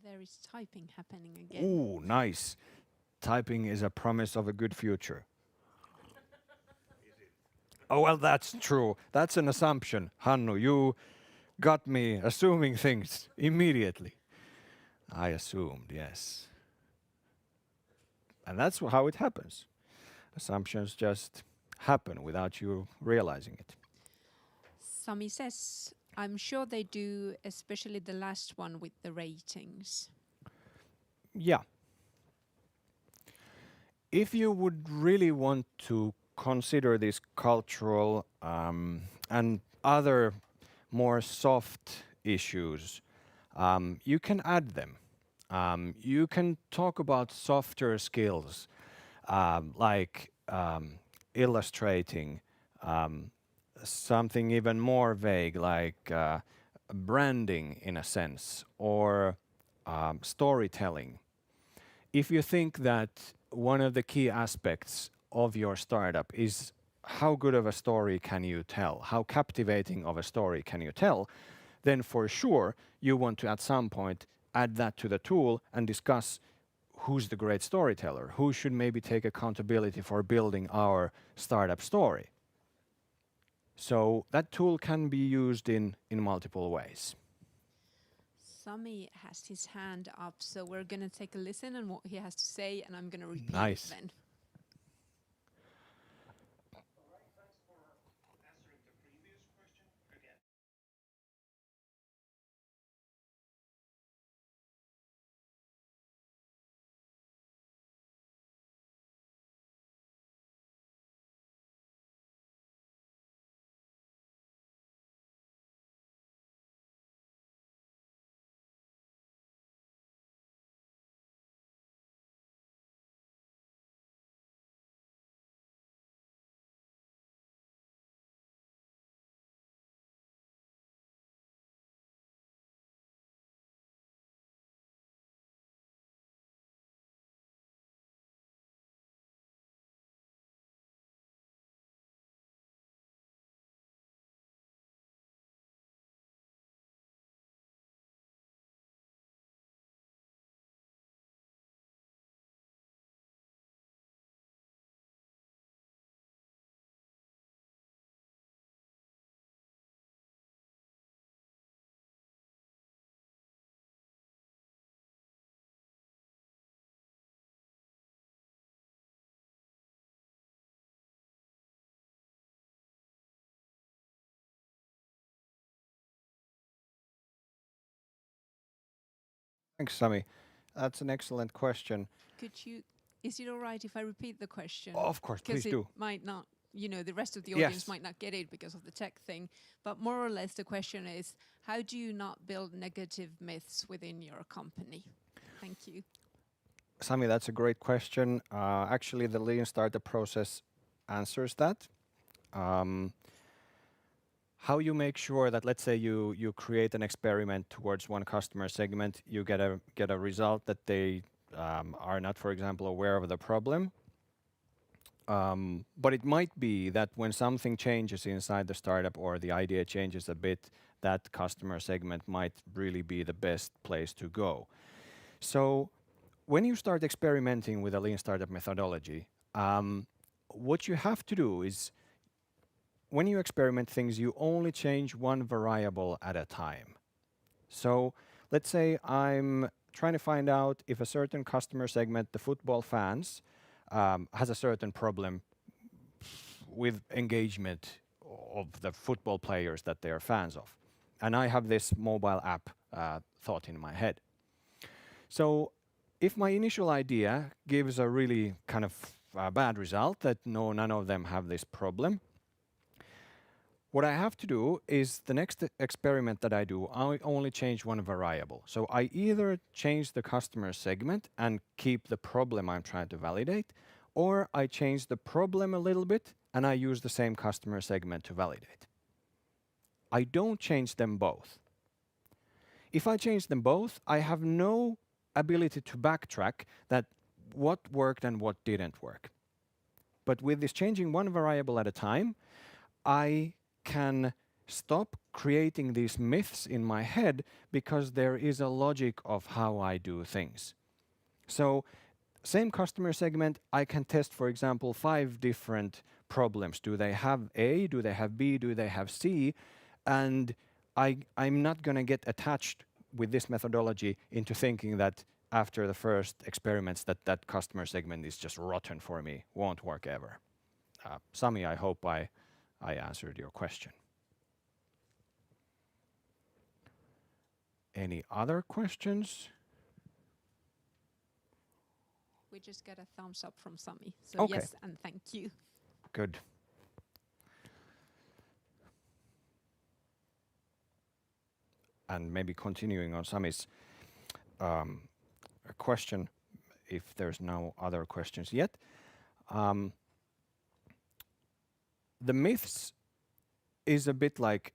Speaker 3: There is typing happening again.
Speaker 2: Ooh, nice. Typing is a promise of a good future. Oh, well, that's true. That's an assumption. Hannu, you got me assuming things immediately. I assumed, yes. And that's how it happens. Assumptions just happen without you realizing it.
Speaker 3: Sami says, I'm sure they do, especially the last one with the ratings.
Speaker 2: Yeah. If you would really want to consider these cultural and other more soft issues, you can add them. You can talk about softer skills. like illustrating, something even more vague like branding in a sense, or storytelling. If you think that one of the key aspects of your startup is how good of a story can you tell, how captivating of a story can you tell, then for sure you want to at some point add that to the tool and discuss who's the great storyteller, who should maybe take accountability for building our startup story. So that tool can be used in multiple ways.
Speaker 3: Sami has his hand up, so we're going to take a listen on what he has to say, and I'm going to repeat
Speaker 2: Nice.
Speaker 3: it then.
Speaker 2: Thanks, Sami. That's an excellent question.
Speaker 3: Is it all right if I repeat the question?
Speaker 2: Of course, please
Speaker 3: Because it
Speaker 2: do.
Speaker 3: might not, the rest of the audience
Speaker 2: Yes.
Speaker 3: might not get it because of the tech thing. But more or less, the question is, how do you not build negative myths within your company? Thank you.
Speaker 2: Sami, that's a great question. Actually, the lean startup process answers that. Um, how you make sure that, let's say you create an experiment towards one customer segment, you get a result that they are not, for example, aware of the problem. But it might be that when something changes inside the startup or the idea changes a bit, that customer segment might really be the best place to go. So when you start experimenting with a lean startup methodology, what you have to do is when you experiment things, you only change one variable at a time. So let's say I'm trying to find out if a certain customer segment, the football fans, has a certain problem with engagement of the football players that they are fans of. And I have this mobile app thought in my head. So if my initial idea gives a really kind of bad result, that no, none of them have this problem, what I have to do is the next experiment that I do, I only change one variable. So I either change the customer segment and keep the problem I'm trying to validate, or I change the problem a little bit and I use the same customer segment to validate. I don't change them both. If I change them both, I have no ability to backtrack that what worked and what didn't work. But with this changing one variable at a time, I can stop creating these myths in my head because there is a logic of how I do things. So same customer segment, I can test, for example, 5 different problems. Do they have A? Do they have B? Do they have C? And I'm not going to get attached with this methodology into thinking that after the first experiments that customer segment is just rotten for me, won't work ever. Sami, I hope I answered your question. Any other questions?
Speaker 3: We just got a thumbs up from Sami. So
Speaker 2: Okay.
Speaker 3: yes, and thank you.
Speaker 2: Good. And maybe continuing on Sami's question, if there's no other questions yet. The myths is a bit like,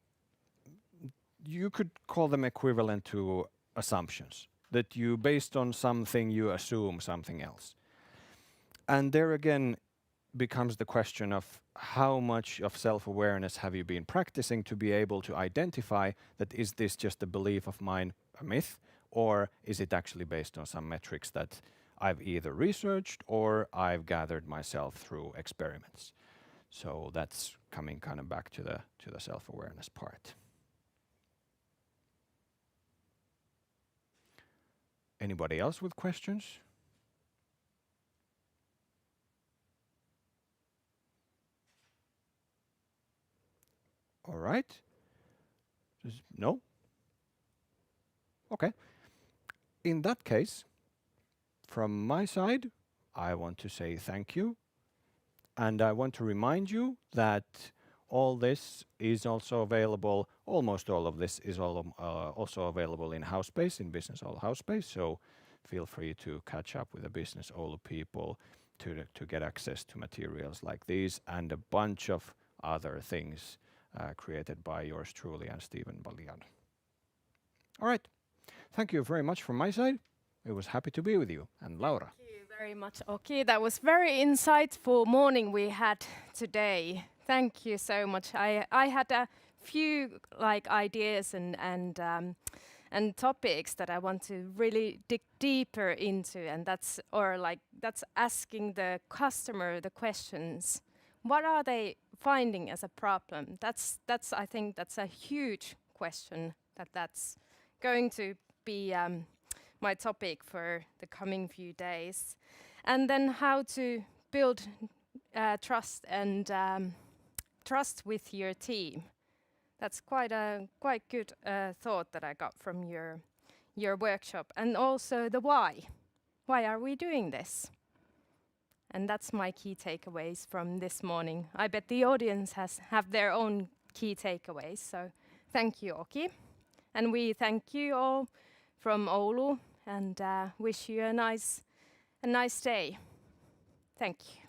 Speaker 2: you could call them equivalent to assumptions, that you, based on something, you assume something else. And there again becomes the question of how much of self-awareness have you been practicing to be able to identify that is this just a belief of mine, a myth, or is it actually based on some metrics that I've either researched or I've gathered myself through experiments. So that's coming kind of back to the self-awareness part. Anybody else with questions? All right. No? Okay. In that case, from my side, I want to say thank you. And I want to remind you that all this is also available, almost all of this is also available in Housepace, in Business Oulu Housepace. So feel free to catch up with the Business Oulu people to get access to materials like these and a bunch of other things created by yours truly and Stephen Balian. All right. Thank you very much from my side. It was happy to be with you. And Laura.
Speaker 1: Thank you very much, Oki. That was very insightful morning we had today. Thank you so much. I had a few ideas and topics that I want to really dig deeper into, and that's asking the customer the questions. What are they finding as a problem? That's I think that's a huge question. That's going to be my topic for the coming few days. And then how to build trust and trust with your team. That's quite good thought that I got from your workshop. And also the why. Why are we doing this? And that's my key takeaways from this morning. I bet the audience have their own key takeaways. So thank you, Oki. And we thank you all from Oulu and wish you a nice day. Thank you.